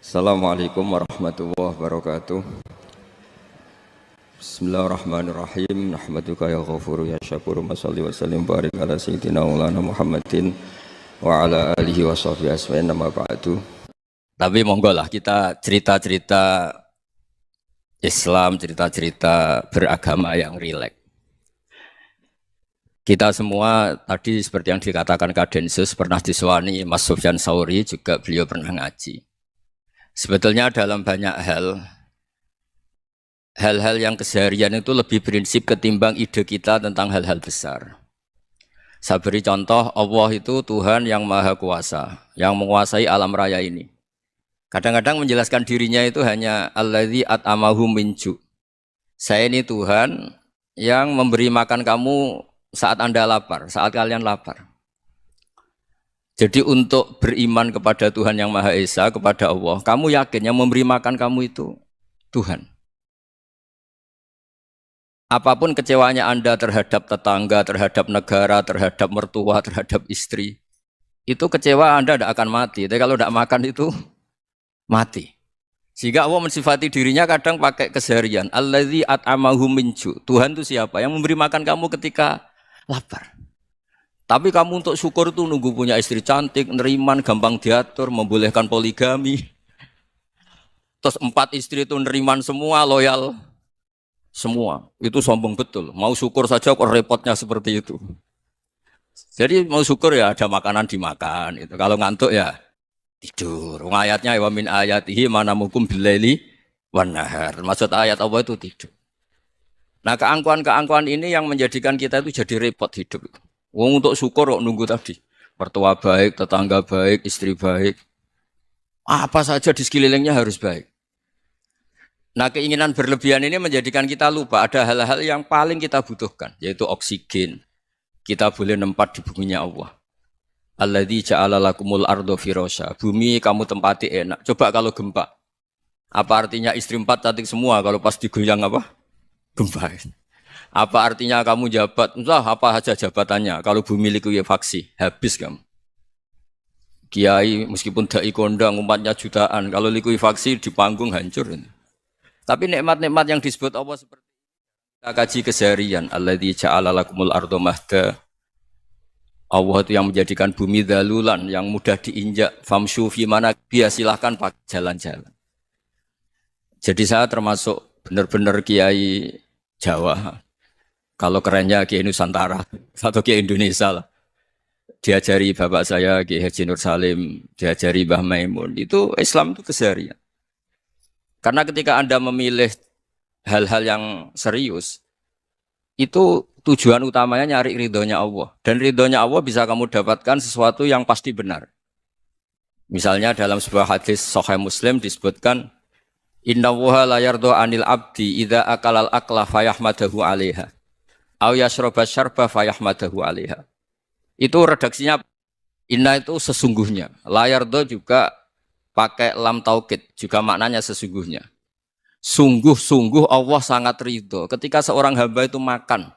Assalamualaikum warahmatullahi wabarakatuh. Bismillahirrahmanirrahim. Nahmaduka ya ghafuru ya syakuru. Mashalli wa sallim barik ala sayyidina maulana Muhammadin wa ala alihi wa sahbihi asma'in nama ba'du. Tapi monggo lah kita cerita-cerita Islam, cerita-cerita beragama yang rileks. Kita semua tadi seperti yang dikatakan Kadensus pernah diswani Mas Sufyan Sauri, juga beliau pernah ngaji. Sebetulnya dalam banyak hal-hal yang keseharian itu lebih prinsip ketimbang ide kita tentang hal-hal besar. Saya beri contoh, Allah itu Tuhan yang Maha Kuasa, yang menguasai alam raya ini. Kadang-kadang menjelaskan dirinya itu hanya alladzi at'amahum min ju'. Saya ini Tuhan yang memberi makan kamu saat Anda lapar, saat kalian lapar. Jadi untuk beriman kepada Tuhan yang Maha Esa, kepada Allah, kamu yakin yang memberi makan kamu itu Tuhan. Apapun kecewanya Anda terhadap tetangga, terhadap negara, terhadap mertua, terhadap istri, itu kecewa Anda tidak akan mati. Tapi kalau tidak makan itu mati. Sehingga Allah mensifati dirinya kadang pakai keseharian. Alladzi at'amahum min ju'. Tuhan itu siapa? Yang memberi makan kamu ketika lapar. Tapi kamu untuk syukur itu nunggu punya istri cantik, neriman, gampang diatur, membolehkan poligami. Terus 4 istri itu neriman semua, loyal semua. Itu sombong betul. Mau syukur saja kok repotnya seperti itu. Jadi mau syukur ya ada makanan dimakan. Itu. Kalau ngantuk ya tidur. Ayatnya wa min ayatihi manamukum billaili wan nahar. Maksud ayat Allah itu tidur. Nah keangkuhan-keangkuhan ini yang menjadikan kita itu jadi repot hidup. Wong untuk syukur kok nunggu tadi. Mertua baik, tetangga baik, istri baik. Apa saja di sekelilingnya harus baik. Nah keinginan berlebihan ini menjadikan kita lupa ada hal-hal yang paling kita butuhkan. Yaitu oksigen. Kita boleh nempat di buminya Allah. Alladzi ja'ala lakumul ardo firasya. Bumi kamu tempati enak. Coba kalau gempa. Apa artinya istri 4 cantik semua kalau pas digoyang apa? Gempa. Apa artinya kamu jabat? Entah apa saja jabatannya. Kalau bumi likuifaksi, habis kamu. Kiai meskipun dai kondang umatnya jutaan, kalau likuifaksi di panggung hancur. Tapi nikmat-nikmat yang disebut Allah seperti kita kaji keseharian. Alladzi ja'ala lakumul ardo mahda. Allah itu yang menjadikan bumi dalulan, yang mudah diinjak. Famshu fi mana biya, silahkan pakai jalan-jalan. Jadi saya termasuk benar-benar kiai Jawa. Kalau kerennya Kiai Nusantara atau Kiai Indonesia lah. Diajari bapak saya Kiai Haji Nur Salim, diajari Mbah Maimun. Itu Islam itu keseharian. Karena ketika Anda memilih hal-hal yang serius, itu tujuan utamanya nyari ridhonya Allah. Dan ridhonya Allah bisa kamu dapatkan sesuatu yang pasti benar. Misalnya dalam sebuah hadis Sahih Muslim disebutkan, Inna Allaha la yardo anil abdi idza akalal akla fayahmadahu alaiha. Au yasroba syarba fayahmadahu alaiha. Itu redaksinya inna itu sesungguhnya. Layardo juga pakai lam taukid, juga maknanya sesungguhnya. Sungguh-sungguh Allah sangat ridho ketika seorang hamba itu makan.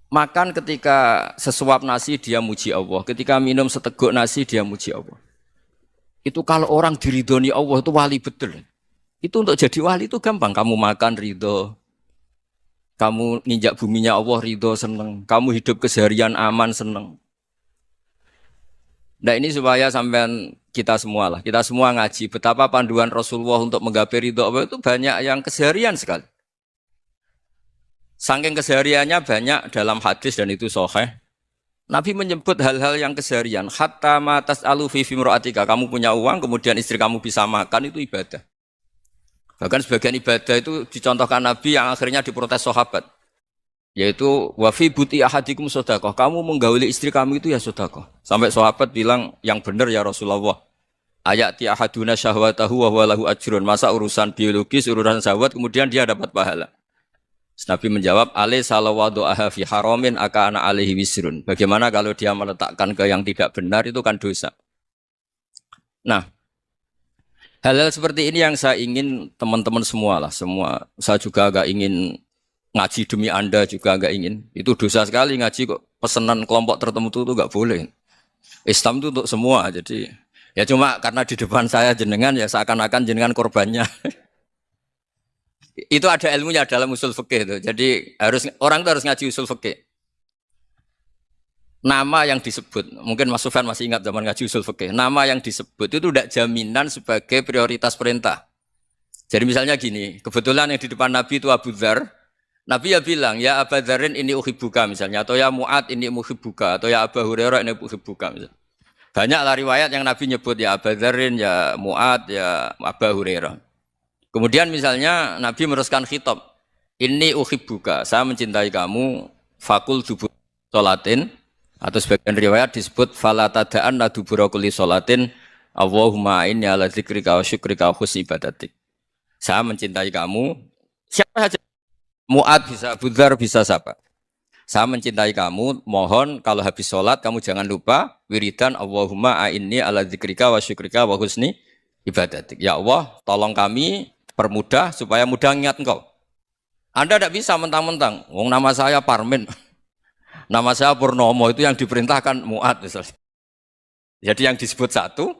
Makan ketika sesuap nasi dia muji Allah, ketika minum seteguk nasi dia muji Allah. Itu kalau orang diridhoni Allah itu wali betul. Itu untuk jadi wali itu gampang, kamu makan ridho. Kamu nginjak buminya Allah ridho seneng. Kamu hidup keseharian aman seneng. Nah ini supaya sampean kita semua lah. Kita semua ngaji betapa panduan Rasulullah untuk menggapai ridho Allah itu banyak yang keseharian sekali. Saking kesehariannya banyak dalam hadis dan itu sahih. Nabi menyebut hal-hal yang keseharian. Hatta ma tas'alu fi imra'atika. Kamu punya uang kemudian istri kamu bisa makan itu ibadah. Bahkan sebagian ibadah itu dicontohkan Nabi yang akhirnya diprotes sahabat. Yaitu wafi buti ahadikum sodakoh. Kamu menggauli istri kamu itu ya sodakoh. Sampai sahabat bilang yang benar ya Rasulullah. Ayati ahaduna syahwatahu wa huwa lahu ajrun. Masa urusan biologis, urusan syahwat kemudian dia dapat pahala. Nabi menjawab, alai salawadu'aha fi haramin akana alaihi wisrun. Bagaimana kalau dia meletakkan ke yang tidak benar itu kan dosa. Nah, hal-hal seperti ini yang saya ingin teman-teman semua lah, semua. Saya juga agak ingin ngaji demi Anda juga agak ingin. Itu dosa sekali ngaji kok pesanan kelompok tertentu itu enggak boleh. Islam itu untuk semua. Jadi Ya cuma karena di depan saya jenengan ya seakan-akan jenengan korbannya. Itu ada ilmunya dalam usul fikih itu. Jadi orang itu harus ngaji usul fikih. Nama yang disebut, mungkin Mas Sufyan masih ingat zaman ngaji usul fikih. Nama yang disebut itu tidak jaminan sebagai prioritas perintah. Jadi misalnya gini, kebetulan yang di depan Nabi itu Abu Dzar. Nabi ya bilang, ya Abu Dzarin ini uhibbuka misalnya, atau ya Mu'ad ini uhibbuka, atau ya Abu Hurairah ini uhibbuka misalnya. Banyaklah riwayat yang Nabi nyebut ya Abu Dzarin, ya Mu'ad, ya Abu Hurairah. Kemudian misalnya Nabi meneruskan khitab, ini uhibbuka, saya mencintai kamu, fakul dubur sholatin, atau sebagian riwayat disebut fala tada'anna dubura kulli sholatin, Allahumma inni ala dzikrika wa syukrika wa husni ibadatik. Saya mencintai kamu, siapa saja. Mu'ad bisa, Budzar bisa siapa. Saya mencintai kamu, mohon kalau habis sholat kamu jangan lupa wiridan Allahumma a'inni ala dzikrika wa syukrika wa husni ibadatik. Ya Allah, tolong kami permudah supaya mudah ingat engkau. Anda tidak bisa mentang-mentang, wong nama saya Parmin, nama saya Purnomo, itu yang diperintahkan Mu'ad misalnya. Jadi yang disebut satu,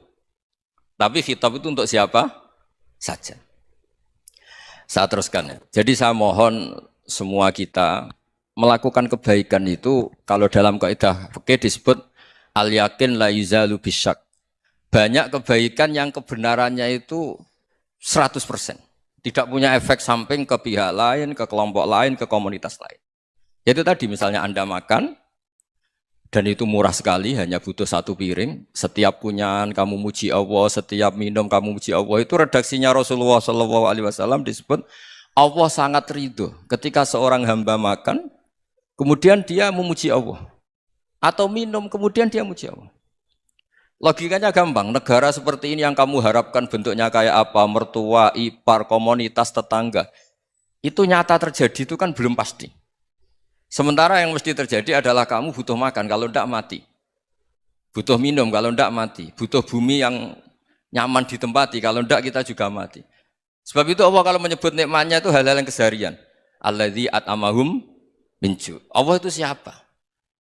tapi khitab itu untuk siapa saja. Saya teruskan ya. Jadi saya mohon semua kita melakukan kebaikan itu kalau dalam kaidah fikih disebut al yakin la yuzalu bisyak. Banyak kebaikan yang kebenarannya itu 100%. Tidak punya efek samping ke pihak lain, ke kelompok lain, ke komunitas lain. Itu tadi misalnya Anda makan dan itu murah sekali, hanya butuh satu piring. Setiap kunyahan kamu muji Allah, setiap minum kamu muji Allah. Itu redaksinya Rasulullah SAW disebut Allah sangat ridho ketika seorang hamba makan, kemudian dia memuji Allah. Atau minum, kemudian dia muji Allah. Logikanya gampang, negara seperti ini yang kamu harapkan bentuknya kayak apa, mertua, ipar, komunitas, tetangga. Itu nyata terjadi itu kan belum pasti. Sementara yang mesti terjadi adalah kamu butuh makan, kalau tidak mati. Butuh minum, kalau tidak mati. Butuh bumi yang nyaman ditempati, kalau tidak kita juga mati. Sebab itu Allah kalau menyebut nikmatnya itu hal-hal yang keseharian. Alladzi at'amahum min ju'. Allah itu siapa?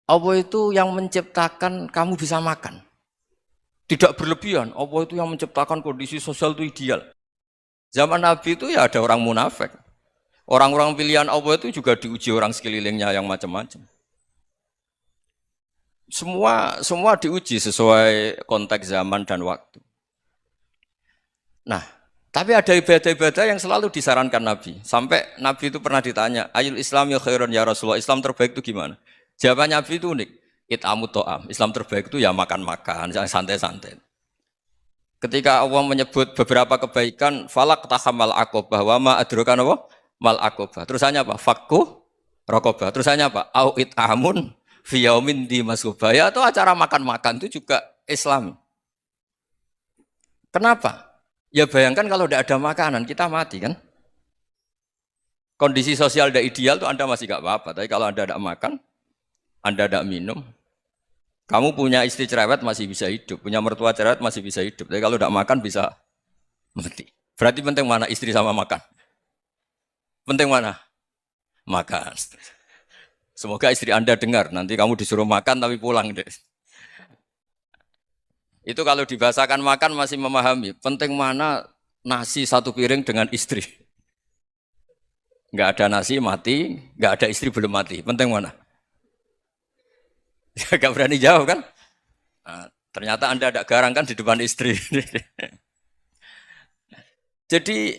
Allah itu yang menciptakan kamu bisa makan. Tidak berlebihan, Allah itu yang menciptakan kondisi sosial itu ideal. Zaman Nabi itu ya ada orang munafik. Orang-orang pilihan Allah itu juga diuji orang sekelilingnya yang macam-macam. Semua diuji sesuai konteks zaman dan waktu. Nah, tapi ada ibadah-ibadah yang selalu disarankan Nabi. Sampai Nabi itu pernah ditanya, Ayul Islam ya khairun ya Rasulullah, Islam terbaik itu gimana? Jawaban Nabi itu unik. It'amu to'am. Islam terbaik itu ya makan-makan, santai-santai. Ketika Allah menyebut beberapa kebaikan, falak tahamal aqobah wa ma adrokan apa? Mal akobah. Terusannya apa? Fakku rokobah. Terusannya apa? Au it'amun fi yaumin di masubah. Ya atau acara makan-makan itu juga Islam. Kenapa? Ya bayangkan kalau tidak ada makanan kita mati kan? Kondisi sosial tidak ideal itu Anda masih gak apa-apa. Tapi kalau Anda tidak makan, Anda tidak minum, kamu punya istri cerewet masih bisa hidup, punya mertua cerewet masih bisa hidup. Tapi kalau tidak makan bisa mati. Berarti penting mana istri sama makan? Penting mana? Makan. Semoga istri Anda dengar, nanti kamu disuruh makan tapi pulang deh. Itu kalau dibahasakan makan masih memahami. Penting mana nasi satu piring dengan istri. Enggak ada nasi mati, enggak ada istri belum mati. Penting mana? Enggak berani jawab kan? Nah, ternyata Anda ada garang kan di depan istri. Jadi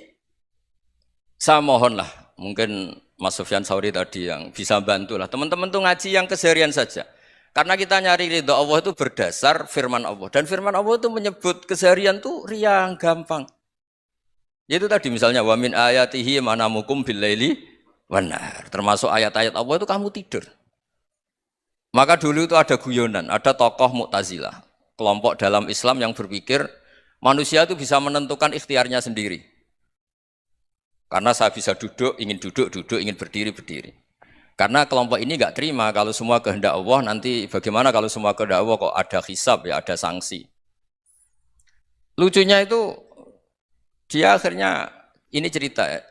saya mohonlah, mungkin Mas Sufyan Sauri tadi yang bisa bantulah. Teman-teman tuh ngaji yang keseharian saja. Karena kita nyari ridho Allah itu berdasar firman Allah. Dan firman Allah itu menyebut keseharian tuh riang, gampang. Yaitu tadi misalnya, wa min ayatihi manamukum billaili wanar. Termasuk ayat-ayat Allah itu kamu tidur. Maka dulu itu ada guyonan, ada tokoh Mu'tazilah. Kelompok dalam Islam yang berpikir manusia itu bisa menentukan ikhtiarnya sendiri. Karena saya bisa duduk, duduk, ingin berdiri, berdiri. Karena kelompok ini nggak terima kalau semua kehendak Allah, nanti bagaimana kalau semua kehendak Allah kok ada hisab, ya ada sanksi. Lucunya itu, dia akhirnya, ini cerita ya,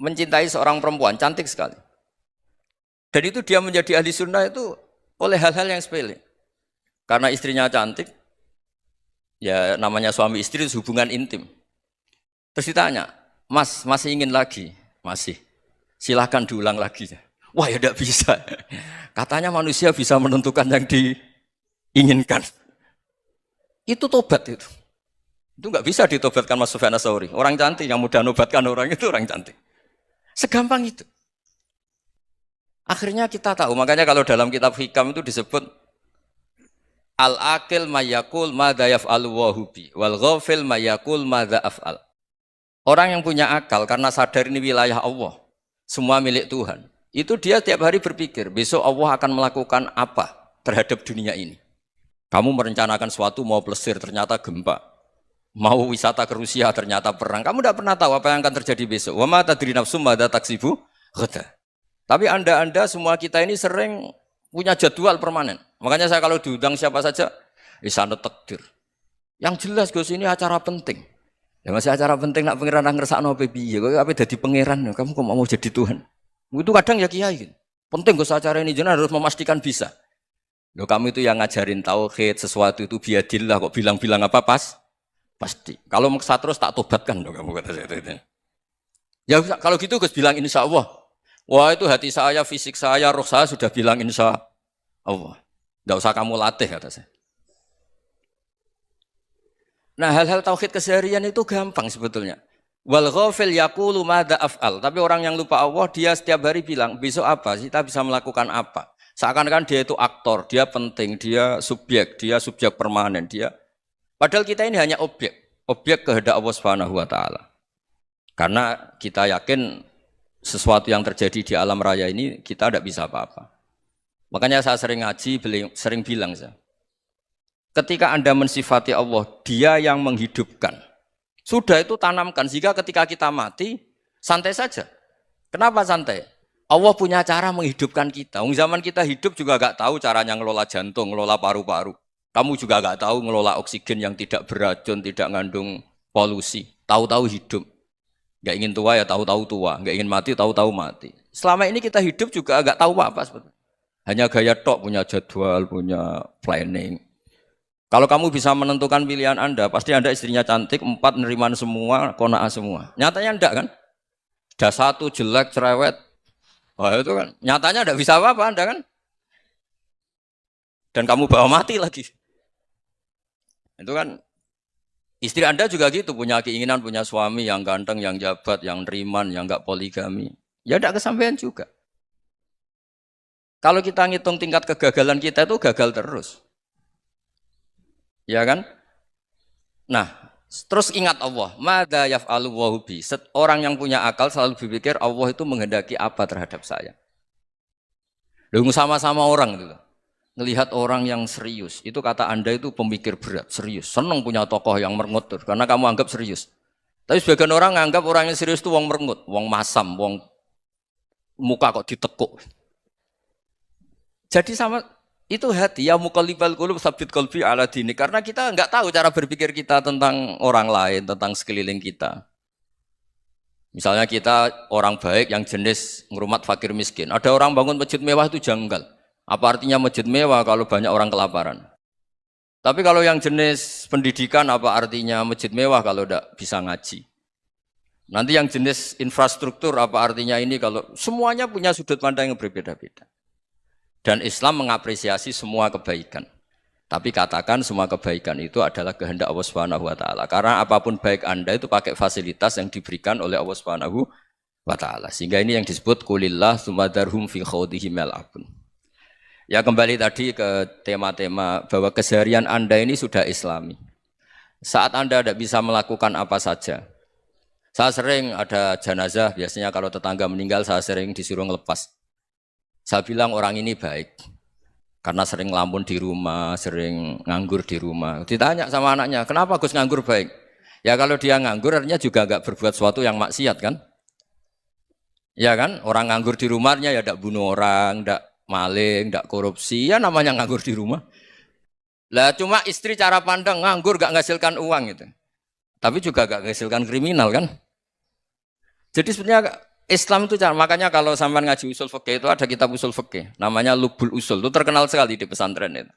mencintai seorang perempuan, cantik sekali. Dan itu dia menjadi ahli sunnah itu oleh hal-hal yang sepele. Karena istrinya cantik, Ya namanya suami istri itu hubungan intim. Terus ditanya, Mas, masih ingin lagi? Masih. Silahkan diulang lagi. Wah ya tidak bisa. Katanya manusia bisa menentukan yang diinginkan. Itu tobat itu. Itu nggak bisa ditobatkan Mas Sufyan Ats-Tsauri. Orang cantik yang mudah nobatkan orang itu orang cantik. Segampang itu. Akhirnya kita tahu, makanya kalau dalam kitab Hikam itu disebut al-akil mayakul madza yaf'alu wa hubi wal ghafil mayakul madza af'al. Orang yang punya akal karena sadar ini wilayah Allah, semua milik Tuhan. Itu dia tiap hari berpikir, besok Allah akan melakukan apa terhadap dunia ini. Kamu merencanakan suatu mau plesir ternyata gempa. Mau wisata ke Rusia ternyata perang. Kamu tidak pernah tahu apa yang akan terjadi besok. Wa ma tadri nafsum madza taksibu ghada. Tapi Anda semua kita ini sering punya jadwal permanen. Makanya saya kalau diundang siapa saja, sana takdir. Yang jelas Gus ini acara penting. Ya masih acara penting nak pangeran ngersakno piye? Kok ape dadi pangeran? Kamu kok mau jadi Tuhan? Itu kadang ya kiai. Penting Gus acara ini jenengan harus memastikan bisa. Loh kamu itu yang ngajarin tauhid, sesuatu itu biadillah kok bilang-bilang apa pas? Pasti. Kalau maksa terus tak tobatkan dong kamu kata saya itu. Ya kalau gitu Gus bilang insya Allah. Wah itu hati saya, fisik saya, roh saya sudah bilang insya Allah. Tidak usah kamu latih kata saya. Nah hal-hal tauhid keseharian itu gampang sebetulnya. Wal ghafil yaqulu madza af'al. Tapi orang yang lupa Allah dia setiap hari bilang besok apa? Kita bisa melakukan apa? Seakan-akan dia itu aktor, dia penting, dia subjek permanen, dia. Padahal kita ini hanya objek kehendak Allah Subhanahu wa taala. Karena kita yakin sesuatu yang terjadi di alam raya ini kita tidak bisa apa-apa. Makanya saya sering ngaji, sering bilang saya. Ketika Anda mensifati Allah, Dia yang menghidupkan. Sudah itu tanamkan sehingga ketika kita mati santai saja. Kenapa santai? Allah punya cara menghidupkan kita. Zaman kita hidup juga gak tahu caranya ngelola jantung, ngelola paru-paru. Kamu juga gak tahu ngelola oksigen yang tidak beracun, tidak ngandung polusi. Tahu-tahu hidup. Gak ingin tua ya tahu-tahu tua. Gak ingin mati tahu-tahu mati. Selama ini kita hidup juga gak tahu apa sebetulnya. Hanya gaya tok, punya jadwal, punya planning. Kalau kamu bisa menentukan pilihan Anda, pasti Anda istrinya cantik, 4 neriman semua, kona'ah semua. Nyatanya enggak kan? Ada 1 jelek, cerewet. Wah itu kan, nyatanya enggak bisa apa-apa Anda kan? Dan kamu bawa mati lagi. Itu kan, istri Anda juga gitu, punya keinginan, punya suami yang ganteng, yang jabat, yang neriman, yang enggak poligami. Ya enggak kesampaian juga. Kalau kita ngitung tingkat kegagalan kita itu gagal terus. Ya kan? Nah, terus ingat Allah. Madza yaf'alu wa bi. Orang yang punya akal selalu berpikir Allah itu menghendaki apa terhadap saya. Lalu sama-sama orang itu. Ngelihat orang yang serius. Itu kata Anda itu pemikir berat, serius. Senang punya tokoh yang merengut karena kamu anggap serius. Tapi sebagian orang anggap orang yang serius itu wong merengut, wong masam, wong muka kok ditekuk. Jadi sama itu hati ya muqallibal qulub tsabbit qalbi ala dini karena kita enggak tahu cara berpikir kita tentang orang lain, tentang sekeliling kita. Misalnya kita orang baik yang jenis ngrumat fakir miskin. Ada orang bangun masjid mewah itu janggal. Apa artinya masjid mewah kalau banyak orang kelaparan? Tapi kalau yang jenis pendidikan apa artinya masjid mewah kalau enggak bisa ngaji? Nanti yang jenis infrastruktur apa artinya ini kalau semuanya punya sudut pandang yang berbeda-beda. Dan Islam mengapresiasi semua kebaikan. Tapi katakan semua kebaikan itu adalah kehendak Allah Subhanahu wa taala. Karena apapun baik Anda itu pakai fasilitas yang diberikan oleh Allah Subhanahu wa taala. Sehingga ini yang disebut qulillah tsumadarhum fi khawdihim yal'abun. Ya kembali tadi ke tema-tema bahwa keseharian Anda ini sudah Islami. Saat Anda tidak bisa melakukan apa saja. Saya sering ada jenazah, biasanya kalau tetangga meninggal saya sering disuruh ngelepas. Saya bilang orang ini baik karena sering ngelamun di rumah, sering nganggur di rumah. Ditanya sama anaknya, kenapa Gus nganggur baik? Ya kalau dia nganggur artinya juga enggak berbuat sesuatu yang maksiat kan? Ya kan? Orang nganggur di rumahnya ya enggak bunuh orang, enggak maling, enggak korupsi, ya namanya nganggur di rumah. Lah cuma istri cara pandang nganggur enggak menghasilkan uang gitu. Tapi juga enggak menghasilkan kriminal kan? Jadi sebenarnya Islam itu makanya kalau sampai ngaji usul fikih itu ada kitab usul fikih namanya Lubul Usul itu terkenal sekali di pesantren itu.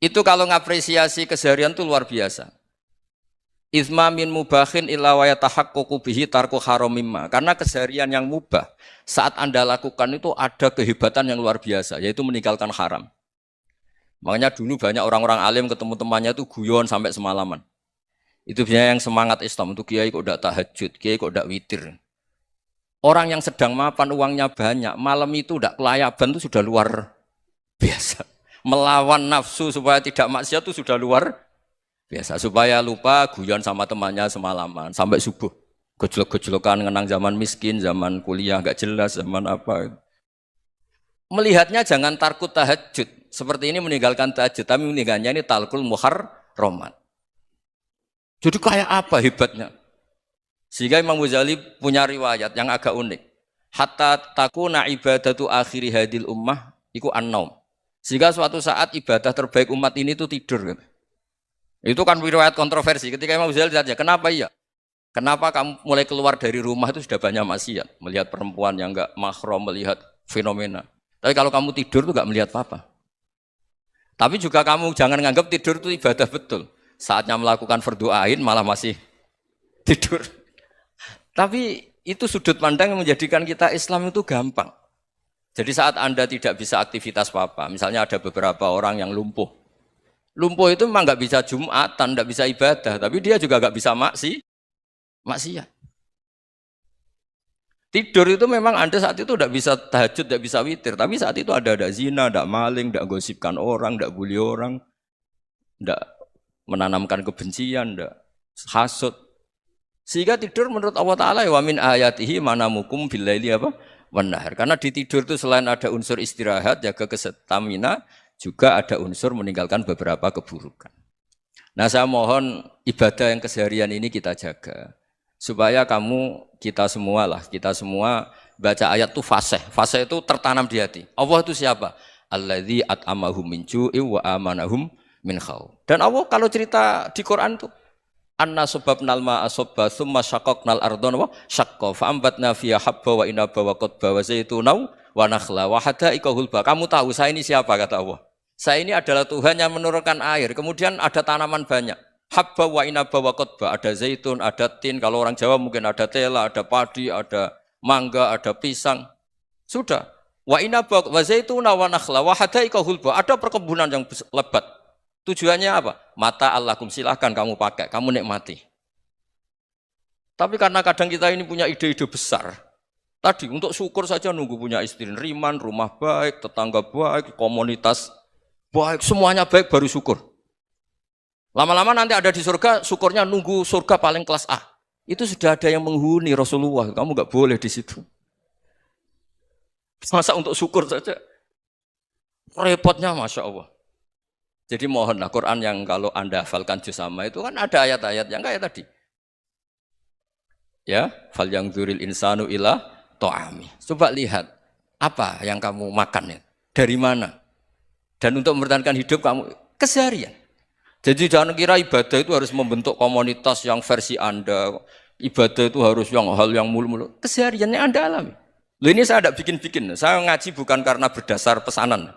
Itu kalau ngapresiasi keseharian itu luar biasa. Izma min mubahin illa wa yatahaqqaqu bihi tarku haramimma. Karena keseharian yang mubah saat Anda lakukan itu ada kehebatan yang luar biasa, yaitu meninggalkan haram. Makanya dulu banyak orang-orang alim ketemu temannya itu guyon sampai semalaman. Itu biasanya yang semangat Islam, itu kiai kok tidak tahajud, kiai kok tidak witir. Orang yang sedang mapan uangnya banyak, malam itu tidak kelayaban itu sudah luar biasa. Melawan nafsu supaya tidak maksiat itu sudah luar biasa, supaya lupa guyon sama temannya semalaman sampai subuh. Gejolok-gejolokan ngenang zaman miskin, zaman kuliah nggak jelas, zaman apa. Melihatnya jangan tarkut tahajud. Seperti ini meninggalkan tahajud, tapi meninggalnya ini talkul muharramat. Jadi kayak apa hebatnya? Sehingga Imam Ghazali punya riwayat yang agak unik. Hatta takuna ibadatu akhiri hadil ummah iku an-naum. Sehingga suatu saat ibadah terbaik umat ini itu tidur. Itu kan riwayat kontroversi. Ketika Imam Ghazali ditanya, kenapa iya? Kenapa kamu mulai keluar dari rumah itu sudah banyak maksiat? Melihat perempuan yang enggak mahram, melihat fenomena. Tapi kalau kamu tidur itu enggak melihat apa-apa. Tapi juga kamu jangan nganggap tidur itu ibadah betul. Saatnya melakukan fardu ain malah masih tidur. Tapi itu sudut pandang yang menjadikan kita Islam itu gampang. Jadi saat Anda tidak bisa aktivitas apa-apa, misalnya ada beberapa orang yang lumpuh. Lumpuh itu memang nggak bisa Jumatan, nggak bisa ibadah, tapi dia juga nggak bisa maksiat. Tidur itu memang Anda saat itu tidak bisa tahajud, tidak bisa witir, tapi saat itu ada zina, tidak maling, tidak gosipkan orang, tidak bully orang, tidak menanamkan kebencian, tidak hasud. Sehingga tidur menurut Allah Ta'ala wa min ayatihi manamukum billaili apa? Wan-nahar. Karena di tidur itu selain ada unsur istirahat, jaga kestamina, juga ada unsur meninggalkan beberapa keburukan. Nah saya mohon ibadah yang keseharian ini kita jaga. Supaya kita semua baca ayat itu fasih. Fasih itu tertanam di hati. Allah itu siapa? Alladzi at'amahum min ju'i wa amanahum min khauf. Dan Allah kalau cerita di Quran itu anna sababnal ma'a sabba tsumma syaqqaqnal ardha wa syaqqa fa ambatna fiha habba wa inaba wa qadba wa zaituna wa nakhla wa hada'iqa hulba. Kamu tahu saya ini siapa kata Allah? Saya ini adalah Tuhan yang menurunkan air, kemudian ada tanaman banyak. Habba wa inaba wa qadba, ada zaitun, ada tin, kalau orang Jawa mungkin ada tela, ada padi, ada mangga, ada pisang. Sudah. Wa inaba wa zaituna wa nakhla wa hada'iqa hulba, ada perkebunan yang lebat. Tujuannya apa? Mata Allahkum, silahkan kamu pakai, kamu nikmati. Tapi karena kadang kita ini punya ide-ide besar. Tadi untuk syukur saja nunggu punya istri riman, rumah baik, tetangga baik, komunitas baik, semuanya baik baru syukur. Lama-lama nanti ada di surga, syukurnya nunggu surga paling kelas A. Itu sudah ada yang menghuni Rasulullah, kamu nggak boleh di situ. Masa untuk syukur saja? Repotnya Masya Allah. Jadi mohonlah Quran yang kalau Anda hafalkan juz sama itu kan ada ayat-ayat yang kayak tadi. Ya, fal yang dzuril insanu ila ta'ami. Coba lihat apa yang kamu makan ya, dari mana? Dan untuk mempertahankan hidup kamu keseharian. Jadi jangan kira ibadah itu harus membentuk komunitas yang versi Anda. Ibadah itu harus yang hal yang mulu-mulu. Kesehariannya Anda alami. Loh ini saya tidak bikin-bikin. Saya ngaji bukan karena berdasar pesanan.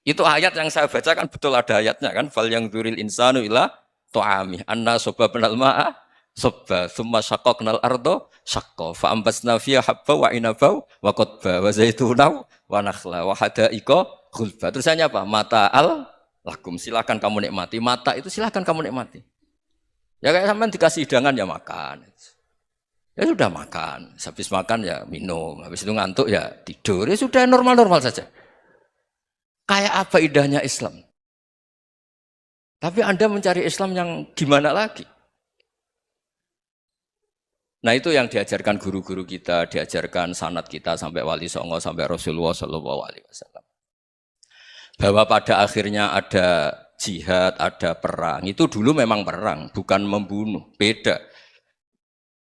Itu ayat yang saya baca kan betul ada ayatnya kan. Fal yang dzuril insanu ila ta'ami. Anna sababnal ma'a sabba. Thumma syaqqaqnal arda syaqqa. Fa ambasna fiha habba wa inaba wa qadba wa zaituna wa nakhla wa hada'iqa khulba. Terusannya apa? Mata'al lakum, silakan kamu nikmati. Mata itu silakan kamu nikmati. Ya kayak sampean dikasih hidangan ya makan. Ya sudah makan. Habis makan ya minum. Habis itu ngantuk ya tidur. Ya sudah normal-normal saja. Kayak apa indahnya Islam. Tapi Anda mencari Islam yang gimana lagi? Nah itu yang diajarkan guru-guru kita, diajarkan sanad kita sampai Wali Songo, sampai Rasulullah SAW. Bahwa pada akhirnya ada jihad, ada perang. Itu dulu memang perang, bukan membunuh. Beda.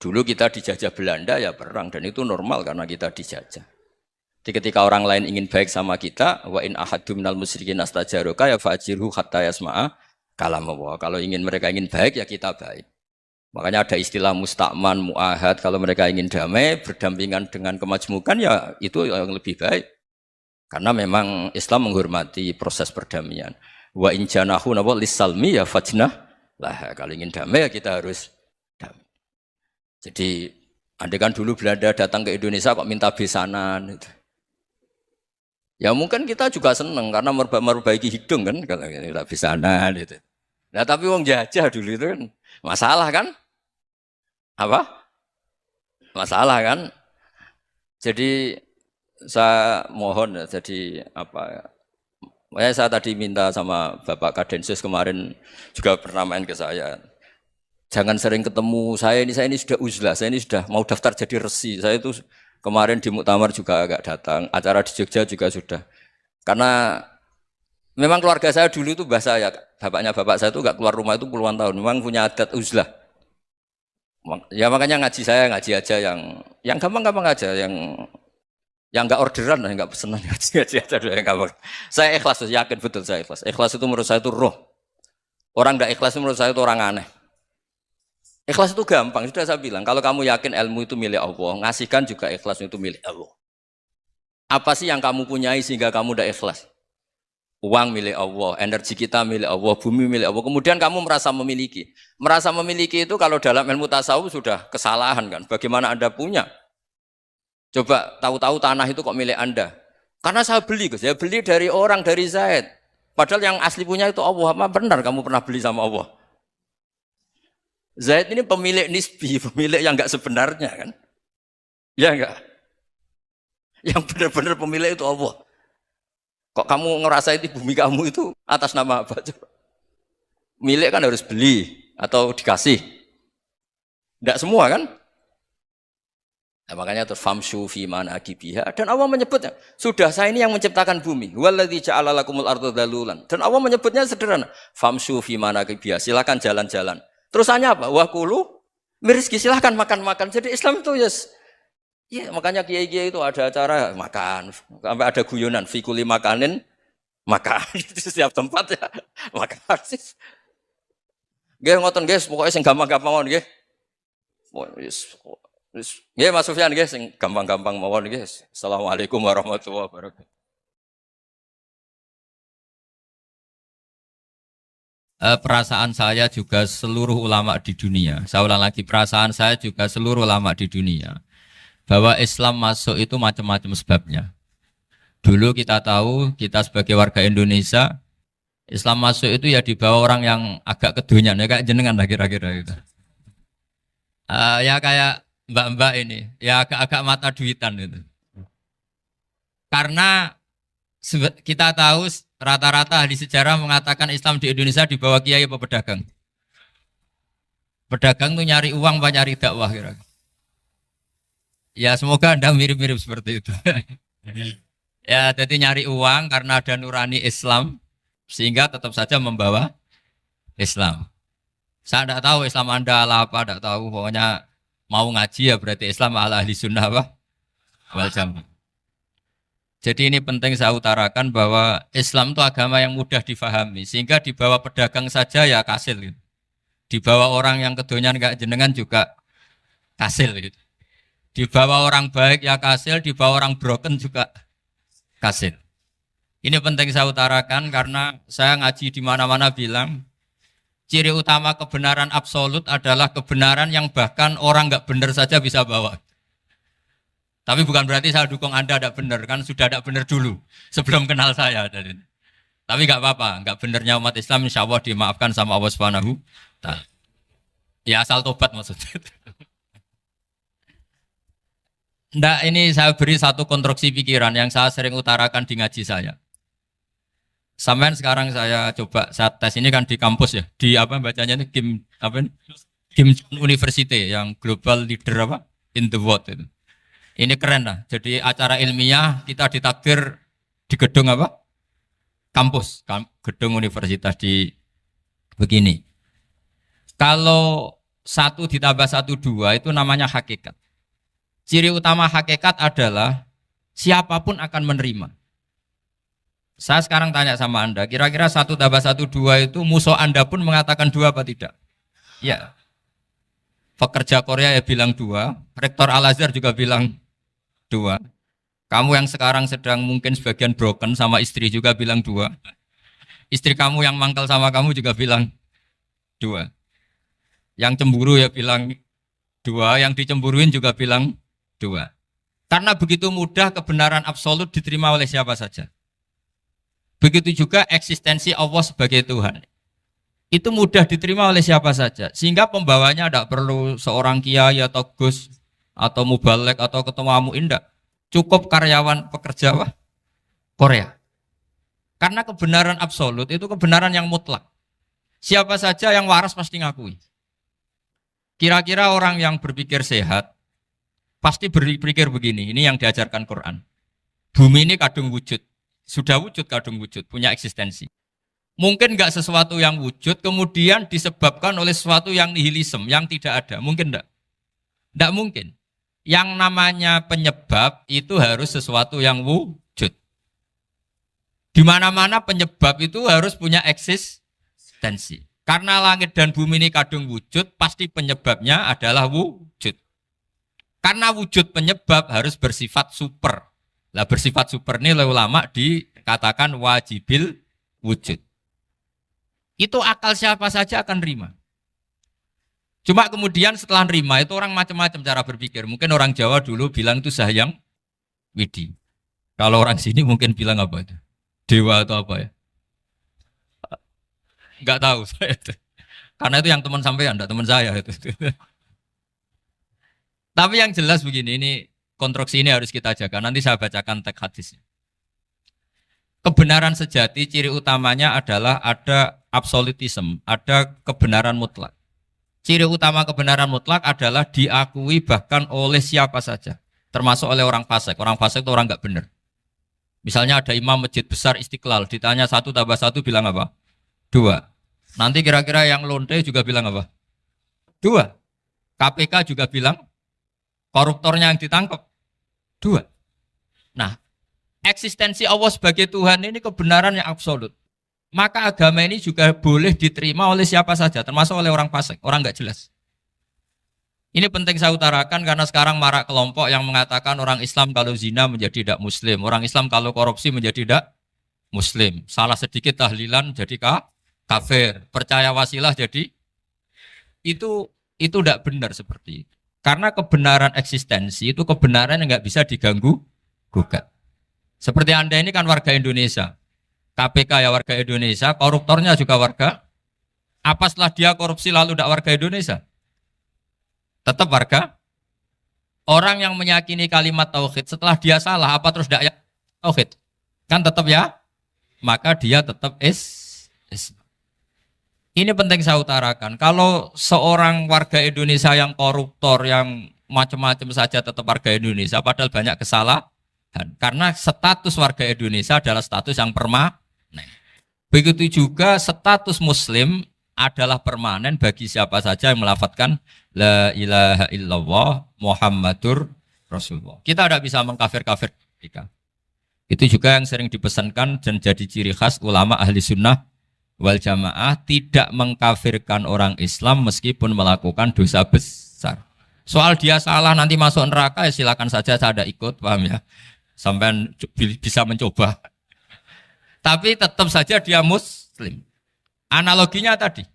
Dulu kita dijajah Belanda ya perang, dan itu normal karena kita dijajah. Jadi ketika orang lain ingin baik sama kita, wa in ahadum minal musyrikin astajaroka ya fa'jirhu hatta yasma'a kalam Allah. Kalau mereka ingin baik ya kita baik. Makanya ada istilah mustakman, mu'ahad. Kalau mereka ingin damai, berdampingan dengan kemajmukan ya itu yang lebih baik. Karena memang Islam menghormati proses perdamaian. Wa in janahu napa lisalmi ya fajnah lah. Kalau ingin damai ya kita harus damai. Jadi andai kan dulu Belanda datang ke Indonesia kok minta besanan gitu. Ya mungkin kita juga seneng karena memperbaiki hidung kan kalau minta besanan gitu. Nah tapi wong jajah dulu itu kan masalah kan? Apa? Masalah kan? Jadi saya mohon ya, jadi apa? Saya tadi minta sama Bapak Kadensus kemarin juga pernah main ke saya. Jangan sering ketemu saya ini sudah uzlah, saya ini sudah mau daftar jadi resi. Saya itu kemarin di muktamar juga agak datang, acara di Jogja juga sudah. Karena memang keluarga saya dulu itu bahasa ya, bapaknya bapak saya itu nggak keluar rumah itu puluhan tahun. Memang punya adat uzlah. Ya makanya ngaji saya ngaji aja yang gampang-gampang aja, yang nggak orderan, yang nggak pesenan ngaji aja dulu yang gampang. Saya ikhlas, yakin betul saya ikhlas. Ikhlas itu menurut saya itu roh. Orang nggak ikhlas itu menurut saya itu orang aneh. Ikhlas itu gampang, sudah saya bilang. Kalau kamu yakin ilmu itu milik Allah, ngasihkan juga ikhlas itu milik Allah. Apa sih yang kamu punyai sehingga kamu tidak ikhlas? Uang milik Allah, energi kita milik Allah, bumi milik Allah. Kemudian kamu merasa memiliki. Merasa memiliki itu kalau dalam ilmu tasawuf sudah kesalahan kan. Bagaimana Anda punya? Coba tahu-tahu tanah itu kok milik Anda. Karena saya beli, saya beli dari orang, dari Zaid. Padahal yang asli punya itu Allah. Apa benar kamu pernah beli sama Allah? Zaid ini pemilik nisbi, pemilik yang enggak sebenarnya kan. Ya enggak? Yang benar-benar pemilik itu Allah. Kok kamu ngerasa itu bumi kamu itu atas nama apa? Coba. Milik kan harus beli atau dikasih. Tidak semua kan? Nah, makanya terus famshu fi manakibiha dan Allah menyebutnya, sudah saya ini yang menciptakan bumi. Waladzi ja'ala lakumul arda dalulan. Dan Allah menyebutnya sederhana, famshu fi manakibiha, silakan jalan-jalan. Terusannya apa? Wa kulu mirizki, silakan makan-makan. Jadi Islam itu yes. Ya, makanya kiai-kiai itu ada acara makan, sampai ada guyonan fikuli makanin makan di setiap tempat ya makan. Nggih ngoten guys, pokoknya sing gampang-gampang mawon nggih. Nggih Mas Sufyan nggih sing gampang-gampang mawon nggih. Assalamualaikum warahmatullahi wabarakatuh. Perasaan saya juga seluruh ulama di dunia. Saya ulang lagi, perasaan saya juga seluruh ulama di dunia. Bahwa Islam masuk itu macam-macam sebabnya. Dulu kita tahu, kita sebagai warga Indonesia, Islam masuk itu ya dibawa orang yang agak kedonyan, ya kayak jenengan lah kira-kira gitu. Ya kayak mbak-mbak ini, ya agak-agak mata duitan itu. Karena kita tahu rata-rata ahli sejarah mengatakan Islam di Indonesia dibawa kiai apa pedagang. Pedagang tuh nyari uang, apa nyari dakwah kira-kira. Ya semoga Anda mirip-mirip seperti itu. Ya jadi nyari uang karena ada nurani Islam sehingga tetap saja membawa Islam. Saya tidak tahu Islam Anda ala apa, tidak tahu. Pokoknya mau ngaji ya berarti Islam ala ahli sunnah apa? Wal jamaah. Jadi ini penting saya utarakan bahwa Islam itu agama yang mudah difahami sehingga dibawa pedagang saja ya kasil gitu. Dibawa orang yang kedonyan gak jenengan juga kasil gitu. Dibawa orang baik ya kasil, dibawa orang broken juga kasil. Ini penting saya utarakan karena saya ngaji di mana-mana bilang ciri utama kebenaran absolut adalah kebenaran yang bahkan orang nggak benar saja bisa bawa. Tapi bukan berarti saya dukung Anda tidak benar, kan sudah tidak benar dulu sebelum kenal saya. Tapi nggak apa-apa, nggak benarnya umat Islam insya Allah dimaafkan sama Allah Subhanahu. Ya asal tobat maksudnya. Nggak, ini saya beri satu konstruksi pikiran yang saya sering utarakan di ngaji saya. Sampai sekarang saya coba saat tes ini kan di kampus ya, di apa bacanya ini Kim University yang global leader apa in the world itu. Ini keren lah. Jadi acara ilmiah kita ditakdir di gedung apa? Kampus, gedung universitas di begini. Kalau 1 ditambah 1 2 itu namanya hakikat. Ciri utama hakikat adalah siapapun akan menerima. Saya sekarang tanya sama Anda, kira-kira 1 tambah 1 2 itu musuh Anda pun mengatakan 2 apa tidak? Ya. Pekerja Korea ya bilang 2, Rektor Al-Azhar juga bilang 2. Kamu yang sekarang sedang mungkin sebagian broken sama istri juga bilang 2. Istri kamu yang mangkal sama kamu juga bilang dua. Yang cemburu ya bilang dua, yang dicemburuin juga bilang dua. Karena begitu mudah kebenaran absolut diterima oleh siapa saja. Begitu juga eksistensi Allah sebagai Tuhan. Itu mudah diterima oleh siapa saja. Sehingga pembawanya tidak perlu seorang kiai atau gus atau mubalek atau ketua muin, tidak. Cukup karyawan pekerja Korea. Karena kebenaran absolut itu kebenaran yang mutlak. Siapa saja yang waras pasti ngakui. Kira-kira orang yang berpikir sehat pasti berpikir begini, ini yang diajarkan Quran. Bumi ini kadung wujud. Sudah wujud kadung wujud, punya eksistensi. Mungkin enggak sesuatu yang wujud kemudian disebabkan oleh sesuatu yang nihilisme, yang tidak ada. Mungkin enggak? Enggak mungkin. Yang namanya penyebab itu harus sesuatu yang wujud. Di mana-mana penyebab itu harus punya eksistensi. Karena langit dan bumi ini kadung wujud, pasti penyebabnya adalah wujud. Karena wujud penyebab harus bersifat super. Lah bersifat super ini oleh ulama dikatakan wajibil wujud. Itu akal siapa saja akan nerima. Cuma kemudian setelah nerima itu orang macam-macam cara berpikir. Mungkin orang Jawa dulu bilang itu Sahyang Widi. Kalau orang sini mungkin bilang apa itu? Dewa atau apa ya? Enggak tahu saya itu. Karena itu yang teman sampean, enggak teman saya itu. Tapi yang jelas begini, ini konstruksi ini harus kita jaga. Nanti saya bacakan teks hadisnya. Kebenaran sejati ciri utamanya adalah ada absolutisme, ada kebenaran mutlak. Ciri utama kebenaran mutlak adalah diakui bahkan oleh siapa saja, termasuk oleh orang fasik. Orang fasik itu orang nggak benar. Misalnya ada imam masjid besar Istiqlal, ditanya 1 tambah 1 bilang apa? 2. Nanti kira-kira yang lonte juga bilang apa? 2. KPK juga bilang koruptornya yang ditangkap 2. Nah, eksistensi Allah sebagai Tuhan ini kebenaran yang absolut. Maka agama ini juga boleh diterima oleh siapa saja, termasuk oleh orang fasik, orang nggak jelas. Ini penting saya utarakan karena sekarang marak kelompok yang mengatakan orang Islam kalau zina menjadi tidak muslim, orang Islam kalau korupsi menjadi tidak muslim. Salah sedikit tahlilan jadi kafir, percaya wasilah jadi itu tidak benar seperti itu. Karena kebenaran eksistensi itu kebenaran yang nggak bisa diganggu gugat. Seperti Anda ini kan warga Indonesia. KPK ya warga Indonesia, koruptornya juga warga. Apa setelah dia korupsi lalu tidak warga Indonesia? Tetap warga. Orang yang meyakini kalimat tauhid setelah dia salah, apa terus tidak tauhid? Kan tetap ya? Maka dia tetap Ini penting saya utarakan. Kalau seorang warga Indonesia yang koruptor, yang macam-macam saja tetap warga Indonesia, padahal banyak kesalahan. Karena status warga Indonesia adalah status yang permanen. Begitu juga status muslim adalah permanen bagi siapa saja yang melafadzkan la ilaha illallah Muhammadur Rasulullah. Kita tidak bisa mengkafir-kafir mereka. Itu juga yang sering dipesankan dan jadi ciri khas ulama ahli sunnah wal jamaah, tidak mengkafirkan orang Islam meskipun melakukan dosa besar. Soal dia salah nanti masuk neraka ya silakan saja, saya ada ikut, paham ya? Sampai bisa mencoba. Tapi tetap saja dia muslim. Analoginya tadi.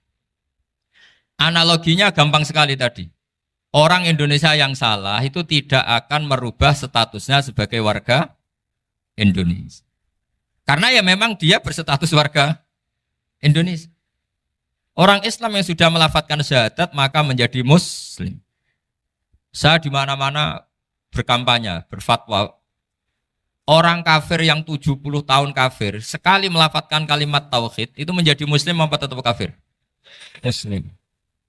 Analoginya gampang sekali tadi. Orang Indonesia yang salah itu tidak akan merubah statusnya sebagai warga Indonesia. Karena ya memang dia berstatus warga Indonesia. Orang Islam yang sudah melafadzkan syahadat maka menjadi muslim. Saya di mana-mana berkampanye, berfatwa. Orang kafir yang 70 tahun kafir, sekali melafadzkan kalimat tauhid, itu menjadi muslim apa tetap kafir? Muslim.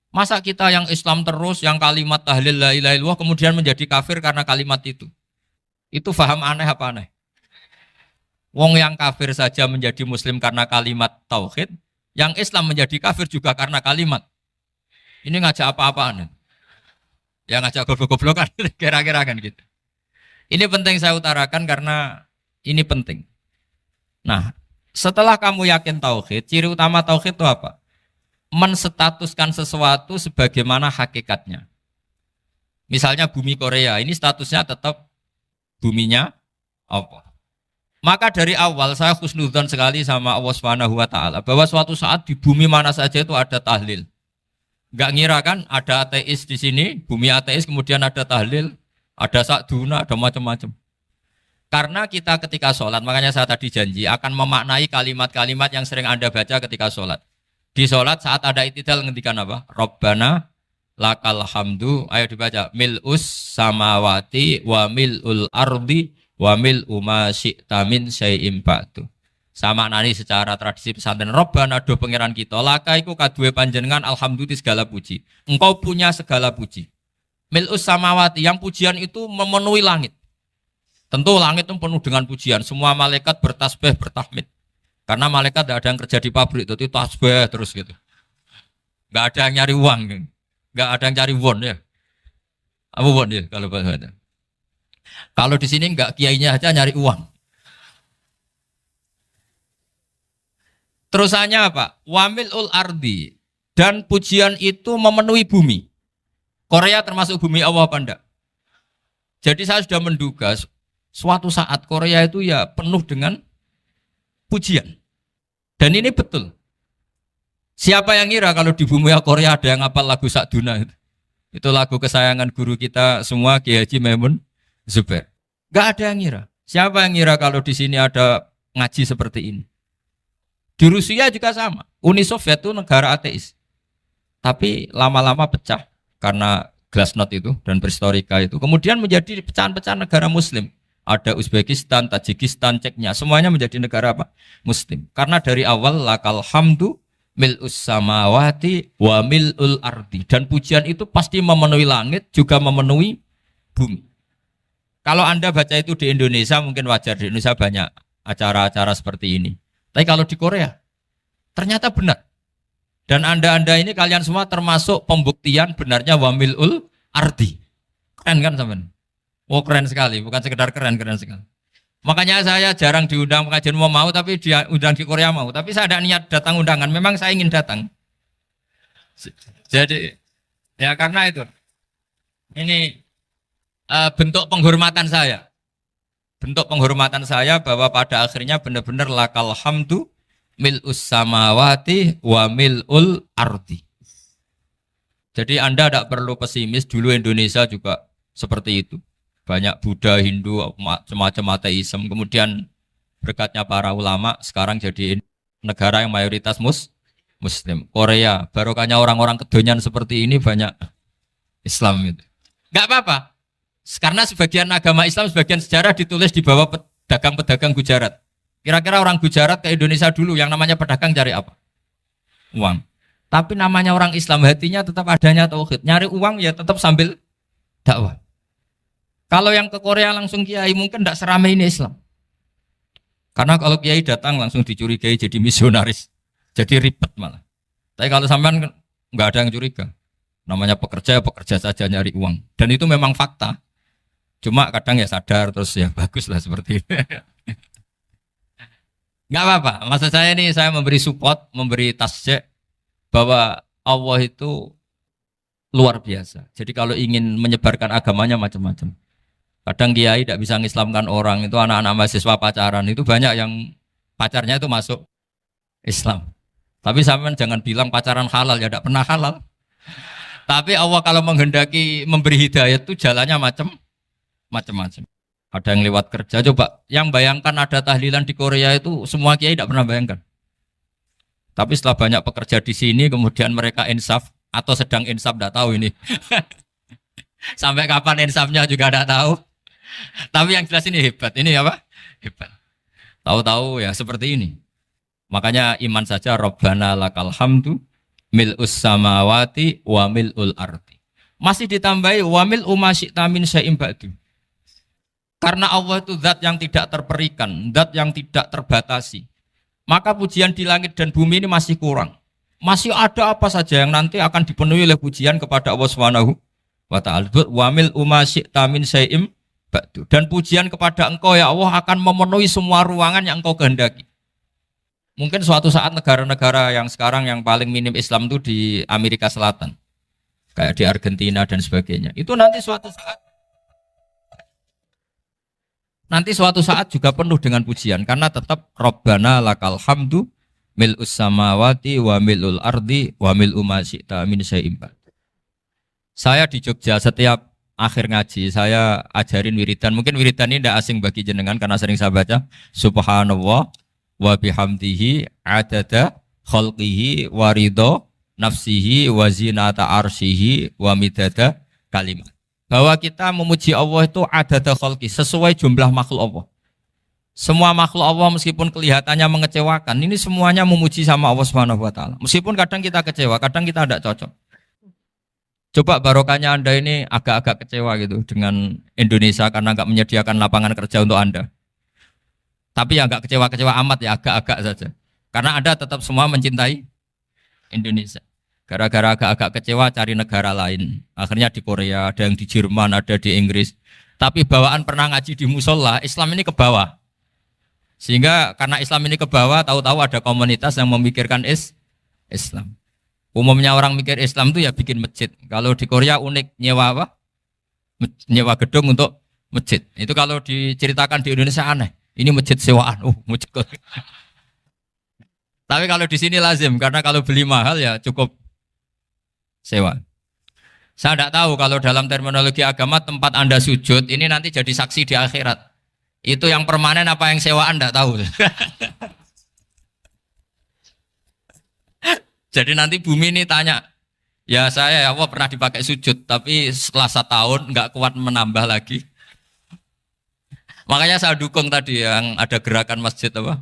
Masa kita yang Islam terus, yang kalimat tahlil la ilaha illallah, kemudian menjadi kafir karena kalimat itu? Itu faham aneh apa aneh? Wong yang kafir saja menjadi muslim karena kalimat tauhid, yang Islam menjadi kafir juga karena kalimat. Ini ngajak apa-apaan? Ya ngajak goblok-goblokan, kira-kira kan gitu. Ini penting saya utarakan karena ini penting. Nah, setelah kamu yakin tauhid, ciri utama tauhid itu apa? Menstatuskan sesuatu sebagaimana hakikatnya. Misalnya bumi Korea, ini statusnya tetap buminya apa? Maka dari awal saya husnudzon sekali sama Allah Subhanahu wa taala bahwa suatu saat di bumi mana saja itu ada tahlil. Enggak ngira kan ada ateis di sini, bumi ateis kemudian ada tahlil, ada sakduna, ada macam-macam. Karena kita ketika sholat, makanya saya tadi janji akan memaknai kalimat-kalimat yang sering Anda baca ketika sholat. Di sholat saat ada itidal ngendikan apa? Rabbana lakal hamdu, ayo dibaca, mil'us samawati wa mil'ul ardi wa mil'u ma syi'ta min syai'im ba'du. Sama nani secara tradisi pesantren, Rabbana do pangeran kita, laka iku kaduwe panjenengan alhamdulillah segala puji. Engkau punya segala puji. Mil'us samawati, yang pujian itu memenuhi langit. Tentu langit itu penuh dengan pujian. Semua malaikat bertasbih, bertahmid. Karena malaikat tidak ada yang kerja di pabrik, itu tasbih terus gitu. Nggak ada yang nyari uang, nggak ada yang cari won ya. Apa won ya kalau bahasa? Kalau di sini nggak kiainya aja nyari uang. Terusannya apa? Wamilul ardi, dan pujian itu memenuhi bumi. Korea termasuk bumi Allah apa enggak? Jadi saya sudah menduga suatu saat Korea itu ya penuh dengan pujian. Dan ini betul. Siapa yang ngira kalau di bumi Korea ada yang hafal lagu Sakduna itu? Itu lagu kesayangan guru kita semua, Kiai Haji Maimun Zubair. Gak ada yang ngira. Siapa yang ngira kalau di sini ada ngaji seperti ini? Di Rusia juga sama. Uni Soviet itu negara ateis. Tapi lama-lama pecah karena glasnost itu dan perestroika itu. Kemudian menjadi pecahan-pecahan negara muslim. Ada Uzbekistan, Tajikistan, Ceknya, semuanya menjadi negara apa? Muslim. Karena dari awal lakal hamdu mil'us samawati wa mil'ul ardi. Dan pujian itu pasti memenuhi langit, juga memenuhi bumi. Kalau Anda baca itu di Indonesia, mungkin wajar. Di Indonesia banyak acara-acara seperti ini. Tapi kalau di Korea, ternyata benar. Dan Anda ini kalian semua termasuk pembuktian benarnya wa mil'ul ardi. Keren kan teman? Oh keren sekali, bukan sekedar keren sekali. Makanya saya jarang diundang pengajian mau, tapi diundang di Korea mau. Tapi saya ada niat datang undangan, memang saya ingin datang. Jadi, ya karena itu. Ini bentuk penghormatan saya. Bentuk penghormatan saya bahwa pada akhirnya benar-benar lakal hamdu mil'us samawati wa mil'ul ardi. Jadi Anda tidak perlu pesimis, dulu Indonesia juga seperti itu. Banyak Buddha, Hindu, semacam ateisme. Kemudian berkatnya para ulama sekarang jadi negara yang mayoritas Muslim. Korea, barokahnya orang-orang kedonyan seperti ini banyak Islam itu. Enggak apa-apa. Karena sebagian agama Islam, sebagian sejarah ditulis di bawah pedagang-pedagang Gujarat. Kira-kira orang Gujarat ke Indonesia dulu yang namanya pedagang cari apa? Uang. Tapi namanya orang Islam, hatinya tetap adanya tauhid. Nyari uang ya tetap sambil dakwah. Kalau yang ke Korea langsung kiai mungkin tidak seramai ini Islam. Karena kalau kiai datang langsung dicurigai jadi misionaris. Jadi ribet malah. Tapi kalau sampean nggak ada yang curiga. Namanya pekerja, pekerja saja nyari uang. Dan itu memang fakta. Cuma kadang ya sadar terus ya bagus lah seperti itu. Nggak apa-apa. Maksud saya ini saya memberi support, memberi tasjek bahwa Allah itu luar biasa. Jadi kalau ingin menyebarkan agamanya macam-macam. Kadang kiai tidak bisa mengislamkan orang, itu anak-anak mahasiswa pacaran, itu banyak yang pacarnya itu masuk Islam. Tapi sampean jangan bilang pacaran halal, ya tidak pernah halal. Tapi Allah kalau menghendaki memberi hidayah itu jalannya macam-macam. Ada yang lewat kerja, coba yang bayangkan ada tahlilan di Korea itu semua kiai tidak pernah bayangkan. Tapi setelah banyak pekerja di sini, kemudian mereka insaf atau sedang insaf, tidak tahu ini. Sampai kapan insafnya juga tidak tahu. Tapi yang jelas ini hebat. Ini apa? Hebat. Tahu-tahu ya seperti ini. Makanya iman saja Rabbana lakal hamdu mil'us samawati wa mil'ul ardi. Masih ditambahi wa mil'u ma syi'ta min syai'im ba'du. Karena Allah itu zat yang tidak terperikan, zat yang tidak terbatasi. Maka pujian di langit dan bumi ini masih kurang. Masih ada apa saja yang nanti akan dipenuhi oleh pujian kepada Allah Subhanahu wa ta'ala. Wa mil'u ma syi'ta min syai'im ba'du. Dan pujian kepada engkau ya Allah akan memenuhi semua ruangan yang engkau kehendaki. Mungkin suatu saat negara-negara yang sekarang yang paling minim Islam itu di Amerika Selatan. Kayak di Argentina dan sebagainya. Itu nanti suatu saat nanti suatu saat juga penuh dengan pujian karena tetap Rabbana lakal hamdu mil'us samawati wa mil'ul ardi wa mil'u ma syi'ta min syai'in ba'd. Saya di Jogja setiap akhir ngaji saya ajarin wiridan. Mungkin wiridan ini tidak asing bagi jenengan karena sering saya baca. Subhanallah wa bihamdihi adada khalqihi wa ridha nafsihi wa zinata arsyihi wa midada kalimat. Bahwa kita memuji Allah itu adada khalqi sesuai jumlah makhluk Allah. Semua makhluk Allah meskipun kelihatannya mengecewakan, ini semuanya memuji sama Allah Subhanahu wa taala. Meskipun kadang kita kecewa, kadang kita tidak cocok. Coba barokahnya Anda ini agak-agak kecewa gitu dengan Indonesia karena nggak menyediakan lapangan kerja untuk Anda. Tapi ya nggak kecewa-kecewa amat ya, agak-agak saja. Karena Anda tetap semua mencintai Indonesia. Gara-gara agak-agak kecewa cari negara lain. Akhirnya di Korea, ada yang di Jerman, ada di Inggris. Tapi bawaan pernah ngaji di musola, Islam ini ke bawah. Sehingga karena Islam ini ke bawah, tahu-tahu ada komunitas yang memikirkan Islam. Umumnya orang mikir Islam itu ya bikin masjid. Kalau di Korea unik, nyewa apa? Nyewa gedung untuk masjid. Itu kalau diceritakan di Indonesia aneh. Ini masjid sewaan. Masjid. Tapi kalau di sini lazim karena kalau beli mahal ya cukup sewa. Saya tidak tahu kalau dalam terminologi agama tempat Anda sujud ini nanti jadi saksi di akhirat. Itu yang permanen apa yang sewaan tidak tahu. Jadi nanti bumi ini tanya, ya saya ya Allah pernah dipakai sujud, tapi setelah 1 tahun nggak kuat menambah lagi. Makanya saya dukung tadi yang ada gerakan masjid apa.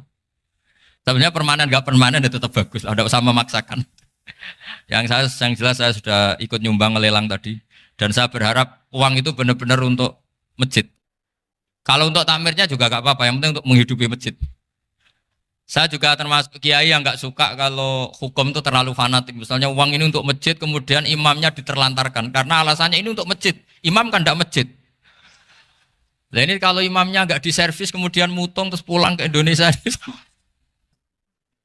Sebenarnya permanen nggak permanen itu tetap bagus, tidak usah memaksakan. Yang jelas saya sudah ikut nyumbang lelang tadi, dan saya berharap uang itu benar-benar untuk masjid. Kalau untuk takmirnya juga nggak apa-apa, yang penting untuk menghidupi masjid. Saya juga termasuk kiai yang nggak suka kalau hukum itu terlalu fanatik. Misalnya uang ini untuk masjid, kemudian imamnya diterlantarkan. Karena alasannya ini untuk masjid. Imam kan tidak masjid. Nah ini kalau imamnya nggak diservis, kemudian mutung terus pulang ke Indonesia.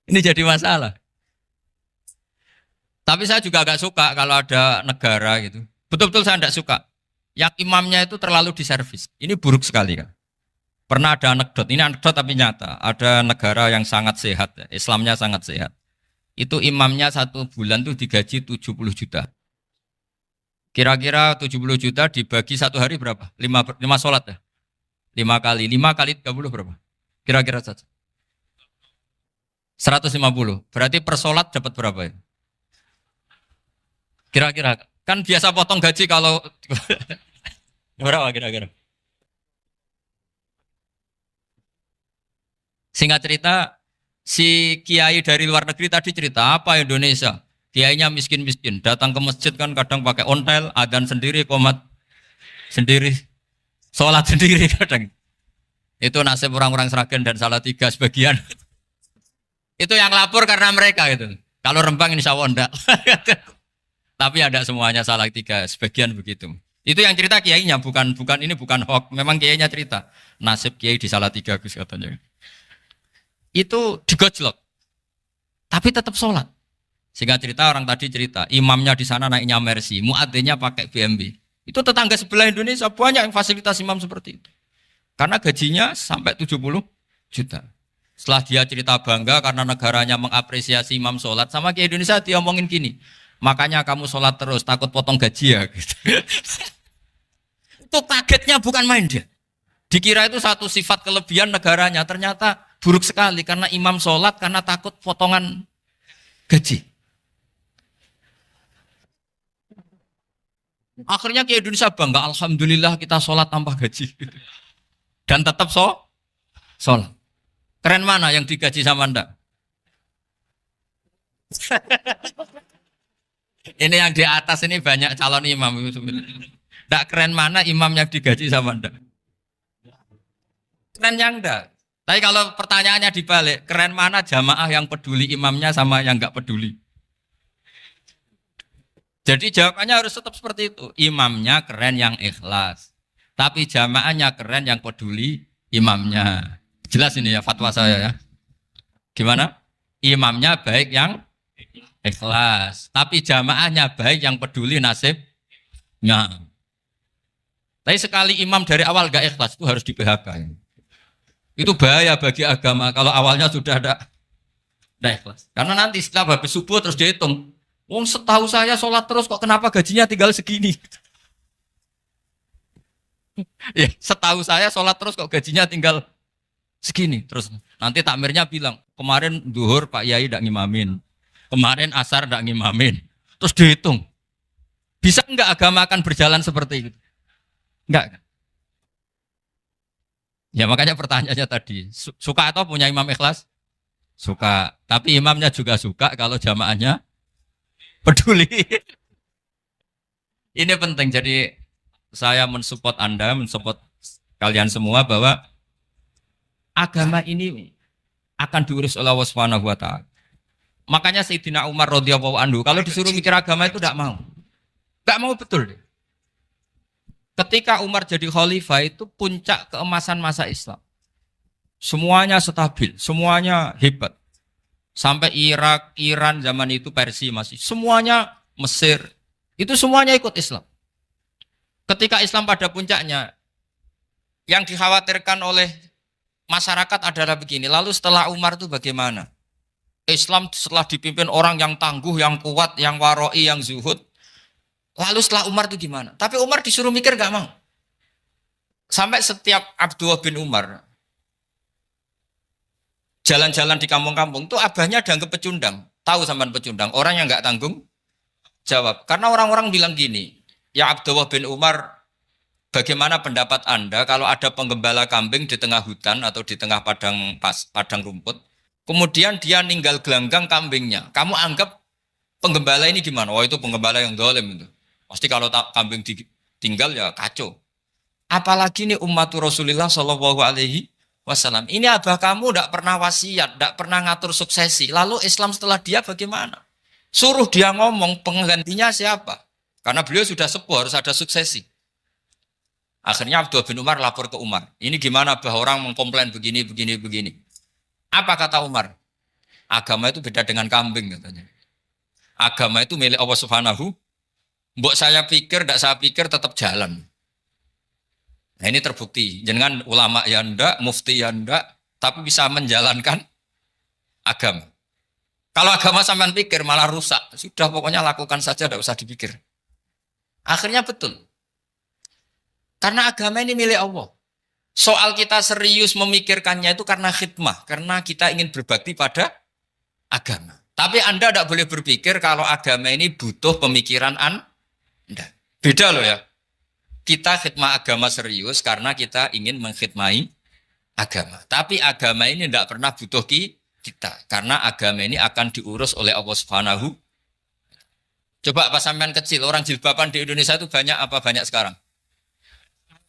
Ini jadi masalah. Tapi saya juga nggak suka kalau ada negara gitu. Betul-betul saya tidak suka. Yang imamnya itu terlalu diservis. Ini buruk sekali kan. Pernah ada anekdot, ini anekdot tapi nyata. Ada negara yang sangat sehat, Islamnya sangat sehat. Itu imamnya 1 bulan tuh digaji 70 juta. Kira-kira 70 juta dibagi 1 hari berapa? 5 sholat ya? 5 kali 30 berapa? Kira-kira saja. 150. Berarti per sholat dapat berapa ya? Kira-kira. Kan biasa potong gaji kalau... berapa kira-kira? Singkat cerita, si kiai dari luar negeri tadi cerita apa Indonesia? Kiainya miskin-miskin, datang ke masjid kan kadang pakai ontel, adzan sendiri, qomat sendiri, sholat sendiri kadang. Itu nasib orang-orang Sragen dan Salatiga sebagian. Itu yang lapor karena mereka itu. Kalau Rembang insya Allah enggak. Tapi ada semuanya Salatiga, sebagian begitu. Itu yang cerita kiainya, bukan ini bukan hoax, memang kiainya cerita. Nasib kiai di Salatiga Gus katanya. Itu digojlok, tapi tetap sholat. Sehingga cerita orang tadi cerita, imamnya di sana naiknya Mercy, muadzinnya pakai BMW. Itu tetangga sebelah Indonesia banyak yang fasilitas imam seperti itu. Karena gajinya sampai 70 juta. Setelah dia cerita bangga karena negaranya mengapresiasi imam sholat, sama kayak Indonesia dia omongin gini, makanya kamu sholat terus, takut potong gaji ya. Gitu. Itu kagetnya bukan main dia. Dikira itu satu sifat kelebihan negaranya, ternyata buruk sekali karena imam sholat karena takut potongan gaji. Akhirnya ke Indonesia bangga, alhamdulillah kita sholat tanpa gaji. Dan tetap sholat. Keren mana yang digaji sama Anda? Ini yang di atas ini banyak calon imam. Tidak keren mana imam yang digaji sama Anda? Keren yang enggak. Tapi kalau pertanyaannya dibalik, keren mana jamaah yang peduli imamnya sama yang enggak peduli? Jadi jawabannya harus tetap seperti itu. Imamnya keren yang ikhlas. Tapi jamaahnya keren yang peduli imamnya. Jelas ini ya fatwa saya ya. Gimana? Imamnya baik yang ikhlas. Tapi jamaahnya baik yang peduli nasibnya. Tapi sekali imam dari awal enggak ikhlas itu harus di PHK. Itu bahaya bagi agama kalau awalnya sudah ada ikhlas. Karena nanti setelah habis subuh terus dihitung. Wong setahu saya sholat terus kok kenapa gajinya tinggal segini? Ya, setahu saya sholat terus kok gajinya tinggal segini. Terus nanti takmirnya bilang, kemarin duhur Pak Yai tidak ngimamin. Kemarin asar tidak ngimamin. Terus dihitung. Bisa enggak agama akan berjalan seperti itu? Enggak kan? Ya makanya pertanyaannya tadi, suka atau punya imam ikhlas? Suka. Tapi imamnya juga suka kalau jamaahnya peduli. Ini penting. Jadi saya mensupport Anda, mensupport kalian semua bahwa agama ini akan diurus oleh Allah Subhanahu wa taala. Makanya Sayyidina Umar radhiyallahu anhu kalau disuruh mikir agama itu tidak mau. Enggak mau betul. Ketika Umar jadi khalifah itu puncak keemasan masa Islam. Semuanya stabil, semuanya hebat. Sampai Irak, Iran zaman itu Persia masih. Semuanya Mesir. Itu semuanya ikut Islam. Ketika Islam pada puncaknya, yang dikhawatirkan oleh masyarakat adalah begini. Lalu setelah Umar itu bagaimana? Islam setelah dipimpin orang yang tangguh, yang kuat, yang waroi, yang zuhud. Lalu setelah Umar itu gimana? Tapi Umar disuruh mikir gak mau. Sampai setiap Abdullah bin Umar jalan-jalan di kampung-kampung itu abahnya dianggap pecundang. Tahu sampean pecundang? Orang yang gak tanggung jawab. Karena orang-orang bilang gini, ya Abdullah bin Umar, bagaimana pendapat Anda kalau ada penggembala kambing di tengah hutan atau di tengah padang rumput, kemudian dia ninggal gelanggang kambingnya. Kamu anggap penggembala ini gimana? Oh itu penggembala yang dolim itu. Pasti kalau kambing ditinggal ya kacau. Apalagi nih ummatu Rasulullah Shallallahu Alaihi Wasallam. Ini abah kamu tidak pernah wasiat, tidak pernah ngatur suksesi. Lalu Islam setelah dia bagaimana? Suruh dia ngomong penggantinya siapa? Karena beliau sudah sepuh harus ada suksesi. Akhirnya Abdullah bin Umar lapor ke Umar. Ini gimana bah orang mengkomplain begini, begini, begini. Apa kata Umar? Agama itu beda dengan kambing katanya. Agama itu milik Allah Subhanahu. Mbok saya pikir, tidak saya pikir tetap jalan. Nah ini terbukti. Jangan ulama ya ndak, mufti ya ndak, tapi bisa menjalankan agama. Kalau agama sampean pikir malah rusak. Sudah pokoknya lakukan saja, tidak usah dipikir. Akhirnya betul. Karena agama ini milik Allah. Soal kita serius memikirkannya itu karena khidmah. Karena kita ingin berbakti pada agama. Tapi Anda tidak boleh berpikir kalau agama ini butuh pemikiran Anda. Beda loh ya. Kita khidmah agama serius karena kita ingin mengkhidmai agama. Tapi agama ini tidak pernah butuh kita. Karena agama ini akan diurus oleh Allah Subhanahu. Coba pas sampean kecil, orang jilbaban di Indonesia itu banyak apa banyak sekarang?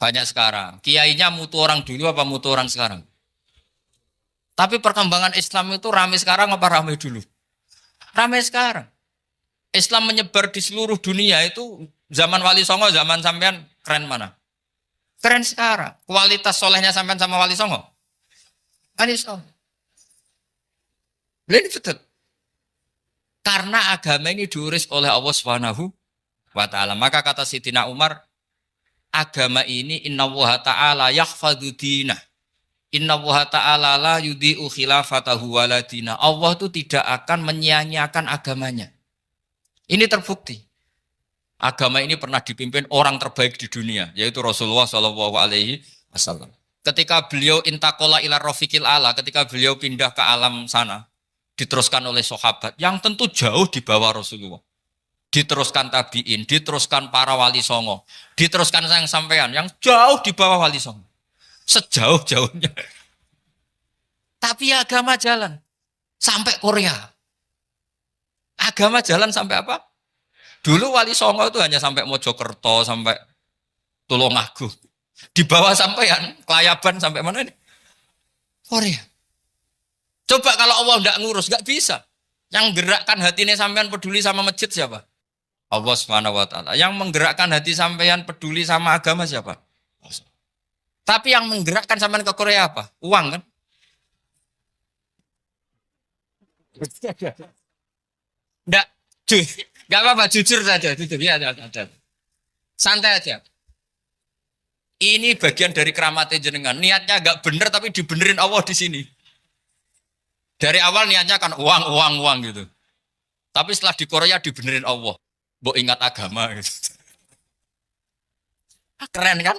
Banyak sekarang. Kiainya mutu orang dulu apa mutu orang sekarang? Tapi perkembangan Islam itu ramai sekarang apa ramai dulu? Ramai sekarang. Islam menyebar di seluruh dunia itu zaman Wali Songo, zaman sampean keren mana? Keren sekarang. Kualitas solehnya sampean sama Wali Songo? Wali Songo. Ini betul. Karena agama ini diurus oleh Allah Subhanahu wa taala. Maka kata Sayyidina Umar, agama ini innallaha ta'ala yahfadhu dinah. Innallaha ta'ala la yudhi'u khilafatahu waladina. Allah itu tidak akan menyia-nyiakan agamanya. Ini terbukti. Agama ini pernah dipimpin orang terbaik di dunia, yaitu Rasulullah Shallallahu Alaihi Wasallam. Ketika beliau intakola ila rofiqil ala, ketika beliau pindah ke alam sana, diteruskan oleh sahabat yang tentu jauh di bawah Rasulullah. Diteruskan tabiin, diteruskan para wali songo, diteruskan sayang sampean yang jauh di bawah wali songo. Sejauh-jauhnya. Tapi agama jalan sampai Korea. Agama jalan sampai apa? Dulu Wali Songo itu hanya sampai Mojokerto, sampai Tulungagung. Di bawah sampean, Kelayaban sampai mana ini? Korea. Coba kalau Allah tidak ngurus, nggak bisa. Yang gerakkan hatinya sampean peduli sama masjid siapa? Allah Subhanahu wa taala. Yang menggerakkan hati sampean peduli sama agama siapa? Tapi yang menggerakkan sampean ke Korea apa? Uang kan? Enggak, enggak apa-apa, jujur saja, jujur ya, santai aja. Ini bagian dari keramatnya jenengan. Niatnya agak bener tapi dibenerin Allah di sini. Dari awal niatnya kan uang, uang, uang gitu. Tapi setelah di Korea dibenerin Allah. Mbok ingat agama gitu. Keren kan?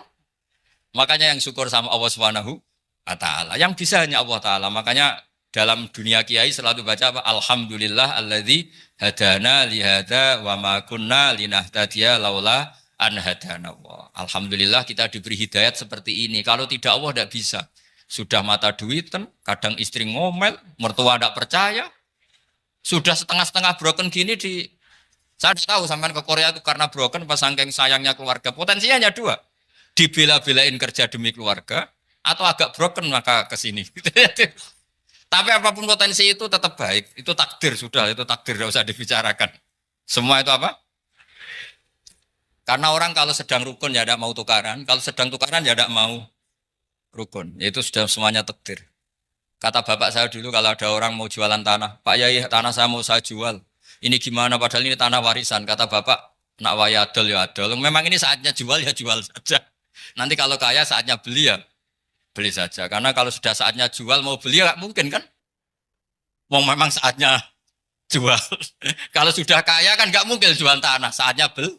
Makanya yang syukur sama Allah Subhanahu wa taala. Yang bisa hanya Allah taala. Makanya dalam dunia kiai selalu baca apa? Alhamdulillah alladzi hadana li hada wa ma kunna linahtadiya laula an hadana Allah. Alhamdulillah kita diberi hidayat seperti ini. Kalau tidak Allah tidak bisa. Sudah mata duitan, kadang istri ngomel, mertua tidak percaya. Sudah setengah-setengah broken gini di saya tidak tahu sampean ke Korea itu karena broken pas saking sayangnya keluarga. Potensinya hanya dua. Dibela-belain kerja demi keluarga atau agak broken maka ke sini. Tapi apapun potensi itu tetap baik. Itu takdir sudah, itu takdir tidak usah dibicarakan. Semua itu apa? Karena orang kalau sedang rukun ya tidak mau tukaran, kalau sedang tukaran ya tidak mau rukun. Itu sudah semuanya takdir. Kata bapak saya dulu kalau ada orang mau jualan tanah, Pak Yai tanah saya mau saya jual. Ini gimana padahal ini tanah warisan. Kata bapak, nak waya adol ya adol. Memang ini saatnya jual ya jual saja. Nanti kalau kaya saatnya beli ya beli saja. Karena kalau sudah saatnya jual mau beli ya nggak mungkin kan. Mau memang saatnya jual. Kalau sudah kaya kan nggak mungkin jual tanah. Saatnya beli.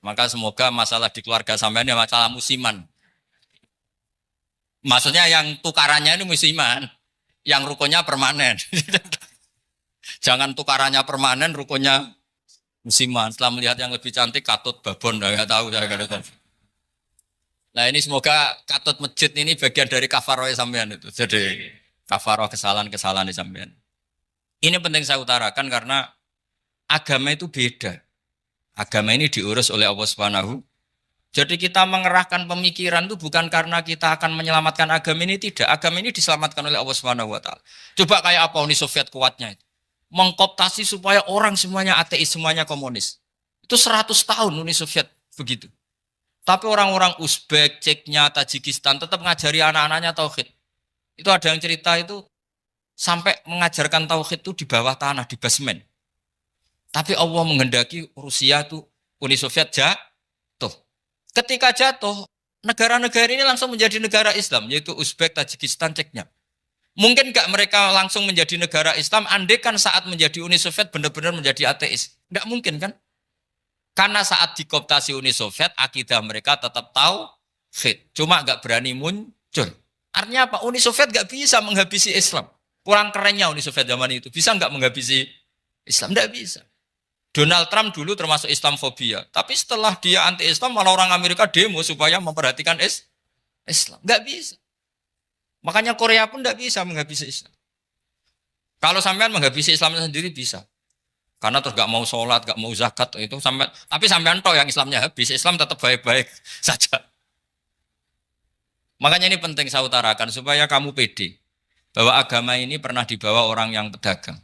Maka semoga masalah di keluarga sampean ya masalah musiman. Maksudnya yang tukarannya ini musiman, yang rukunnya permanen. Jangan tukarannya permanen, rukunnya musiman. Setelah melihat yang lebih cantik, katut babon, nggak tahu saya nggak tahu. Nah ini semoga katut masjid ini bagian dari kafaroh sampean itu. Jadi kafaroh kesalahan-kesalahan di sampean. Ini penting saya utarakan karena agama itu beda. Agama ini diurus oleh Allah Subhanahu. Jadi kita mengerahkan pemikiran itu bukan karena kita akan menyelamatkan agama ini, tidak. Agama ini diselamatkan oleh Allah Subhanahu wa taala. Coba kayak apa Uni Soviet kuatnya itu. Mengkooptasi supaya orang semuanya ateis, semuanya komunis. Itu 100 tahun Uni Soviet begitu. Tapi orang-orang Uzbek, Ceknya, Tajikistan tetap mengajari anak-anaknya tauhid. Itu ada yang cerita itu sampai mengajarkan tauhid itu di bawah tanah, di basement. Tapi Allah menghendaki Rusia itu Uni Soviet jatuh. Ketika jatuh, negara-negara ini langsung menjadi negara Islam, yaitu Uzbek, Tajikistan, Ceknya. Mungkin nggak mereka langsung menjadi negara Islam, andai kan saat menjadi Uni Soviet benar-benar menjadi ateis. Nggak mungkin kan? Karena saat dikooptasi Uni Soviet, akidah mereka tetap tauhid. Cuma nggak berani muncul. Artinya apa? Uni Soviet nggak bisa menghabisi Islam. Kurang kerennya Uni Soviet zaman itu. Bisa nggak menghabisi Islam? Nggak bisa. Donald Trump dulu termasuk Islamfobia. Tapi setelah dia anti-Islam, malah orang Amerika demo supaya memperhatikan Islam. Nggak bisa. Makanya Korea pun nggak bisa menghabisi Islam. Kalau sampean menghabisi Islam sendiri bisa. Karena terus nggak mau sholat, nggak mau zakat, itu sampai. Tapi sampean toh yang Islamnya habis, Islam tetap baik-baik saja. Makanya ini penting saya utarakan, supaya kamu pede. Bahwa agama ini pernah dibawa orang yang pedagang.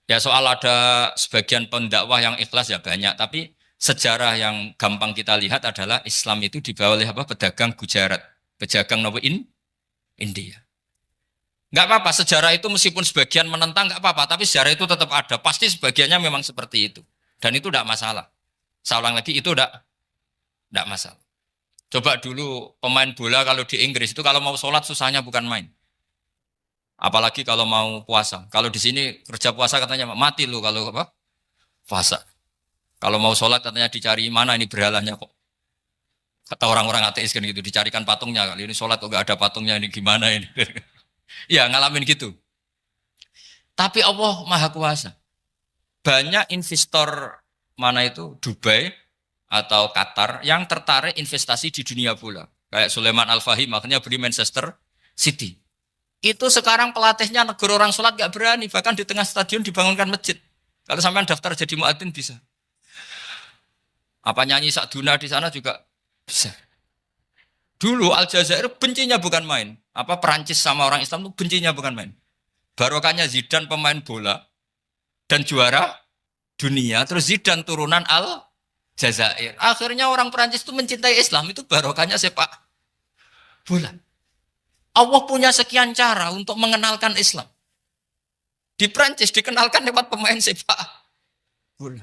Ya soal ada sebagian pendakwah yang ikhlas ya banyak, tapi sejarah yang gampang kita lihat adalah Islam itu dibawa oleh apa? Pedagang Gujarat, pedagang India. Nggak apa-apa, sejarah itu meskipun sebagian menentang nggak apa-apa, tapi sejarah itu tetap ada. Pasti sebagiannya memang seperti itu, dan itu tidak masalah. Saya ulang lagi, itu tidak masalah. Coba dulu pemain bola kalau di Inggris itu kalau mau sholat susahnya bukan main. Apalagi kalau mau puasa. Kalau di sini kerja puasa katanya mati lu kalau apa? Puasa. Kalau mau sholat katanya dicari mana ini berhalanya kok. Kata orang-orang ateis kan gitu, dicarikan patungnya. Kali ini sholat kok gak ada patungnya, ini gimana ini. Ya ngalamin gitu. Tapi Allah Maha Kuasa. Banyak investor mana itu Dubai atau Qatar yang tertarik investasi di dunia bola. Kayak Sulaiman Al-Fahim makanya beli Manchester City. Itu sekarang pelatihnya negara orang sholat gak berani. Bahkan di tengah stadion dibangunkan masjid. Kalau sampai daftar jadi muadzin bisa. Apa nyanyi Sakduna di sana juga bisa. Dulu Aljazair bencinya bukan main. Apa Perancis sama orang Islam itu bencinya bukan main. Barokahnya Zidane pemain bola. Dan juara dunia. Terus Zidane turunan Aljazair. Akhirnya orang Perancis itu mencintai Islam. Itu barokahnya sepak bola. Allah punya sekian cara untuk mengenalkan Islam. Di Prancis dikenalkan lewat pemain sepak bola.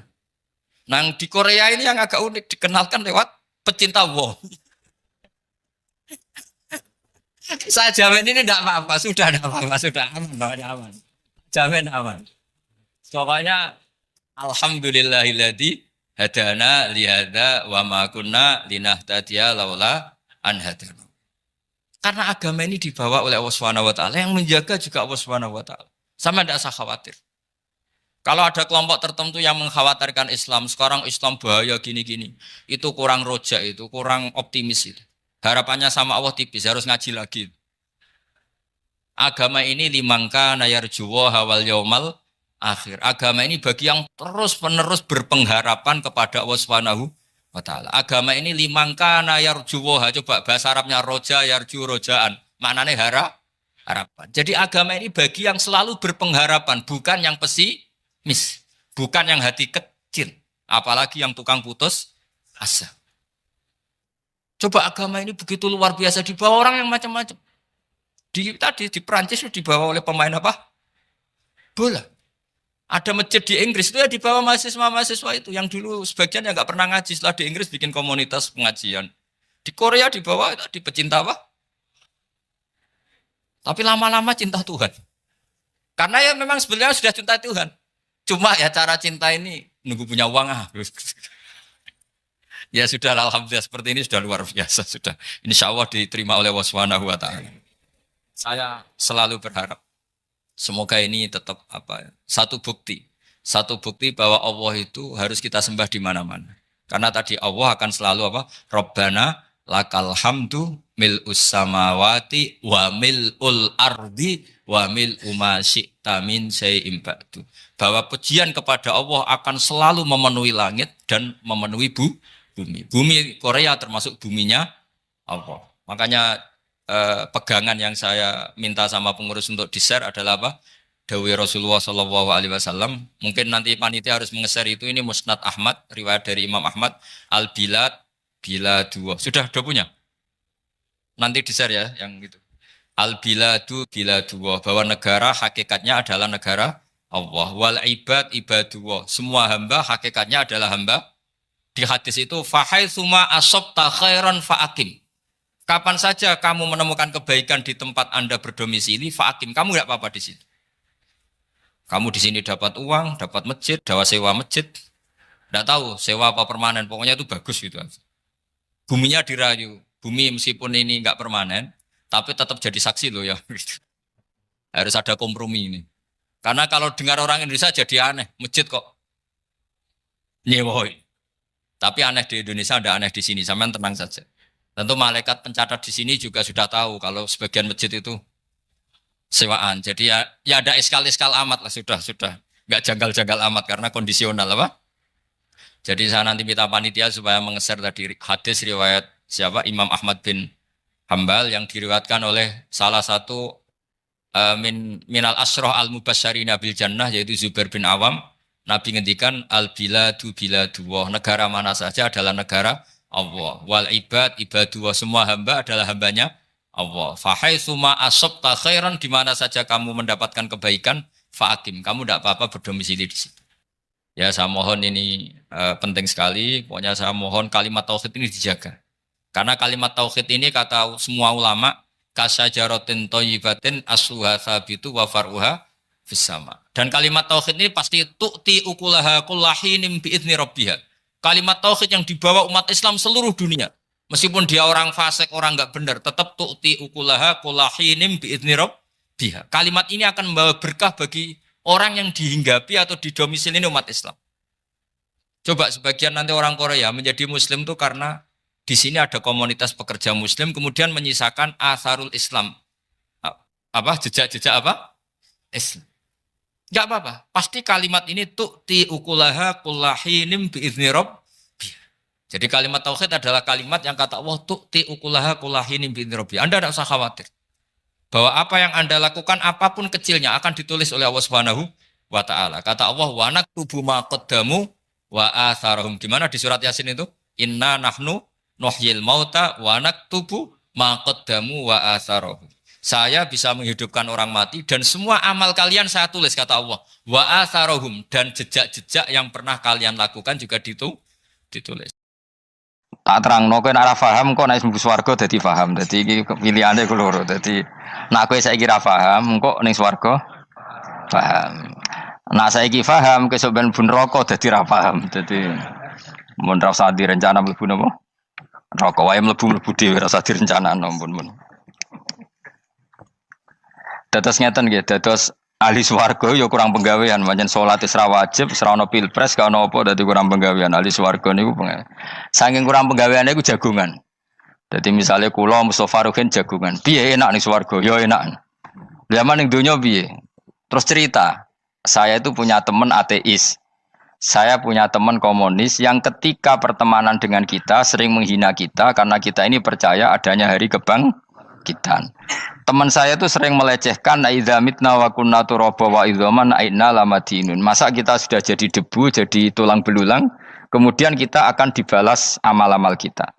Nah di Korea ini yang agak unik dikenalkan lewat pecinta wol. Saya jamin ini tidak apa-apa, sudah tidak apa-apa, sudah aman, pokoknya aman. Jamin aman. Pokoknya alhamdulillahilladzi hadana lihada wa ma kunna linahtadiya laula an hadana. Karena agama ini dibawa oleh Allah Subhanahu wa taala, yang menjaga juga Allah Subhanahu wa taala. Sama tidak usah khawatir. Kalau ada kelompok tertentu yang mengkhawatirkan Islam, sekarang Islam bahaya gini-gini, itu kurang rojak, itu kurang optimis itu. Harapannya sama Allah tipis, harus ngaji lagi. Agama ini limangka nayarjuwa hawal yaumal akhir. Agama ini bagi yang terus-menerus berpengharapan kepada Allah Subhanahu wa taala. Agama ini limangka nayarjuwa, coba bahasa Arabnya roja yarju rojaan. Maknanya harapan. Jadi agama ini bagi yang selalu berpengharapan, bukan yang pesimis, bukan yang hati kecil, apalagi yang tukang putus asa. Coba agama ini begitu luar biasa dibawa orang yang macam-macam. Di Perancis dibawa oleh pemain apa? Bola. Ada masjid di Inggris itu ya dibawa mahasiswa-mahasiswa itu yang dulu sebagian yang nggak pernah ngaji, setelah di Inggris bikin komunitas pengajian. Di Korea dibawa di pecinta apa? Tapi lama-lama cinta Tuhan. Karena ya memang sebenarnya sudah cinta Tuhan. Cuma ya cara cinta ini nunggu punya uang Ya sudah, alhamdulillah seperti ini sudah luar biasa sudah. Insya Allah diterima oleh Allah Subhanahu wa taala. Saya selalu berharap semoga ini tetap satu bukti bahwa Allah itu harus kita sembah di mana-mana. Karena tadi Allah akan selalu Rabbana lakal hamdu mil'us samawati wa mil'ul ardi wa mil'u ma syi'ta min syai'in ba'du. Bahwa pujian kepada Allah akan selalu memenuhi langit dan memenuhi bumi. Bumi Korea termasuk buminya Allah. Makanya pegangan yang saya minta sama pengurus untuk di-share adalah Dawi Rasulullah Shallallahu Alaihi Wasallam. Mungkin nanti panitia harus menge-share itu. Ini Musnad Ahmad, riwayat dari Imam Ahmad. Al-Bilad bila dua. Sudah punya? Nanti di-share ya yang gitu. Al-Biladu bila dua. Bahwa negara hakikatnya adalah negara Allah. Wal ibad ibadullah. Semua hamba hakikatnya adalah hamba. Di hadis itu fahaitsuma asabta khairan fa'akim. Kapan saja kamu menemukan kebaikan di tempat Anda berdomisili, fa'akim, kamu enggak apa-apa di situ. Kamu di sini dapat uang, dapat masjid, sewa masjid. Enggak tahu sewa apa permanen, pokoknya itu bagus gitu. Buminya dirayu. Bumi meskipun ini enggak permanen, tapi tetap jadi saksi loh ya. Harus ada kompromi ini. Karena kalau dengar orang Indonesia jadi aneh, masjid kok nyewoi. Tapi aneh di Indonesia, ada aneh di sini, sampean tenang saja. Tentu malaikat pencatat di sini juga sudah tahu kalau sebagian masjid itu sewaan. Jadi ya ada eskal-eskal amat lah, sudah. Enggak janggal-janggal amat karena kondisional Jadi saya nanti minta panitia supaya mengeser tadi hadis riwayat siapa? Imam Ahmad bin Hambal yang diriwayatkan oleh salah satu minal asroh al-mubasyarina bil jannah yaitu Zubair bin Awam. Nabi ngendikan al-biladu biladullah. Negara mana saja adalah negara Allah. Wal ibad ibadullah, semua hamba adalah hambanya Allah. Fahaitsuma asabta khairan, di mana saja kamu mendapatkan kebaikan, fa'akim, kamu tidak apa-apa berdomisili di situ. Ya saya mohon ini penting sekali. Pokoknya saya mohon kalimat tauhid ini dijaga. Karena kalimat tauhid ini kata semua ulama kasajaratin thayyibatin asluha tsabitu wa far'uha fis sama. Dan kalimat tauhid ini pasti tu'ti ukulaha kullahinim bi'izni rabbiha. Kalimat tauhid yang dibawa umat Islam seluruh dunia. Meskipun dia orang fasik, orang enggak benar, tetap tu'ti ukulaha kullahinim bi'izni rabbiha. Kalimat ini akan membawa berkah bagi orang yang dihinggapi atau didomisili umat Islam. Coba sebagian nanti orang Korea menjadi muslim itu karena di sini ada komunitas pekerja muslim kemudian menyisakan atharul Islam. Jejak-jejak Islam. Enggak apa-apa. Pasti kalimat ini tu'ti ukulaha kullahinim bi'izni rabbiha. Jadi kalimat tauhid adalah kalimat yang kata Allah tu'ti ukulaha kullahinim bi'izni rabbiha. Anda tidak usah khawatir. Bahwa apa yang Anda lakukan apapun kecilnya akan ditulis oleh Allah Subhanahu wa taala. Kata Allah wa naktubu ma qaddamu wa atharahum. Gimana di surat Yasin itu? Inna nahnu nuhyil mauta wa naktubu ma qaddamu wa atharahum. Saya bisa menghidupkan orang mati dan semua amal kalian saya tulis, kata Allah. Wa atharahum, dan jejak-jejak yang pernah kalian lakukan juga ditulis. Tak terangno kowe nek ora paham kok nek mlebu swarga dadi paham. Dadi iki pilihane ku loro. Dadi nek kowe saiki ra paham kok ning swarga paham. Nek saiki paham kesuk ben mlebu neraka dadi ra paham. Dadi mun ra usah direncana mlebu napa? Neraka wae mlebu dhewe ra usah direncanakno mun. Dados ngeten nggih, dados ahli swarga ya kurang penggawean, pancen salat wis ra wajib, wis ra ono pilpres, gak ono apa dadi kurang penggawean. Ahli swarga niku saking kurang penggaweane iku jagungan. Dadi misale kula Mustofa Ruhin jagungan. Piye enak ning swarga? Ya enak. Zaman ning donya piye? Terus cerita, saya itu punya teman ateis. Saya punya teman komunis yang ketika pertemanan dengan kita sering menghina kita karena kita ini percaya adanya hari kebangkitan. Teman saya itu sering melecehkan idza mitna wa kunna turaba wa idzaman aina lamadinun. Masa kita sudah jadi debu, jadi tulang belulang, kemudian kita akan dibalas amal-amal kita.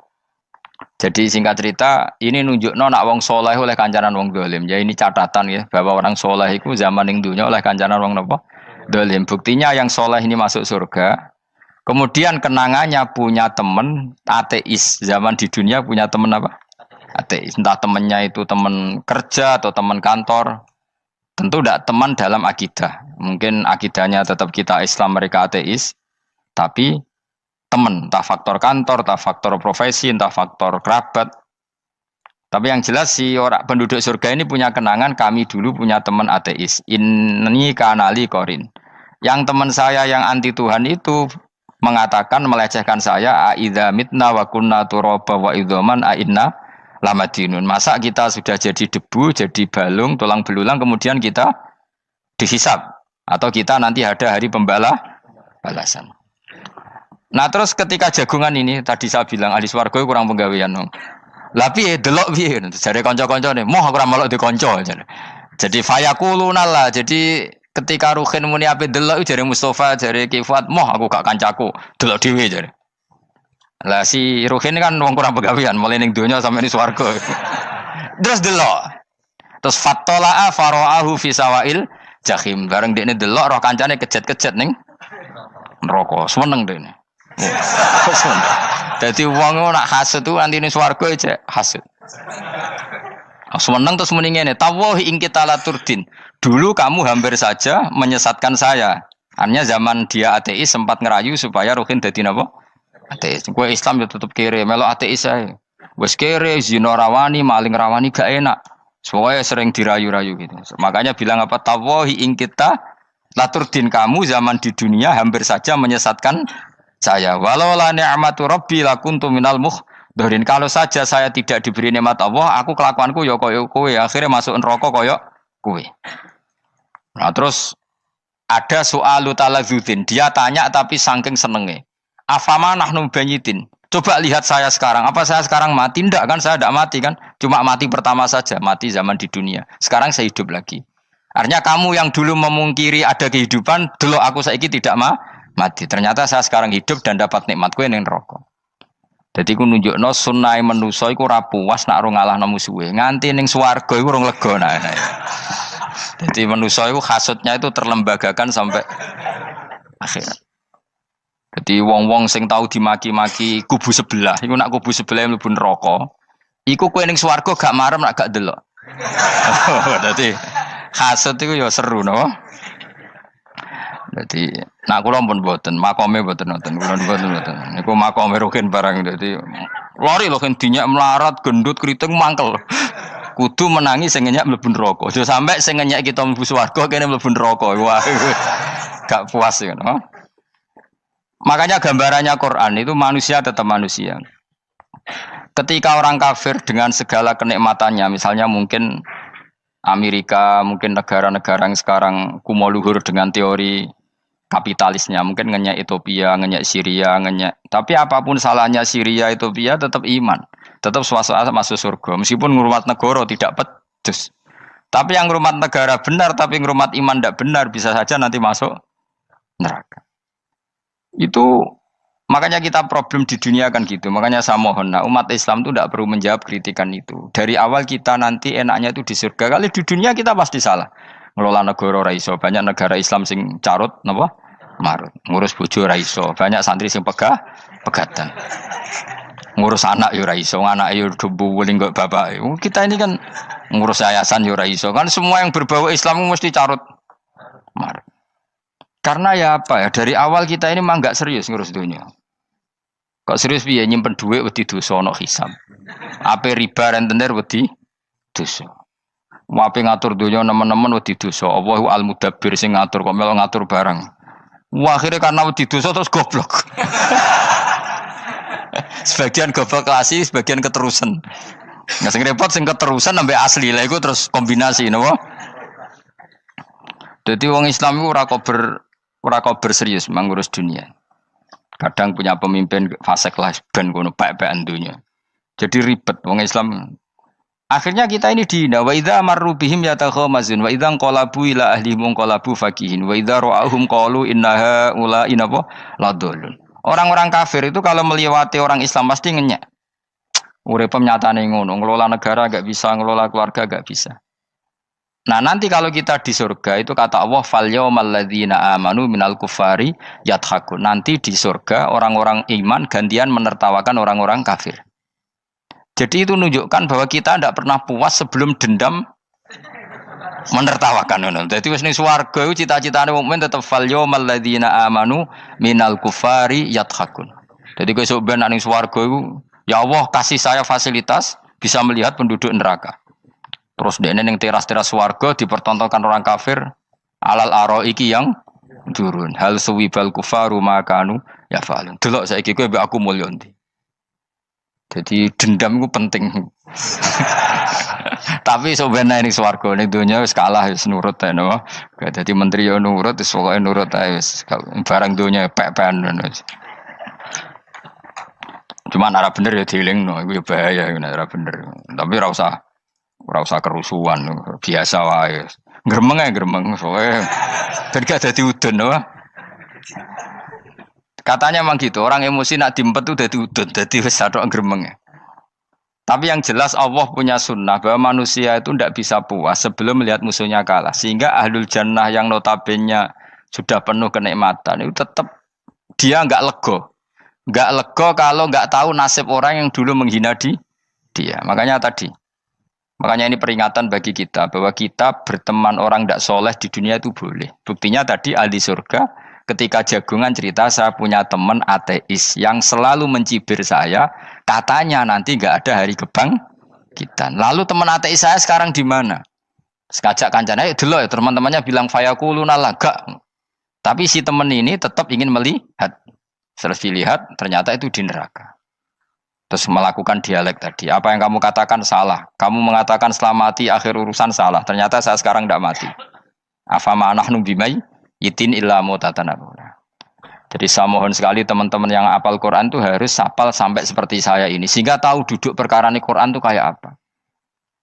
Jadi singkat cerita, ini nunjukno nak wong soleh oleh kancanan wong dolim. Ya ini catatan ya, bahwa orang soleh itu zaman ning dunya oleh kancanan wong napa? Dolim. Buktinya yang soleh ini masuk surga. Kemudian kenangannya punya teman ateis. Zaman di dunia punya teman apa? Ateis. Entah temannya itu teman kerja atau teman kantor. Tentu tidak teman dalam akidah. Mungkin akidahnya tetap kita Islam, mereka ateis. Tapi teman, entah faktor kantor, entah faktor profesi, entah faktor kerabat. Tapi yang jelas si orang penduduk surga ini punya kenangan, kami dulu punya teman ateis. Ini kanali korin. Yang teman saya yang anti Tuhan itu mengatakan, melecehkan saya, aidza mitna wa kunna turaba wa idzaman aina lamadinun. Masa kita sudah jadi debu, jadi balung, tulang belulang, kemudian kita dihisab. Atau kita nanti ada hari balasan. Nah terus ketika jagungan ini, tadi saya bilang ahli swarga kurang penggawean. Lah piye delok piye? Jare kanca-kancane, moh aku ora melok di kanca. Jadi fayaquluna lah. Jadi ketika Ruhin muni ape delok jare Mustofa, jare Kifat, moh aku gak kancaku, delok dhewe jare. Lah si Ruhin kan wong kurang penggawean, mulai ning donya sampe ning swarga. Terus delok. Terus fattala'a fara'ahu fi sawail jahim. Bareng dekne delok roh kancane kejet-kejet ning neraka. Seneng dekne. Jadi wong nak hasud tu nanti ning swarga aja hasud. Seneng terus muni ngene, tawahi ing kita laturdin. Dulu kamu hampir saja menyesatkan saya. Artinya zaman dia ateis sempat ngerayu supaya Ruhin dadi napa? Ateis. Kowe Islam ya tetep kere, melok ateis ae. Wis kere, zina rawani, maling rawani gak enak. Soalnya sering dirayu-rayu gitu. Makanya bilang apa? Tawahi ing kita laturdin, kamu zaman di dunia hampir saja menyesatkan saya. Walau la ni'matu rabbi lakuntu minal muhdharin. Kalau saja saya tidak diberi nikmat Allah, aku kelakuanku ya koyo kowe, akhirnya masuk neraka koyo kowe. Nah, terus ada soalu taladzudin. Dia tanya tapi saking senenge. Afama nahnu banyitin. Coba lihat saya sekarang. Apa saya sekarang mati? Tidak kan, saya tidak mati kan. Cuma mati pertama saja, mati zaman di dunia. Sekarang saya hidup lagi. Artinya kamu yang dulu memungkiri ada kehidupan, dulu aku saiki tidak mati. Ternyata saya sekarang hidup dan dapat nikmat kowe ning neraka. Dadi ku nunjukno sunnahe manusa iku ora puas nak ora ngalahno musuhe. Nganti ning swarga iku ora lega nah. Dadi manusa iku hasudnya itu terlembagakan sampai akhirat. Jadi wong-wong sing tahu dimaki-maki kubu sebelah, iku nak kubu sebelah mlebu neraka, iku kowe ning swarga gak marem nak gak delok. Dadi hasud iku ya seru no. Dadi nak kula pun mboten, makome mboten nonton, kula mboten. Niku makome Ruhin barang dadi lari lho kan dinyak melarat, gendut, kriting mangkel. Kudu menangi sing ngenyak mlebu neraka. Aja sampe sing ngenyak kita mlebu swarga kene mlebu neraka. Wah. Gak puas ya, no? Makanya gambarannya Quran itu manusia tetap manusia. Ketika orang kafir dengan segala kenikmatannya, misalnya mungkin Amerika, mungkin negara-negara yang sekarang kumo luhur dengan teori kapitalisnya, mungkin ngenyak Ethiopia, ngenyak Syria, ngenyak. Tapi apapun salahnya Syria, Ethiopia tetap iman, tetap suasana masuk surga. Meskipun ngurmat negara tidak pedes. Tapi yang ngurmat negara benar, tapi ngurmat iman tidak benar, bisa saja nanti masuk neraka. Itu makanya kita problem di dunia kan gitu. Makanya saya mohon, nah, umat Islam itu tidak perlu menjawab kritikan itu. Dari awal kita nanti enaknya itu di surga. Kali di dunia kita pasti salah. Ngelola negara raiso. Banyak negara Islam sing carut, napa? Marut. Ngurus bojo raiso. Banyak santri sing pegatan. ngurus anak yo ora iso, anak yo debu wuling kok bapak. Kita ini kan ngurus yayasan yo ora iso. Kan semua yang berbau Islam mesti carut marut. Karena ya apa ya, dari awal kita ini mah enggak serius ngurus dunia. Kok serius piye nyimpen dhuwit wedi dosa ana hisab. Ape riba rentenir wedi dosa. Wape ngatur dunia nemen-nemen wedi dosa. Allahu al-mudabbir sing ngatur kok melo ngatur barang. Wah, akhirnya karena wedi dosa terus goblok. Sebagian goblok klasik, sebagian keterusan. Nggak sing repot sing keterusan sampai asli lah iku terus kombinasi napa. Jadi wong Islam iku ora kober serius mengurus dunia. Kadang punya pemimpin fasik lah ben kono pek-pekan dunia. Jadi ribet wong Islam. Akhirnya kita ini dihina wa idza marru bihim yatakhamazun wa idza qalabu ila ahlihim qalabu fakihin wa idza ra'ahum qalu innaha ula inapa ladallun. Orang-orang kafir itu kalau melewati orang Islam pasti ngenyek. Urip nyatane ngono, ngelola negara enggak bisa, ngelola keluarga enggak bisa. Nah, nanti kalau kita di surga itu kata Allah fal yaumal ladzina amanu minal kufari yadhakun. Nanti di surga orang-orang iman gantian menertawakan orang-orang kafir. Jadi itu menunjukkan bahwa kita tidak pernah puas sebelum dendam menertawakan. Jadi wis ning swarga iku cita-citane mukmin tetep fal yaumal ladzina amanu minal kufari yadhakun. Jadi kowe sok ben ning swarga iku ya Allah kasih saya fasilitas bisa melihat penduduk neraka. Terus dene ning teras-teras swarga dipertontonkan orang kafir alal araiki yang durun. Hal suwibal kufaru makanu ya falun. Delok saiki kowe mbek aku mulya ndi. Jadi dendam itu penting. Tapi sebenarnya ini swarga ning donya wis kalah wis nurut ae no. Dadi menteri yo nurut wis pokoke nurut ae wis barang donya pek-pekan wis. Cuman arah bener ya dielingno iku ya bahaya ora bener. Tapi ora usah kerusuhan, biasa wae. Gremeng ae gremeng soalnya gak dadi udun no. Katanya memang gitu, orang emosi nak diempet tuh dadi udun, dadi wis sadok gremeng. Tapi yang jelas Allah punya sunnah bahwa manusia itu tidak bisa puas sebelum melihat musuhnya kalah. Sehingga ahlul jannah yang notabene sudah penuh kenikmatan itu tetap dia enggak lego. Enggak lego kalau enggak tahu nasib orang yang dulu menghina dia. Makanya ini peringatan bagi kita bahwa kita berteman orang tidak soleh di dunia itu boleh. Buktinya tadi ahli surga ketika jagungan cerita saya punya teman ateis yang selalu mencibir saya, katanya nanti nggak ada hari kebangkitan. Lalu teman ateis saya sekarang di mana? Sekajak kancana dulu ya teman-temannya bilang fayakuluna laga. Tapi si teman ini tetap ingin melihat. Setelah dilihat ternyata itu di neraka. Terus melakukan dialek tadi. Apa yang kamu katakan salah. Kamu mengatakan setelah mati akhir urusan salah. Ternyata saya sekarang tidak mati. Afama nahnu bimai yitin illa mutatanabuna. Jadi saya mohon sekali teman-teman yang hafal Quran itu harus hafal sampai seperti saya ini. Sehingga tahu duduk perkara ini Quran itu kayak apa.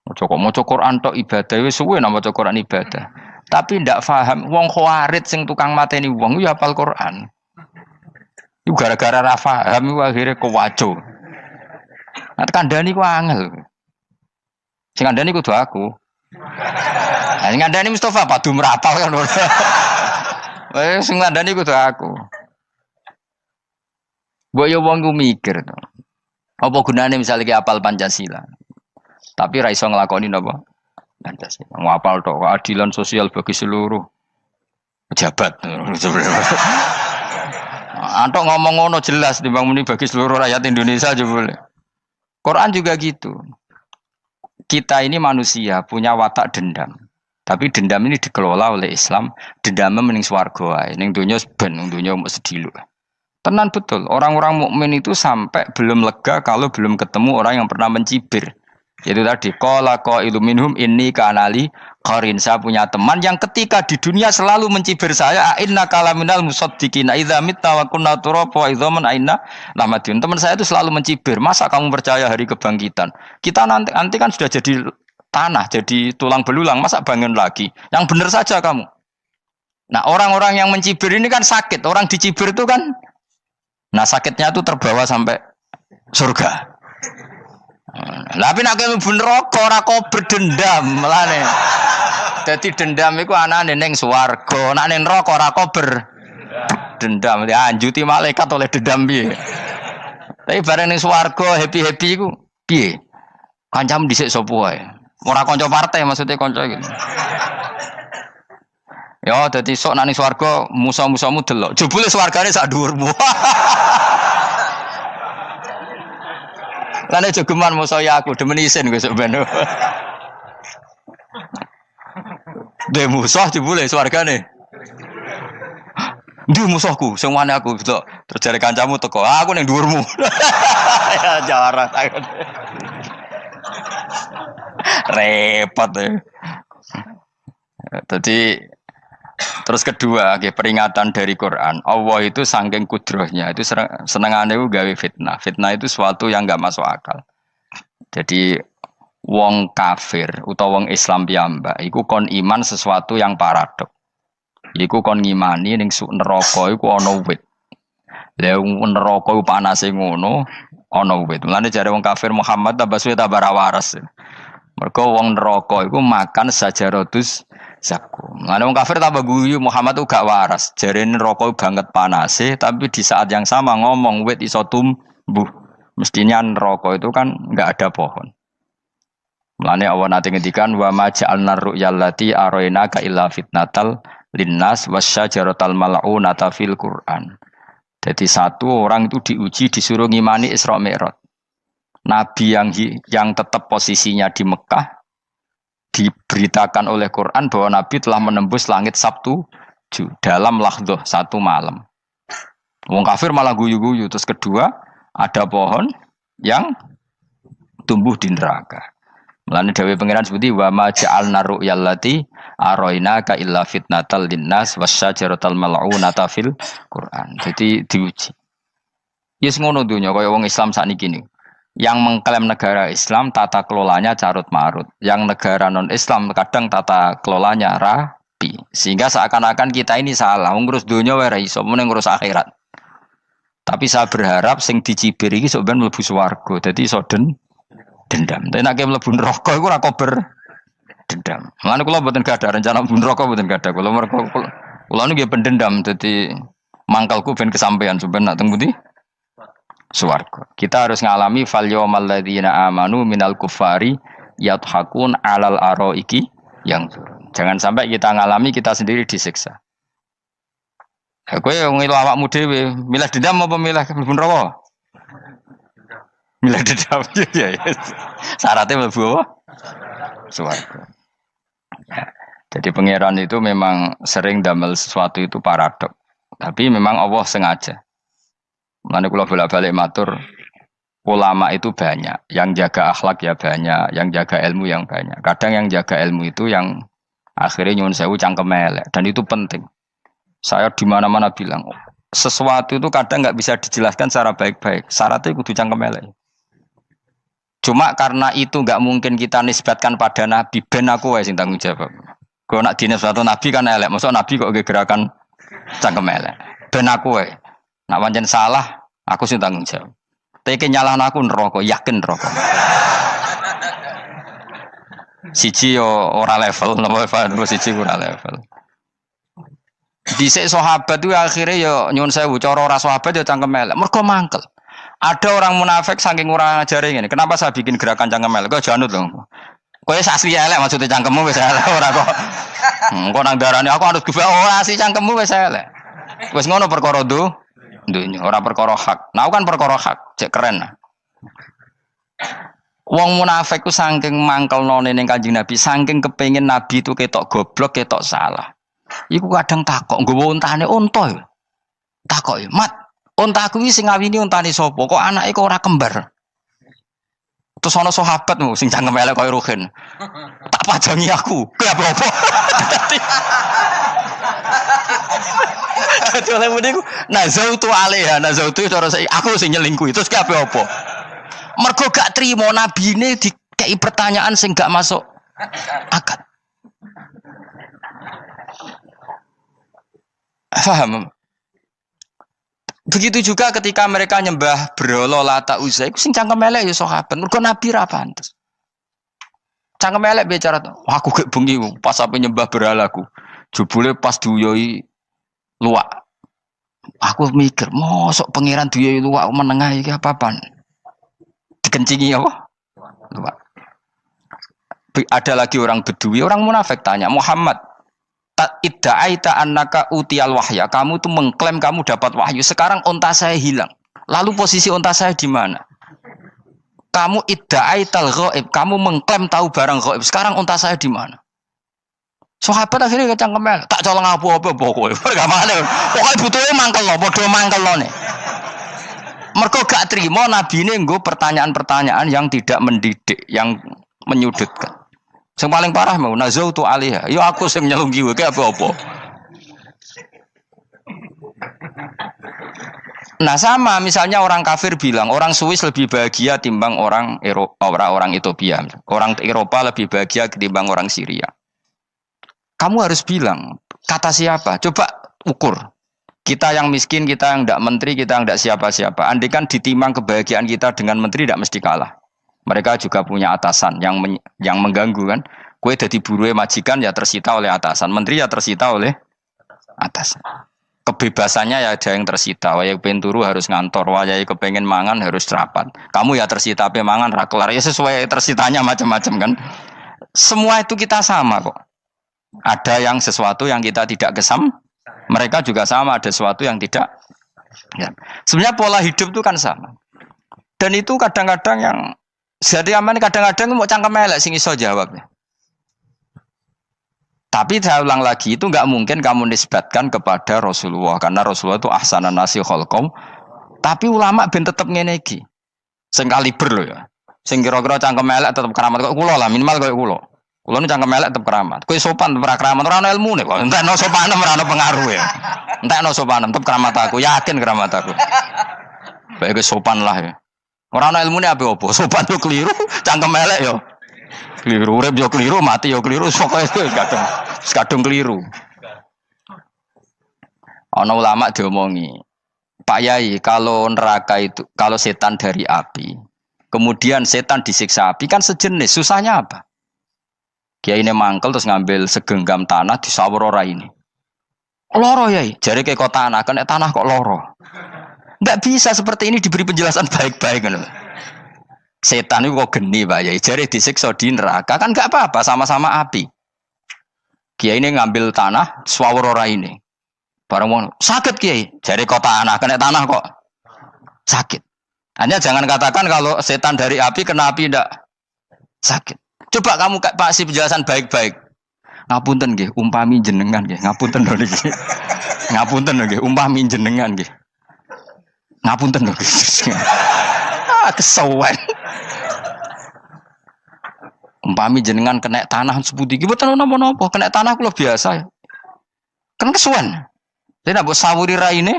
Mau Quran tok ibadah. Wis suwe nama Quran ibadah. Tapi tidak paham. Wong khawarit sing tukang mateni wong ya hafal Quran. Itu gara-gara ra paham akhirnya kewaco. Nah, kandhani ku angel. Sing kandhani kudu aku. Nah, sing kandhani Mustafa padu merapal kan. Sing kandhani kudu aku. Mbok yo wong ku mikir to. Apa gunane misalnya ki apal Pancasila. Tapi ra iso nglakoni napa? Pancasila. Ngapal tok keadilan sosial bagi seluruh pejabat. Antok ngomong ngono jelas timbang muni bagi seluruh rakyat Indonesia aja boleh. Quran juga gitu. Kita ini manusia punya watak dendam. Tapi dendam ini dikelola oleh Islam. Dendamnya mending swarga wae. Ning donya ben, ning donya mung sedhilu. Tenan betul. Orang-orang mukmin itu sampai belum lega kalau belum ketemu orang yang pernah mencibir. Yaitu tadi qala qailu minhum inni kanali qarin. Saya punya teman yang ketika di dunia selalu mencibir saya, inna kalaminal musaddiqina idza mitta wa kunna turaba wa idzaman aina lamadun. Teman saya itu selalu mencibir, masa kamu percaya hari kebangkitan? Kita nanti kan sudah jadi tanah, jadi tulang belulang, masa bangun lagi? Yang benar saja kamu. Nah, orang-orang yang mencibir ini kan sakit. Orang dicibir itu kan nah sakitnya itu terbawa sampai surga. Tapi nek kowe bener ora kok berdendam melane. Dadi dendam iku anane ning swarga, nek ning neraka ora kok berdendam. Dianjuti malaikat oleh dendam piye. Tapi bareng ning swarga happy-happy iku piye? Kancamu dhisik sapa wae. Ora kanca partai maksudnya kanca gitu. Ya dadi sok nang swarga musa-musamu delok. Jebule swargane sak dhuwurmu. Lan jogeman musa ya aku demen isin kowe sok ben. De musuh jebule swargane. Ndi musuhku sing wane aku delok. Terus jare kancamu teko, aku ning dhuwurmu. Ya jarang. Repot ya. Jadi terus kedua, peringatan dari Quran. Allah itu saking kudrohnya itu senengane gawe fitnah. Fitnah itu sesuatu yang enggak masuk akal. Jadi wong kafir utawa wong Islam piyambak iku kon iman sesuatu yang paradok. Iku kon ngimani ning neraka iku ana wit. Lah neraka iku panase ngono, ana wit. Mulane jare wong kafir Muhammad tambah suwe tambah ra waras. Mergo wong neraka iku makan sajarotus zakum. Mulane wong kafir tambah guyu Muhammad tuh gak waras. Jarene neraka banget panase, tapi di saat yang sama ngomong wit iso tumbuh. Mestinya neraka itu kan enggak ada pohon. Mulane Allah nate ngendikan wa ma ja'alna ru'yallati arainaka illa fitnatal linnas wasyajaratal mal'unata fil Qur'an. Jadi satu orang itu diuji disuruh ngimani Isra Mi'raj. Nabi yang tetap posisinya di Mekah diberitakan oleh Quran bahwa Nabi telah menembus langit Sabtu dalam lahdoh satu malam. Wong kafir malah guyu-guyu. Terus kedua ada pohon yang tumbuh di neraka. Mulane dawuh pangeran sebuti wa ma ja'alna ru'yallati arainaka illa fitnatal linnas wasyajaratal mal'unata fil Quran. Jadi diuji. Yes ngono dunya kaya wong Islam sakniki niku. Yang mengklaim negara Islam tata kelolanya carut marut. Yang negara non Islam kadang tata kelolanya rapi. Sehingga seakan-akan kita ini salah. Ngurus dunia wae ra iso, mung ngurus akhirat. Tapi saya berharap sing dicibir iki sok ben mlebu swarga. Dadi iso dendam. Tapi nek mlebu neraka iku ora kober dendam. Mulane kula mboten gadah rencana mlebu neraka mboten gadah. Kula niku nggih pendendam dadi mangkalku ben kesampaian sampeyan nak teng pundi? Swarga. Kita harus ngalami fal yawmal ladzina amanu minal kuffari yadhakun alal araiki yang jangan sampai kita ngalami kita sendiri disiksa. Kowe ngilu awakmu dhewe, milih dendam apa milih mlebu neraka? Milih dendam ya. Syaratnya mlebu apa? Swarga. Ya. Jadi pangeran itu memang sering damel sesuatu itu paradok. Tapi memang Allah sengaja. Mulane kula bolak-balik matur, ulama itu banyak, yang jaga akhlak ya banyak, yang jaga ilmu yang banyak. Kadang yang jaga ilmu itu yang akhirnya nyuwun sewu cangkem elek dan itu penting. Saya di mana-mana bilang, sesuatu itu kadang nggak bisa dijelaskan secara baik-baik. Syaratnya kudu cangkem elek. Cuma karena itu nggak mungkin kita nisbatkan pada nabi, ben aku wae sing tanggung jawab. Kalau nak dinisbatkan nabi kan elek, maksud nabi kok gerakan cangkem elek. Ben aku wae. Nak pancen salah, aku sing tanggung jawab. Tapi nyalahno aku neraka, yakin neraka. Siji yo ora level, napa siji ora level. Dhisik sahabat itu akhirnya yo nyuwun sewu cara ora sahabat yo cangkem elek. Mergo mangkel. Ada orang munafik saking ora ngajari ngene. Kenapa saya bikin gerakan cangkem elek? Kok janut lho. Kowe asli elek maksudnya cangkemmu wis elek ora kok. Engko nang darane aku harus gebak ora asli cangkemmu wis elek. Wis ngono perkara dunya ora perkara hak. Nah kan perkara hak, cek keren. Wong munafik ku saking mangkelnone ning Kanjeng Nabi, saking kepengin Nabi itu ketok goblok, ketok salah. Iku kadang takok nggawa untane unta ya. Takok ya, "Mat, unta kuwi sing ngawini untane sapa? Kok anake kok ora kembar?" Terus ana sahabatmu sing cangkem elek koyo Ruhin. Tak pajangi aku. Kowe apa? Dadi oleh muni ku nazautu alaiha, nazautu cara aku sing nyelingkuhi. Terus ki apa? Mergo gak trimo nabine dikei pertanyaan sing gak masuk akal. Paham? Begitu juga ketika mereka nyembah berhala Lata Uzza iku sing cangkem elek ya sahabat. Mergo nabi ra pantes. Cangkem elek bicara, aku gak bengi pas sampe nyembah berhalaku. Jebule pas duyoi luwak. Aku mikir, mosok pangeran duwe luwak menengah iki apa-apaan? Dikencingi apa? Luwak. Ada lagi orang Bedui, orang munafik tanya, Muhammad, idda'aita annaka utiyal wahya. Kamu tuh mengklaim kamu dapat wahyu. Sekarang unta saya hilang. Lalu posisi unta saya di mana? Kamu idda'aital ghaib. Kamu mengklaim tahu barang ghaib. Sekarang unta saya di mana? Sahabat akhirnya kecangkeman, tak colong apa-apa pokoknya. Pergamane. Pokoknya butuhnya mangkel lo, bodoh mangkel lo nih. Mergo gak terima nabi ini nggo pertanyaan-pertanyaan yang tidak mendidik, yang menyudutkan. Yang paling parah mau nazautu alaiha. Yo aku sing nyelunggi wae apa-apa. Nah sama misalnya orang kafir bilang orang Swiss lebih bahagia timbang orang Eropa, orang Ethiopia. Orang Eropa lebih bahagia ketimbang orang Syria. Kamu harus bilang, kata siapa? Coba ukur. Kita yang miskin, kita yang tidak menteri, kita yang tidak siapa-siapa. Andai kan ditimang kebahagiaan kita dengan menteri, tidak mesti kalah. Mereka juga punya atasan yang mengganggu kan. Kue jadi buruh majikan ya tersita oleh atasan. Menteri ya tersita oleh atasan. Kebebasannya ya ada yang tersita. Wayai pengen turu harus ngantor. Wayai kepengen mangan harus rapat. Kamu ya tersita pe mangan rakelar. Ya sesuai tersitanya macam-macam kan. Semua itu kita sama kok. Ada yang sesuatu yang kita tidak kesam, mereka juga sama ada sesuatu yang tidak. Ya. Sebenarnya pola hidup itu kan sama. Dan itu kadang-kadang yang jadi aman kadang-kadang mau cangkem elek sing iso jawabnya. Tapi saya ulang lagi itu nggak mungkin kamu nisbatkan kepada Rasulullah karena Rasulullah itu ahsanan nasi khalqum. Tapi ulama ben tetep ngene iki. Sing kaliber lho ya. Sing kira-kira cangkem elek tetep keramat kok kula lah minimal koyo kula. Kulo nu cangkem elek tetep keramat. Kowe sopan tetep keramat, ora ono ilmune kok. Entekno sopanem ora ono pengaruh ya. Entekno sopanem tetep keramat aku, yakin keramat aku. Baik sopan lah ya. Ora ono ilmune apa-apa, sopan yo keliru, cangkem elek yo keliru, urip yo keliru, mati yo keliru, pokoke kadung keliru. Ono ulama diomongi, Pak Yai, kalau neraka itu, kalau setan dari api, kemudian setan disiksa api kan sejenis, susahnya apa? Kiai ini mangkel terus ngambil segenggam tanah di sawur ora ini. Loro yai, jari ke kota tanah, kena tanah kok loro. Enggak bisa seperti ini diberi penjelasan baik-baik kan. Setan itu kok geni Pak Yai, jari disiksa di neraka kan enggak apa-apa sama-sama api. Kiai ini ngambil tanah sawur ora ini. Barang mau sakit Kiai, jari kota tanah kena tanah kok sakit. Hanya jangan katakan kalau setan dari api kena api enggak sakit. Coba kamu kasih penjelasan baik-baik. Ngapunten nggih, umpami jenengan nggih. Ngapunten lho niki. Ngapunten lho nggih, umpami jenengan nggih. Ngapunten lho. Kesuwen. Umpami jenengan kena tanah sepundi iki mboten napa-napa, kena tanah kula biasa. Kan kesuwen. Dene mbok sawuri raine.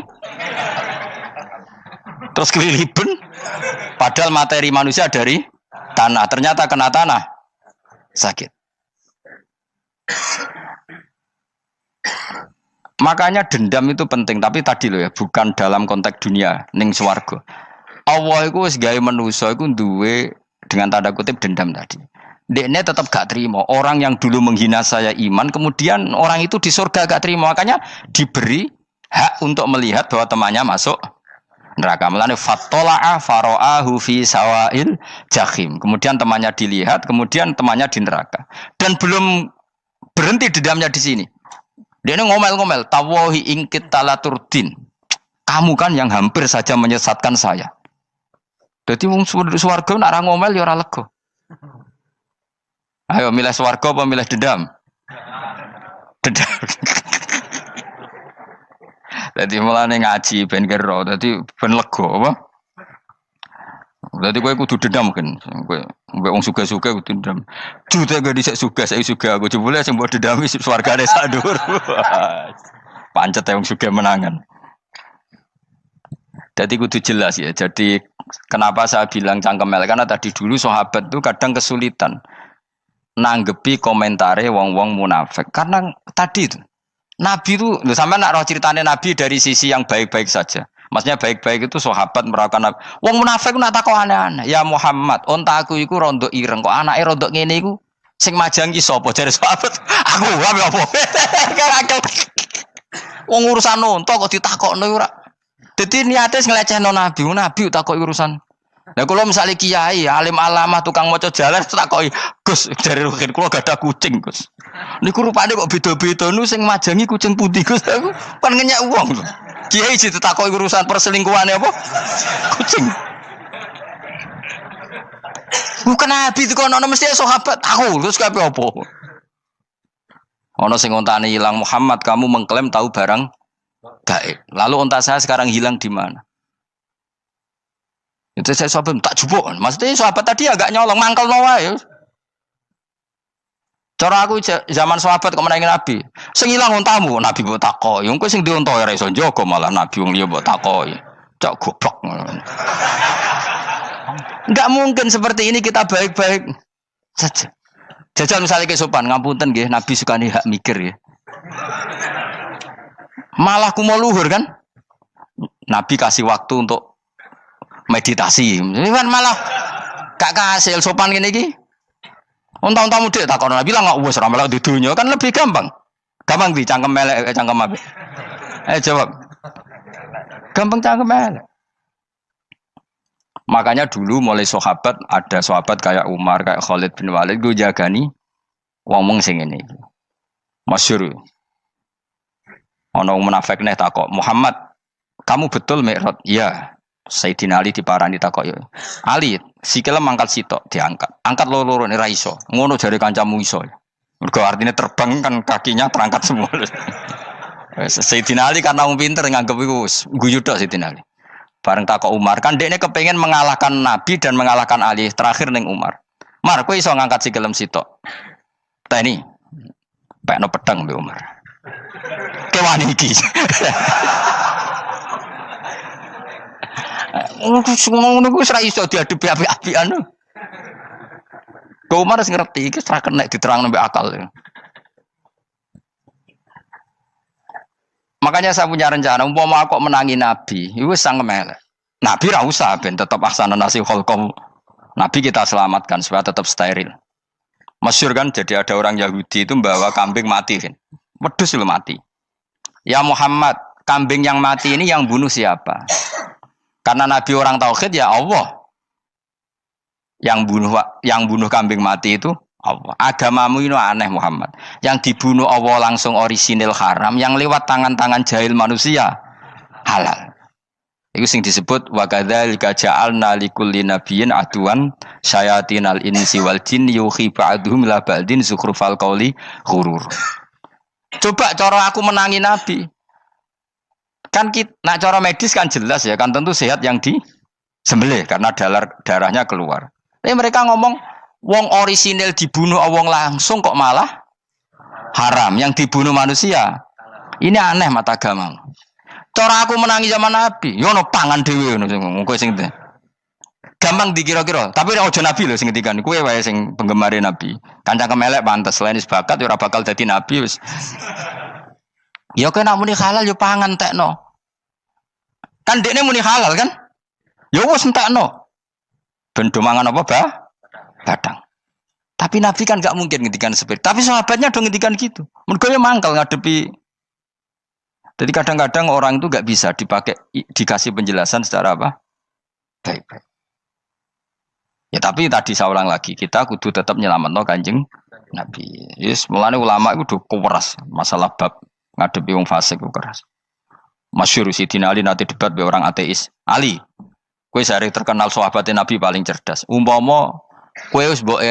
Terus keliliben. Padahal materi manusia dari tanah, ternyata kena tanah. Sakit. Makanya dendam itu penting, tapi tadi loh ya, bukan dalam konteks dunia, ning swarga. Allah iku wis gawe manusa iku duwe dengan tanda kutip dendam tadi. Dekne tetap gak terima. Orang yang dulu menghina saya iman, kemudian orang itu di surga gak terima, makanya diberi hak untuk melihat bahwa temannya masuk neraka. Melane fattola'a fara'ahu fi sawail jahim. Kemudian temannya dilihat, kemudian temannya di neraka. Dan belum berhenti dendamnya di sini. Dia ini ngomel-ngomel, tawahi ingkit talaturdin. Kamu kan yang hampir saja menyesatkan saya. Jadi wong swarga nek ora ngomel ya ora lega. Ayo milih swarga apa milih dendam? Dendam. Jadi mulane ngaji ben kero, dadi ben lega apa? Dadi kowe kudu dendam kan. Kowe wong suga-suga kudu dendam. Jute gak dhisik suga, saiki suga aku jebule sing mbok dendami swargane sak dhuwur. Pancet wong suga menangan. Jadi kudu jelas ya. Jadi kenapa saya bilang cangkemel karena tadi dulu sahabat itu kadang kesulitan nanggepi komentare wong-wong munafik. Karena tadi itu Nabi itu, sampai nak roh ceritanya Nabi dari sisi yang baik-baik saja. Maksudnya baik-baik itu sahabat merawakan Nabi. Wong munafik nak takok aneh-aneh. Ya Muhammad, onta aku iku rondo ireng kok anake rondo ngene iku sing majangi sapa jare sahabat. Aku apa? Wong urusan onta kok ditakokno ora. Dadi niate nglecehno nabi, nabi takoki urusan. Lah kula misale kiai, alim alamah tukang maca jalan takoki, "Gus, jare rukin kula gak ada kucing, Gus." Niku rupane kok beda-beda nu sing majangi kucing putih, Gus. Aku kan ngenyek wong. Kiai ditakoki urusan perselingkuhane apa? Kucing. Bukan nabi itu kono mesti sahabat aku, terus kabeh apa? Ono sing ontane hilang Muhammad, kamu mengklaim tahu barang gaib. Lalu onta saya sekarang hilang di mana? Itu saya sahabat tak jupuk. Maksudnya sahabat tadi agak nyolong mangkel noa ya. Cara aku zaman sahabat kok menangi Nabi. Sing ilang ontamu, Nabi mbok takoki. Engko sing dionto ora iso njaga malah Nabi wong liya mbok takoki. Cok goblok. Enggak mungkin seperti ini kita baik-baik saja. Jajal misalnya ke sopan, ngapunten nggih, Nabi sukani hak mikir ya. Malah kumo luhur kan? Nabi kasih waktu untuk meditasi. Ini kan malah gak kasil sopan gini iki. Unta-untamu dek takon Nabi lah enggak wis ora melok di dunya kan lebih gampang. Gampang di cangkem melek cangkem apik. Jawab. Gampang cangkem melek. Makanya dulu mulai sahabat ada sahabat kayak Umar, kayak Khalid bin Walid gue jagani wong sing ngene iki. Masyhur. Ana munafik neh takok, "Muhammad, kamu betul Mi'raj?" "Iya." Sayyidina Ali diparani takok yo. "Ali, sikile mangkat sitok diangkat. Angkat loro-loro ora iso." Ngono jare kancamu iso. Mergo artine terbang kan kakinya terangkat semua. Sayyidina Ali karena wong pinter nganggep iku guyu tok Sayyidina Ali. Bareng takok Umar, kan dekne kepengen mengalahkan Nabi dan mengalahkan Ali. Terakhir ning Umar. "Mar, kowe iso ngangkat sikilem sitok." "Ta ini, pekno pedang mbek Umar." "Kewani iki." Ngono ku wis ra iso diadepi api-apian. Kok Umar wis ngerti iki ora kena diterangno mbek akal. Makanya saya punya rencana, umpama aku menangi Nabi, itu sangat melek. Nabi ra usah ben tetap ahsana nasi kholqom. Nabi kita selamatkan supaya tetap steril. Masyhur kan, jadi ada orang Yahudi itu membawa kambing mati kan. Wedhus lu mati. "Ya Muhammad, kambing yang mati ini yang bunuh siapa?" Karena Nabi orang tauhid ya Allah. Yang bunuh kambing mati itu Allah. Agamamu ini aneh Muhammad. Yang dibunuh Allah langsung orisinil haram, yang lewat tangan-tangan jahil manusia halal. Itu sing disebut wa kadzalika ja'alna likulli nabiyyin aduwan syayatinal insi wal jin yuhi ba'dhum la ba'din zukhrufal qauli ghurur. Coba cara aku menangi Nabi. Kan nak cara medis kan jelas ya, kan tentu sehat yang disembelih karena darahnya keluar. Tapi mereka ngomong wong orisinil dibunuh wong langsung kok malah haram, yang dibunuh manusia. Ini aneh mata agama. Cara aku menangi zaman Nabi, yo no pangan dhewe ngono kowe sing gampang dikira-kira. Tapi ora aja Nabi lho sing ngendikan, kowe wae sing penggemar Nabi. Kancang kemelek pantes selain bakat yo ora bakal dadi nabi wis. Ya kowe nak muni halal yo pangan tekno. Kan dekne muni halal kan? Ya wis entekno. Ben do mangan apa, Badang. Tapi Nabi kan gak mungkin ngendikan seperti. Tapi sahabatnya dong ngendikan gitu. Mergo ya mangkel ngadepi. Jadi kadang-kadang orang itu gak bisa dikasih penjelasan secara apa? Baik-baik. Ya tapi tadi saya ulang lagi, kita kudu tetap nyelametno Kanjeng Nabi. Yes, mulane ulama itu keras masalah bab ngadepi wong fasik itu keras. Masyhur Sidina Ali nanti debat be orang ateis. "Ali, kowe sare terkenal sahabatnya Nabi paling cerdas. Umpama kowe wis mbok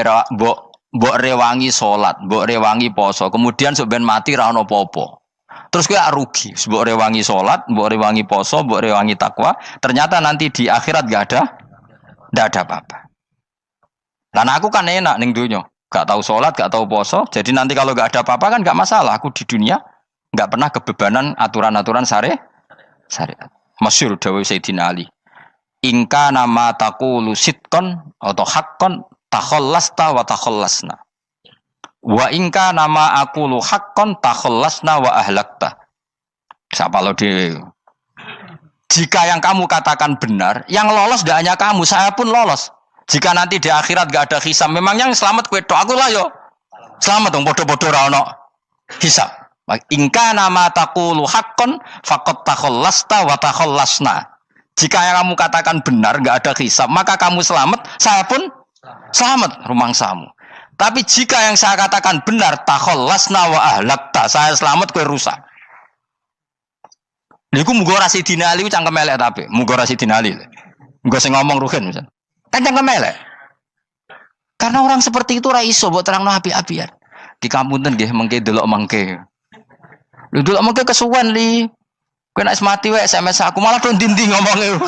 rewangi salat, mbok rewangi poso, kemudian sok ben mati ra ono apa-apa. Terus kowe rugi, mbok rewangi salat, mbok rewangi poso, mbok rewangi takwa, ternyata nanti di akhirat ndak ada apa-apa. Lan aku kan enak ning donya, gak tahu salat, gak tahu poso, jadi nanti kalau gak ada apa-apa kan gak masalah. Aku di dunia gak pernah kebebanan aturan-aturan syariat. Masyhur dawuh Sayyidina Ali. "Ingka nama taqulu sidqan atau haqqan takhallasta wa takhallasna. Wa ingka nama aqulu haqqan takhallasna wa ahlakta." Siapa lo dhewe? Jika yang kamu katakan benar, yang lolos tidak hanya kamu, saya pun lolos. Jika nanti di akhirat gak ada hisab, memang yang selamat kowe tok, aku lah yo. Selamat dong, bodoh-bodoh ra ono hisab. Ingka nama taqulu haqqan faqad takhallasta wa takhallasna. Jika yang kamu katakan benar, enggak ada hisab, maka kamu selamat, saya pun selamat rumangsamu. Tapi jika yang saya katakan benar, takhallasna wa ahlakta, saya selamat kowe rusak. Niku muga ora sidina Ali cangkem elek tapi, muga ora sidina Ali. Muga sing ngomong Ruhin misal. Kan cangkem elek. Karena orang seperti itu ra iso mbok terangno api-apian. Di kampunten nggih mengke delok mengke. Lho delok mengke kesuwen li. Kowe nek mati wae SMS aku malah do ndi-ndi ngomongnya.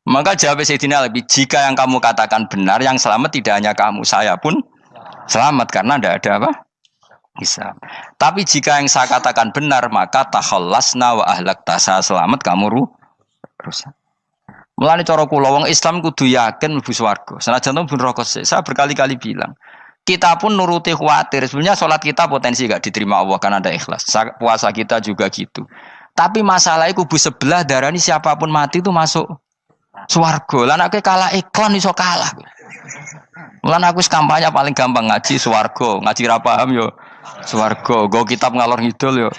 Maka jawab Sayyidina Ali, jika yang kamu katakan benar, yang selamat tidak hanya kamu, saya pun selamat karena tidak ada apa? Hisab. Tapi jika yang saya katakan benar, maka takhallasna wa ahlakta, saya selamat, kamu rusak. Mulane cara kula wong Islam kudu yakin mlebu swarga. Senajan to pun rokok sik. Saya berkali-kali bilang, kita pun nuruti khawatir. Sebenarnya sholat kita potensi gak diterima Allah karena ada ikhlas. Puasa kita juga gitu. Tapi masalahnya kubu sebelah darani siapapun mati itu masuk swarga. Lan aku kalah iklan iso kalah. Lan aku kampanye paling gampang ngaji swarga, ngaji ra paham yo swarga, go kitab ngalor ngidul yo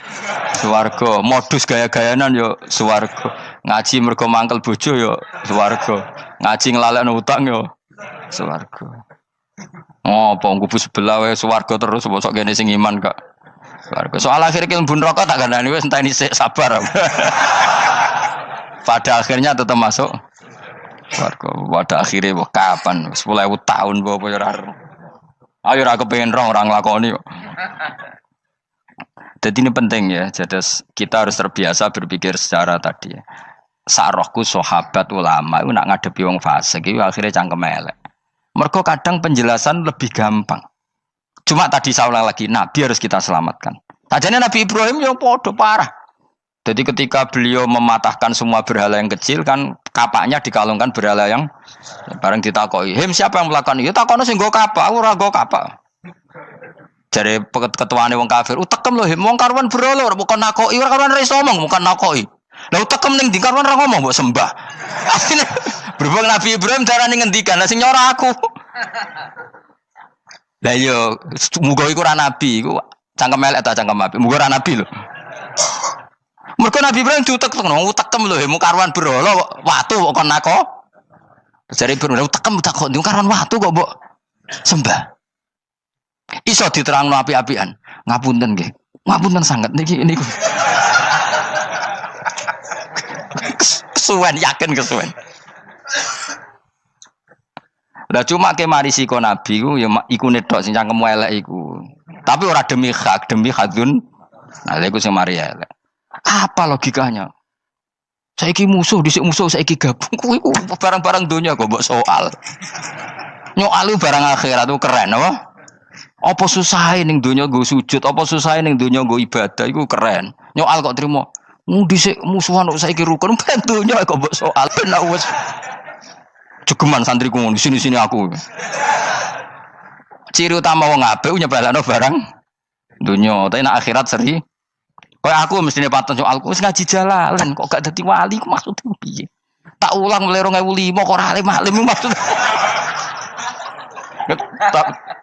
swarga, modus gaya-gayanan yo swarga. Ngaji mergo mangkel bojo yo swarga. Ngaji nglalekno utang yo swarga. Oh, apa kubu sebelah wae swarga terus bosok kene sing iman kok. Swarga. Soal akhir ki mlebu neraka tak kandhani wis enteni sik sabar. Pada akhirnya tetap masuk swarga. Pada akhirnya kapan? 10.000 tahun apa ya ora. Ayo ora kepengin orang nglakoni kok. Jadi ini penting ya. Jadi kita harus terbiasa berpikir secara tadi ya. Sarohku sahabat ulama itu nak ngadepi wong fasik itu akhirnya cangkem elek. Mergo kadang penjelasan lebih gampang. Cuma tadi saya ulang lagi, Nabi harus kita selamatkan. Tajane Nabi Ibrahim yang podo parah. Jadi ketika beliau mematahkan semua berhala yang kecil kan kapaknya dikalungkan berhala yang bareng ditakoi. Him siapa yang melakukan itu? Takono sing nggo kapak, ora nggo kapak. Jare ketuane wong kafir, utekem lho him wong karuan berhala ora bukan nakoki, ora karuan iso ngomong, bukan nakoki. Lah utekem ning ndi karuan ora ngomong mbok sembah. Asline berhubung Nabi Ibrahim darane ngendikan, lah sing nyora aku. Lah yo muga iku ora nabi, iku cangkem elek ta cangkem apik. Muga ora nabi lho. Mergo Nabi Ibrahim diutek-utek, utekem lho him karuan berhala watu kok kon nako. Jare Ibrahim utekem kok ndi karuan watu kok mbok sembah. Iso diterangno api-apian. Ngapunten nggih. Ngapunten sanget niki niku. Kesuwen yakin kesuwen. Lah cuma ke mari siko nabi ku ya iku netok sing cangkem elek iku. Tapi ora demi hak, demi hadun. Nah iku sing mari elek. Apa logikanya? Saiki musuh dhisik musuh saiki gabung kuwi barang-barang donya kok mbok soal. Nyoal barang akhirat itu keren apa? Apa susahe ning donya nggo sujud, apa susahe ning donya nggo ibadah iku keren. Nyoal kok trimo. Dhisik musuhan kok saiki rukun ben donya kok mbok soal ben wis jegeman santriku ngono sini-sini aku. Ciri utama wong apik nyebalano barang donya, tapi nek akhirat seri. Kayak aku mestine paten soalku wis ngaji jalalan kok gak dadi wali ku maksudku piye? Tak ulang mulai 2005 kok ora alim-alim maksud.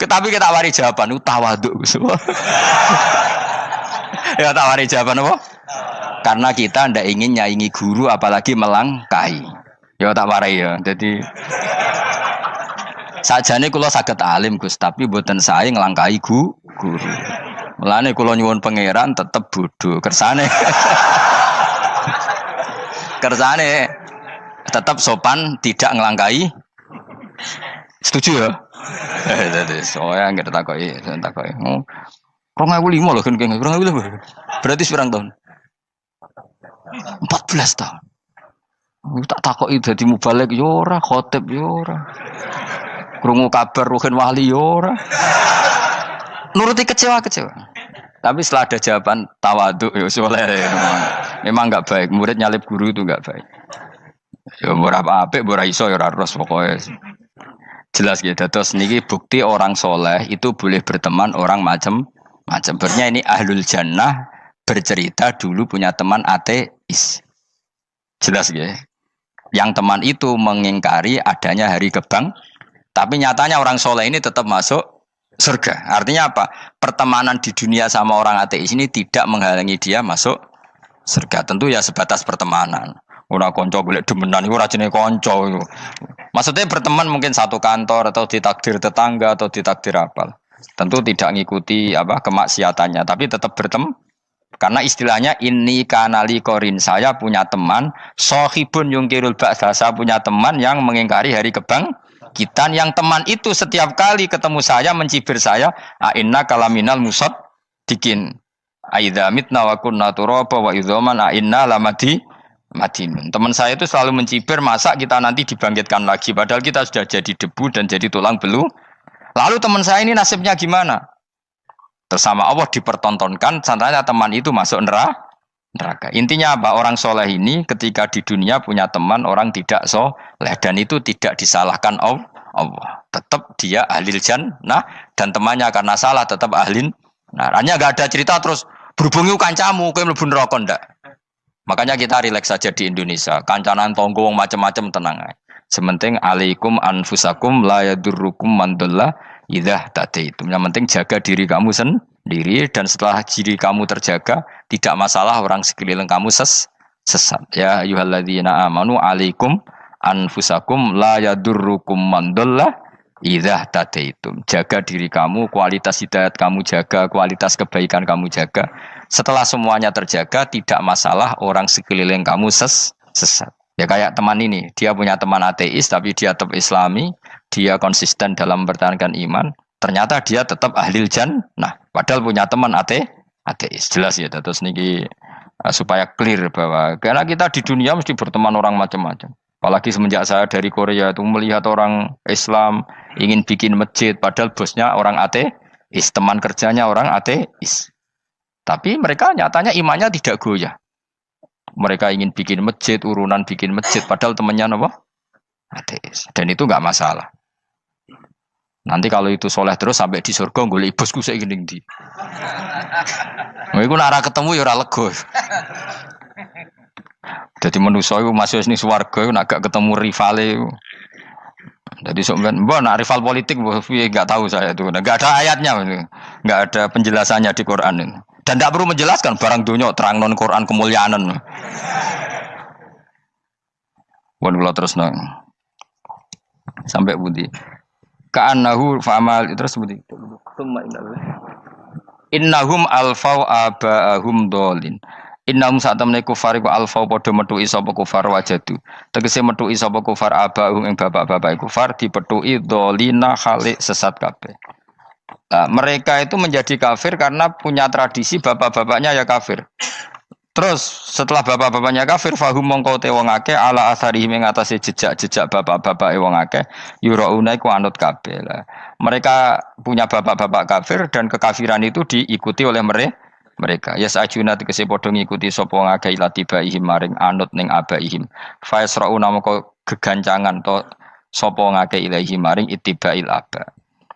Tapi kita wari jawaban tawaduk. Ya tak wari jawaban apa? Karena kita ndak ingin nyaingi guru apalagi melangkahi. Ya tak warai ya. Jadi sajane kula saged alim Gus, tapi mboten sae nglangkahi guru. Mulane kula nyuwun pangeran tetep bodho. Kersane tetap sopan, tidak ngelangkai. Setuju ya? Jadi soalnya nggak takoki. 2005 loh kan, 2005. Berarti seberang tahun? 14 tahun. Tak takoki dadi mubalek yo ora, khotib yo ora. Krungu kabar Ruhin Wali yo ora. Nuruti kecewa. Tapi setelah ada jawaban tawaduk ya soleh. Memang enggak baik. Murid nyalip guru itu enggak baik. Ya berapa apik ora iso ya ora terus pokoke. Jelas gitu. Terus niki bukti orang soleh itu boleh berteman orang macam-macam. Bernya ini ahlul jannah bercerita dulu punya teman ateis. Jelas gitu. Yang teman itu mengingkari adanya hari kebang. Tapi nyatanya orang soleh ini tetap masuk surga. Artinya apa? Pertemanan di dunia sama orang ateis ini tidak menghalangi dia masuk surga. Tentu ya sebatas pertemanan. Ora konco golek demenan iku ora jenenge konco iku. Maksudnya berteman mungkin satu kantor atau ditakdir tetangga atau ditakdir apa. Tentu tidak ngikuti apa kemaksiatannya, tapi tetap berteman. Karena istilahnya ini kanali korin, saya punya teman sohibun yungkirul ba'sa, saya punya teman yang mengingkari hari kebangkitan, yang teman itu setiap kali ketemu saya mencibir saya, inna kalaminal musad dikin aidza mitna wa kunna turaba wa idzaman inna lamadi madinun. Teman saya itu selalu mencibir, masa kita nanti dibangkitkan lagi padahal kita sudah jadi debu dan jadi tulang belulang. Lalu teman saya ini nasibnya gimana? Bersama Allah dipertontonkan, santai teman itu masuk neraka. Intinya apa? Orang soleh ini ketika di dunia punya teman orang tidak soleh, dan itu tidak disalahkan Allah. Tetap dia ahlil jannah, dan temannya karena salah tetap ahlin. Nah, hanya gak ada cerita terus berhubungi kancamu, kowe mlebu neraka ndak. Makanya kita rileks saja di Indonesia. Kancanan tonggo macam-macam tenang aja. Sementing alaikum anfusakum la yadurrukum man dhalla idza tadaitum. Yang penting jaga diri kamu sendiri, dan setelah diri kamu terjaga tidak masalah orang sekeliling kamu sesat. Ya ayyuhalladzina amanu alaikum anfusakum la yadurrukum man dhalla idza tadaitum. Jaga diri kamu, kualitas hidayat kamu jaga, kualitas kebaikan kamu jaga. Setelah semuanya terjaga tidak masalah orang sekeliling kamu sesat. Ya kayak teman ini, dia punya teman ateis tapi dia tetap islami, dia konsisten dalam mempertahankan iman, ternyata dia tetap ahlil jannah, padahal punya teman ateis. Jelas ya, terus niki supaya clear bahwa karena kita di dunia mesti berteman orang macam-macam. Apalagi semenjak saya dari Korea itu melihat orang Islam ingin bikin masjid, padahal bosnya orang ateis, teman kerjanya orang ateis. Tapi mereka nyatanya imannya tidak goyah. Mereka ingin bikin masjid, urunan bikin masjid, padahal temannya apa? Ateis. Dan itu nggak masalah. Nanti kalau itu soleh terus sampai di surga, golek bosku saya gini di. Iku nara ketemu ya ora lega. Jadi manusia itu masuk ini swarga, nak gak ketemu rivale. Jadi sebenarnya, nak rival politik, nggak tahu saya itu, nggak ada ayatnya, nggak ada penjelasannya di Quran ini. Dan tidak perlu menjelaskan barang dunia terang non Quran kemuliaan. Wan kula terus nang sampai budi. Ka'annahu fa'amal terus budi. Innahum alfau aba'ahum dolin. Innahum satamne kufar iku alfau padha metuki sapa kufar wajadu. Tegese metuki sapa kufar aba'ahum ing bapak-bapak kufar dipetuki dolina khalik sesat kabeh. Nah, mereka itu menjadi kafir karena punya tradisi bapak-bapaknya ya kafir. Terus setelah bapak-bapaknya kafir, fahum mongko te wong akeh ala asarihi ing atase jejak-jejak bapak-bapake wong akeh yurauna iku anut kabeh. Mereka punya bapak-bapak kafir dan kekafiran itu diikuti oleh mereka. Ya sajuna tegese padha ngikuti sapa wong akeh latibaihim maring anut ning abaihim. Fa yasrauna mongko gegancangan to sapa wong akeh ilahi maring ittibail aba.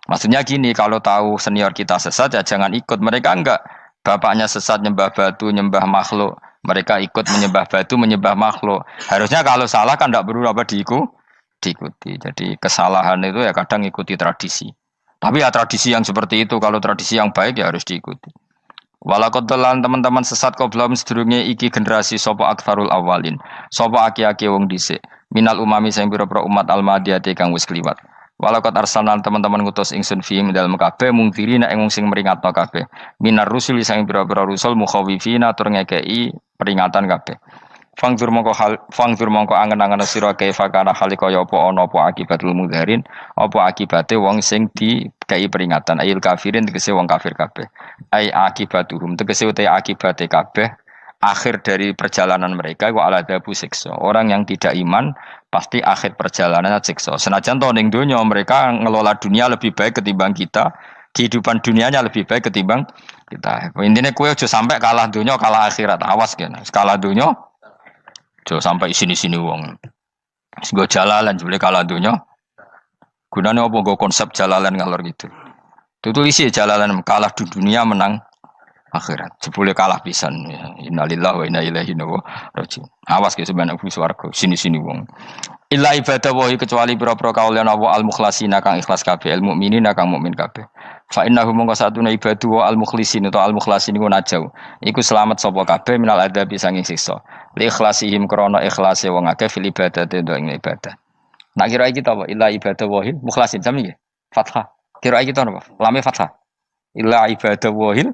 Maksudnya gini, kalau tahu senior kita sesat ya jangan ikut. Mereka enggak, bapaknya sesat nyembah batu, nyembah makhluk. Mereka ikut menyembah batu, menyembah makhluk. Harusnya kalau salah kan enggak perlu apa diikuti. Jadi kesalahan itu ya kadang ikuti tradisi. Tapi ya tradisi yang seperti itu, kalau tradisi yang baik ya harus diikuti. Walakotelan teman-teman sesat kau belum sedurunge iki generasi sopo akfarul awalin. Sopo aki-aki wong dhisik. Minal umami sing pira-pira umat almadiyati kang wis kliwat. Walakot arsalan teman-teman ngutus ingsun fiim dalem kabeh mungkiri nek wong sing meringatno kabeh. Minar rusuli sing pira-pira rusul mukhawifina tur ngekeki peringatan kabeh. Fangzur mongko angen-angen sira kaifa kana hale kaya apa ana apa akibatul mudharin, apa akibate wong sing dikei peringatan ayil kafirin tegese wong kafir kabeh. Ai akibatuhum tegese uta akibate kabeh akhir dari perjalanan mereka wa aladabu siksa. Orang yang tidak iman pasti akhir perjalanan siksa. Senajan to ning donya mereka ngelola dunia lebih baik ketimbang kita, kehidupan dunianya lebih baik ketimbang kita. Intine kowe aja sampai kalah donya kalah akhirat. Awas kene. Kalah donya aja sampai sini-sini wong. Sing go jalalan jebule kalah donya. Gunane apa go konsep jalalan ngalor gitu. Tutulisi jalalan kalah di dunia menang akhirat. Jebule kalah pisan. Innalillahi wa inna ilaihi raji'un. Awas ke sebenarnya swarga sini-sini wong. Illa ibadah wahi kecuali pira-pira kaulan Allah al-mukhlasina kang ikhlas kabeh, al mukminina kang mukmin kabeh. Fa innahu mongko satuna ibadu wa al-mukhlisin atau al-mukhlasin iku najau. Iku selamat sapa kabeh minal adabi sanging siksa. Li ikhlasihim krana ikhlase wong akeh fil ibadati ing ibadah. Nak kira iki apa? Illa ibadah wahil mukhlasin sami nggih. Fathah. Kira iki to napa? Lame fathah. Illa ibadah wahil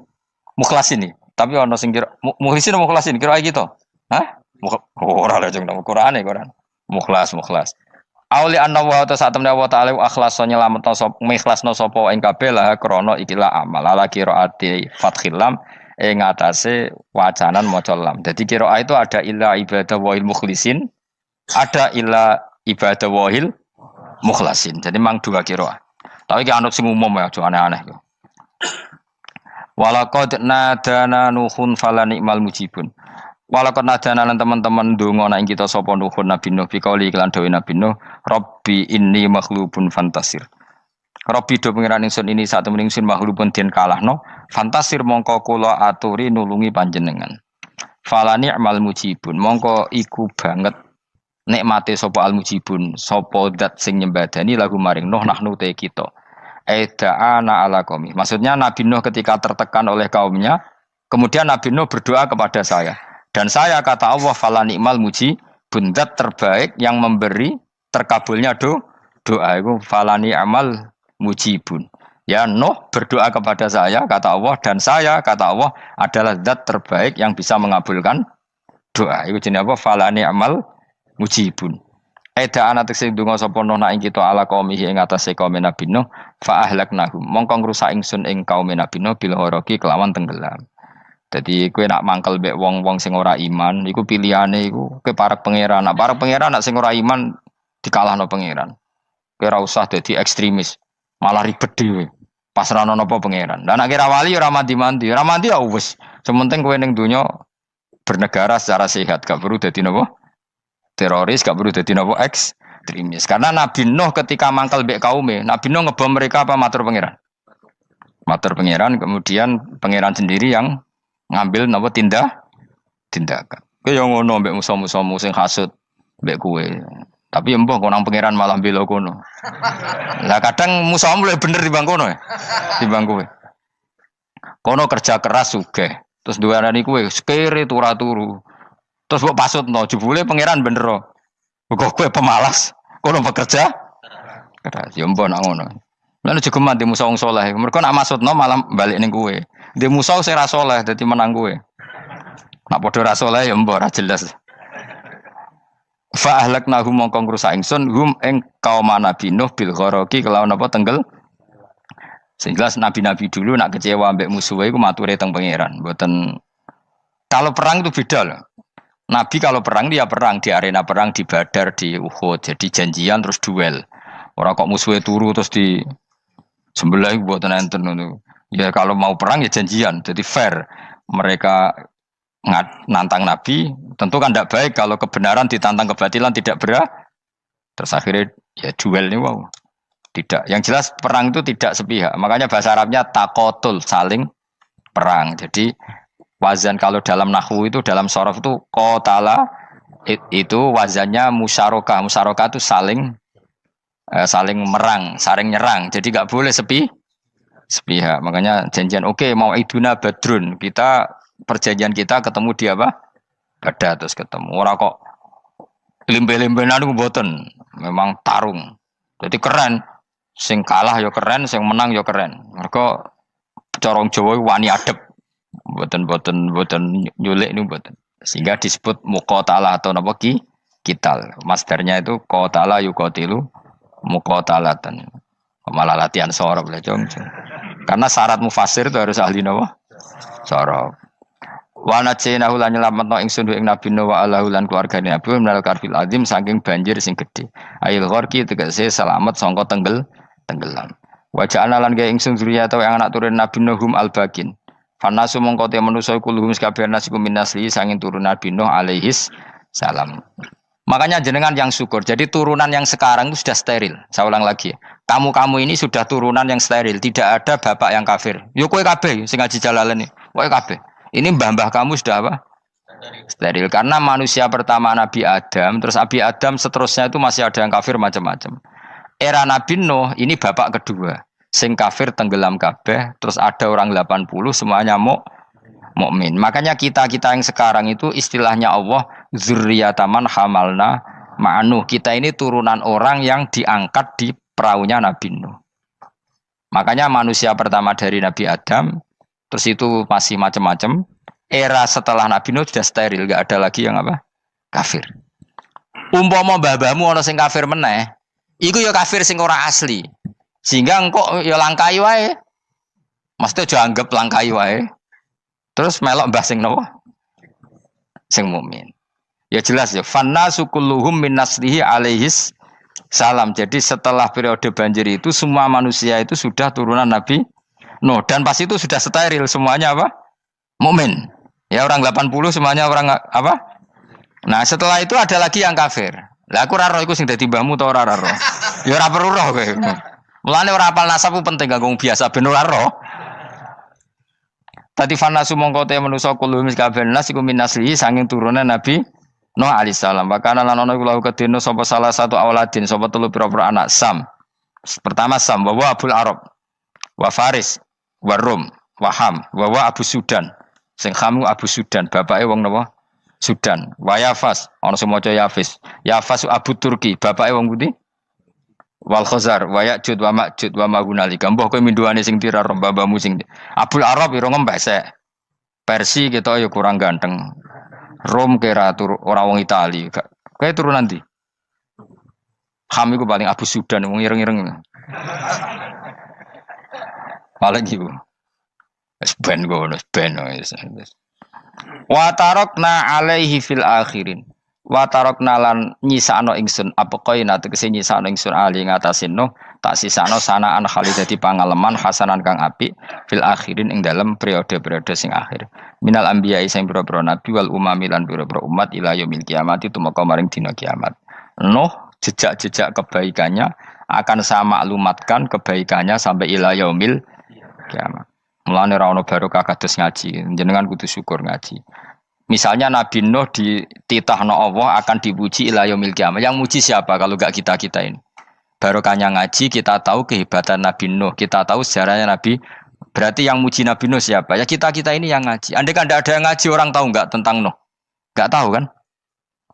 mukhlasin iki. Tapi ana sing kira mukhlisin mukhlasin kira iki to. Hah? Ora lha jeng nang Qur'ane Quran. Mukhlas. Auli anna wa ta'ala wa ta'ala akhlasa nyelametno sapa mikhlasno sapa ing kabeh lah krana ikilah amal ala qiraati fathil lam ing atase wacanan maca lam. Dadi qiraah itu ada illa ibadah wahil mukhlisin, ada illa ibadah wahil mukhlasin. Jadi mang dua qiraah. Tapi ki anut sing umum ya, aja aneh-aneh. Walaqad nadana nuhun fala ni'mal mujibun. Walaqad nadana lan teman-teman ndonga nek kita sapa nuhun Nabi Nuh bikauli iklan dawe Nabi Nuh, Rabbi inni maghlubun fantasir. Rabbi do pengiran ingsun ini sak temen ingsun maghlubun den kalahno, fantasir mongko kula aturi nulungi panjenengan. Fala ni'mal mujibun, mongko iku banget nikmate sapa al mujibun, sapa zat sing nyembadani lagu maring Nuh nahnu te kita. Aida'ana ala qaumi. Maksudnya Nabi Nuh ketika tertekan oleh kaumnya, kemudian Nabi Nuh berdoa kepada saya. Dan saya kata Allah fala ni'mal mujibun, zat terbaik yang memberi terkabulnya doa itu fala ni'mal mujibun. Ya Nuh berdoa kepada saya kata Allah, dan saya kata Allah adalah zat terbaik yang bisa mengabulkan doa. Itu jenenge apa? Fala ni'mal mujibun. Eda ana tekse donga sapa Nuh nak ing kita ala qaumihi ing atase kaum Nabi Nuh fa ahlaknahum mongko ngrusak ingsun ing kaum Nabi Nuh bil gharaqi kelawan tenggelam. Jadi kowe nak mangkel mbek wong-wong sing ora iman iku pilihane iku kowe parek pangeran. Nak parek pangeran nak sing ora iman dikalahno pangeran. Kowe ora usah dadi ekstremis, malah ribet dhewe. Pasrahno napa pangeran. Lah nek kira wali ora mandi-mandi, ora mandi ya wis. Sementing kowe ning donya bernegara secara sehat, gak perlu dadi napa? Teroris, gak perlu dadi napa ekstremis. Karena Nabi Nuh ketika mangkel mbek kaume, Nabi Nuh ngebom mereka apa matur pangeran? Matur pangeran, kemudian pangeran sendiri yang ngambil napa tindakan. Kowe yo ngono mbek musuh-musuhmu sing hasud mbek kowe. Tapi mbah konang pangeran malah bela kono. Lah kadang musuhmu luwih bener timbang kono ya. Timbang kowe. Kono kerja keras sugih. Terus duweni kowe sekere turu. Terus mbok pasutno jebule pangeran bener. Kok kowe pemalas. Kono bekerja keras. Yo mbah nak ngono. Lan jegeman di musuh wong saleh. Mergo nak maksudno malah balik ning kowe. Di musuh sing ra saleh dadi menang kowe. Nak padha ra saleh ya mbok ra jelas. Fa ahlaknahum mongko ngrusak ingsun hum ing kaum Nabi Nuh bil gharaqi kelawan apa tenggel. Sehingga nabi-nabi dulu nak kecewa mbek musuhe iku mature teng pangeran. Mboten kalau perang itu beda loh. Nabi kalau perang dia perang di arena perang di Badar di Uhud. Jadi janjian terus duel. Ora kok musuhe turu terus di sebelah mboten enten ngono. Ya kalau mau perang ya janjian. Jadi fair. Mereka nantang Nabi, tentu kan tidak baik kalau kebenaran ditantang kebatilan tidak berat. Terus akhirnya ya duel ini wow. Tidak. Yang jelas perang itu tidak sepihak. Makanya bahasa Arabnya takotul, saling perang. Jadi wazan kalau dalam nahwu itu dalam sorof itu qatala itu wazannya musyarakah. Musyarakah itu saling merang, saling nyerang. Jadi enggak boleh sepihak. Makanya janjian oke, mau iduna badrun. Perjanjian kita ketemu di apa? Badar terus ketemu. Ora kok limbe-limbenan ku mboten. Memang tarung. Jadi keren. Sing kalah ya keren, sing menang ya keren. Mergo corong Jawa wani adep. Mboten nyulik niku mboten. Sehingga disebut muqatalah atau napa kital. Masdarnya itu qatala yuqatilu muqatalatan. Malah latihan sorab lah Jong. Karena syarat mufassir itu harus ahli napa? Sorab. Wa najinahu lan nyelametno ingsun ing Nabi Nuh wa alahu lan keluargane Nabi minal karfil azim saking banjir sing gedhe. Ail gharqi tegese selamat sangka tenggelam. Wa ja'alna lan gawe ingsun zuriyata yang anak turun Nabi Nuh hum albakin. Fanasu mongko te manusa kulhum kabeh nasikum minasli sanging turun Nabi Nuh alaihis salam. Makanya jenengan yang syukur. Jadi turunan yang sekarang itu sudah steril. Saya ulang lagi. Kamu ini sudah turunan yang steril. Tidak ada bapak yang kafir. Yo kowe kabeh sing ngaji Jalalain. Kowe kabeh. Ini mbah-mbah kamu sudah apa? Steril. Karena manusia pertama Nabi Adam, terus Nabi Adam seterusnya itu masih ada yang kafir macam-macam. Era Nabi Nuh ini bapak kedua. sing kafir tenggelam kabeh, terus ada orang 80 semuanya mukmin. Makanya kita-kita yang sekarang itu istilahnya Allah dzurriyyataman hamalna ma'nuh. Kita ini turunan orang yang diangkat di perahunya Nabi Nuh. Makanya manusia pertama dari Nabi Adam, terus itu masih macam-macam. Era setelah Nabi Nuh sudah steril, gak ada lagi yang apa? Kafir. Umpama babamu ana sing kafir meneh, iku ya kafir sing ora asli. Sehingga engkau ya langkai wae. Mesti aja anggap langkai wae. Terus melok mbah sing napa? Sing mukmin. Ya jelas ya, fannasu kulluhum min naslihi alaihis salam. Jadi setelah periode banjir itu semua manusia itu sudah turunan Nabi Nuh dan pas itu sudah steril semuanya apa? Mukmin. Ya orang 80 semuanya orang apa? Nah, setelah itu ada lagi yang kafir. Lah aku ora roh iku sing dadi mbahmu ta ora roh. Ya ora perlu roh kowe. Mulane ora apal nasab penting kanggo biasa ben ora roh. Tadi fanasu mongko te manusa kulo mis kabeh nas iku min naslihi saking turunan Nabi Nuh alaihi salam. Bakana lan ana iku lahu kedene sapa salah satu auladin sapa telu pira-pira anak Sam. Pertama Sam wa Abul Arab wa Faris wa Rum wa Ham wa Abu Sudan. Sing Ham Abu Sudan, bapake wong napa? Sudan. Wa Yafas, ana sing maca Yafis. Yafas Abu Turki, bapake wong pundi? Wal Khazar, wa Ya'jud wa Ma'jud wa Magunalika. Mbah kowe minduane sing tira babamu sing Abul Arab ira ngembek sek. Persi kita ya kurang ganteng. Rom kira ora wong Itali. Kowe turunan ndi? Ham iku paling Abu Sudan wong ireng-ireng. Paling iku. Wis ben ngono, ben wis. Wa tarakna alaihi fil akhirin. Wa tarakna lan nyisano ingsun apa koina tegese nyisano ingsun ali ngatasin no tak sisano sanaan khalidati pangaleman hasanan kang apik fil akhirin ing dalem periode-periode sing akhir. Minal anbiya sing pira-pira nabi wal umami lan pira-pira umat ila yaumil kiamat itu maka maring dina kiamat. Nuh jejak-jejak kebaikannya akan saya maklumatkan kebaikannya sampai ila yaumil kiamat. Mulane ra ono barokah kados ngaji, jenengan kudu syukur ngaji. Misalnya Nabi Nuh dititahno Allah akan dipuji ila yaumil kiamah. Yang muji siapa kalau enggak kita-kita ini? Barokahnya ngaji, kita tahu kehebatan Nabi Nuh, kita tahu sejarahnya Nabi. Berarti yang muji Nabi Nuh siapa? Ya kita-kita ini yang ngaji. Andai kan enggak ada yang ngaji, orang tahu enggak tentang Nuh? Enggak tahu kan?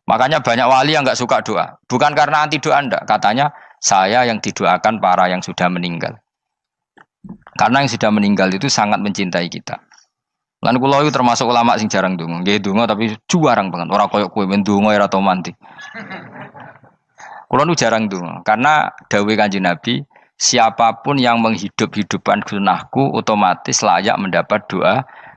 Makanya banyak wali yang enggak suka doa. Bukan karena anti doa enggak, katanya saya yang didoakan para yang sudah meninggal. Karena yang sudah meninggal itu sangat mencintai kita. Lan kula itu termasuk ulama sing jarang ndonga. Nggih ndonga tapi juarang banget. Ora koyo kowe men ndonga ora tau mandi. Kula nu jarang ndonga karena dawuh Kanjeng Nabi, siapapun yang menghidup-hidupkan sunnahku otomatis layak mendapat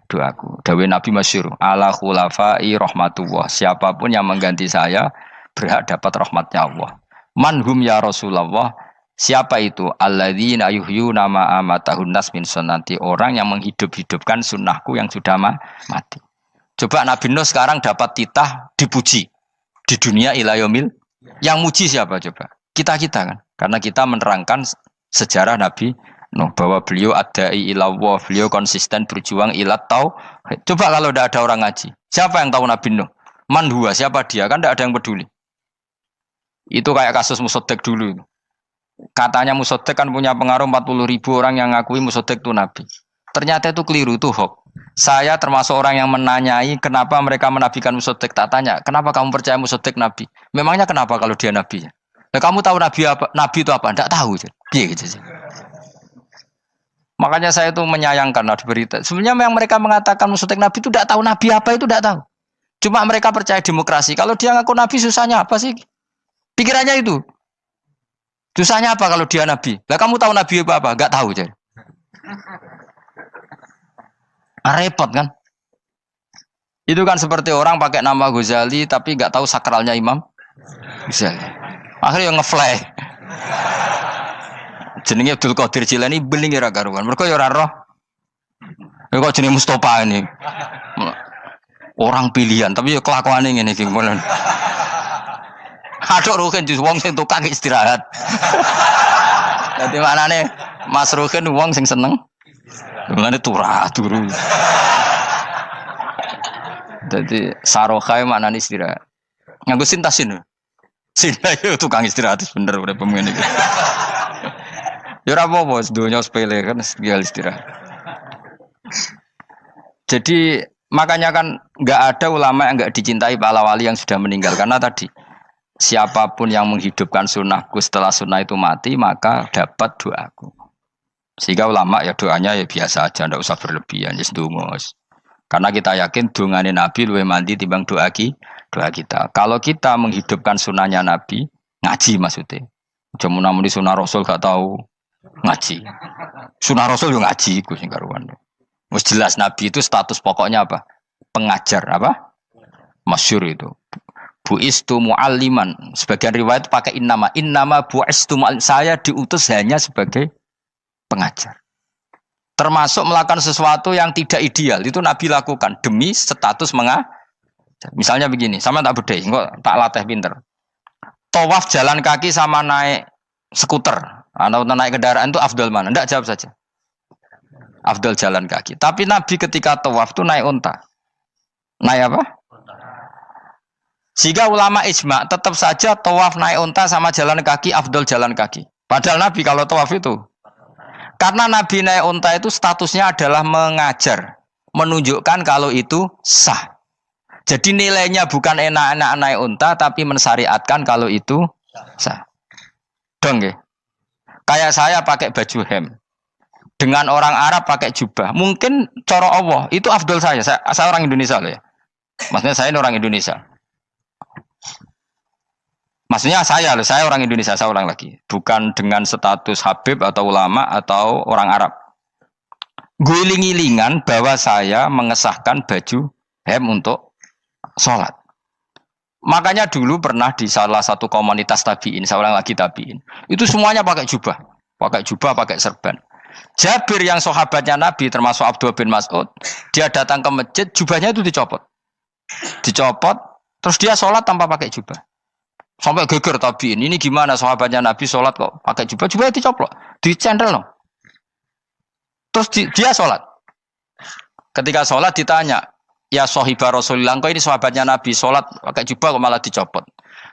doaku. Dawuh Nabi masyhur, ala khulafai rahmatullah. Siapapun yang mengganti saya berhak dapat rahmatnya Allah. Manhum ya Rasulullah. Siapa itu? Alladzina yuhyuna ma amatahun nas min sunnati, orang yang menghidup-hidupkan sunnahku yang sudah mati. Coba Nabi Nuh sekarang dapat titah dipuji di dunia ila yaumil. Yang muji siapa coba? Kita-kita kan. Karena kita menerangkan sejarah Nabi Nuh bahwa beliau adai ila Allah, beliau konsisten berjuang ila tauhid. Coba kalau tidak ada orang ngaji, siapa yang tahu Nabi Nuh? Man huwa, siapa dia? Kan tidak ada yang peduli. Itu kayak kasus Musaddaq dulu. Katanya Musaddaq kan punya pengaruh 40.000 orang yang ngakui Musaddaq itu Nabi. Ternyata itu keliru, itu hoax. Saya termasuk orang yang menanyai kenapa mereka menabikan Musaddaq. Tak tanya, kenapa kamu percaya Musaddaq Nabi? Memangnya kenapa kalau dia Nabi? Nah, kamu tahu Nabi apa? Nabi itu apa? Tidak tahu. Iya gitu sih. Makanya saya itu menyayangkan ada berita. Sebenarnya yang mereka mengatakan Musaddaq Nabi itu tidak tahu Nabi apa itu tidak tahu. Cuma mereka percaya demokrasi. Kalau dia ngaku Nabi susahnya apa sih? Pikirannya itu. Susahnya apa kalau dia Nabi? Lah kamu tahu Nabi apa? Enggak tahu jadi. Repot kan? Itu kan seperti orang pakai nama Ghazali tapi enggak tahu sakralnya Imam Ghazali. Akhirnya ngefly. Jenenge Abdul Qadir Jilani beling ora karuan. Mergo ya ora roh. Ya kok jenenge Mustofa ini. Orang pilihan tapi ya kelakuane ngene iki. Aduk Ruhin jus wong sing tukang istirahat. Dadi manane Mas Ruhin wong sing seneng. Mulane turu. Dadi sarohae maknane istirahat. Nganggo sintasin. Sinta itu tukang istirahat bener urip pemene iki. Ya ora apa-apa, donya sepele kan tinggal istirahat. Jadi makanya kan nggak ada ulama yang nggak dicintai para wali yang sudah meninggal karena tadi siapapun yang menghidupkan sunnahku setelah sunnah itu mati maka dapat doaku. Sehingga ulama ya doanya ya biasa aja, ndak usah berlebihan, ya ndonga. Karena kita yakin dongane Nabi luwih mandi timbang doa kita. Kalau kita menghidupkan sunnahnya Nabi, ngaji maksudnya. Cuma namun di sunnah Rasul gak tahu ngaji. Sunnah Rasul yo ngaji iku sing karuan. Wis jelas Nabi itu status pokoknya apa? Pengajar apa? Masyhur itu. Buistu mualliman. Sebagian riwayat pakai innama buistu muallim. Saya diutus hanya sebagai pengajar. Termasuk melakukan sesuatu yang tidak ideal itu Nabi lakukan demi status mengajar. Misalnya begini, sama tak bedai, kok tak latih pinter. Tawaf jalan kaki sama naik skuter atau naik kendaraan itu afdal mana? Enggak, jawab saja. Afdal jalan kaki. Tapi Nabi ketika tawaf itu naik unta. Naik apa? Sehingga ulama ijma tetap saja tawaf naik unta sama jalan kaki afdal jalan kaki. Padahal Nabi kalau tawaf itu karena Nabi naik unta itu statusnya adalah mengajar, menunjukkan kalau itu sah. Jadi nilainya bukan enak-enak naik unta tapi mensyariatkan kalau itu sah. Dong ya. Kayak saya pakai baju hem. Dengan orang Arab pakai jubah. Mungkin cara Allah itu afdol saya. Saya orang Indonesia loh ya. Maksudnya saya ini orang Indonesia. Maksudnya saya orang Indonesia, saya ulang lagi. Bukan dengan status Habib atau ulama atau orang Arab. Guling-gilingan bahwa saya mengesahkan baju hem untuk sholat. Makanya dulu pernah di salah satu komunitas tabiin, saya ulang lagi tabiin. Itu semuanya pakai jubah, pakai serban. Jabir yang sahabatnya Nabi termasuk Abdullah bin Mas'ud, dia datang ke masjid, jubahnya itu dicopot, terus dia sholat tanpa pakai jubah. Sampai geger tabiin, ini gimana sahabatnya Nabi sholat kok pakai jubah, jubahnya dicoplok, dicendel loh. Terus dia sholat. Ketika sholat ditanya, ya sahibah Rasulullah, kok ini sahabatnya Nabi sholat pakai jubah kok malah dicopot.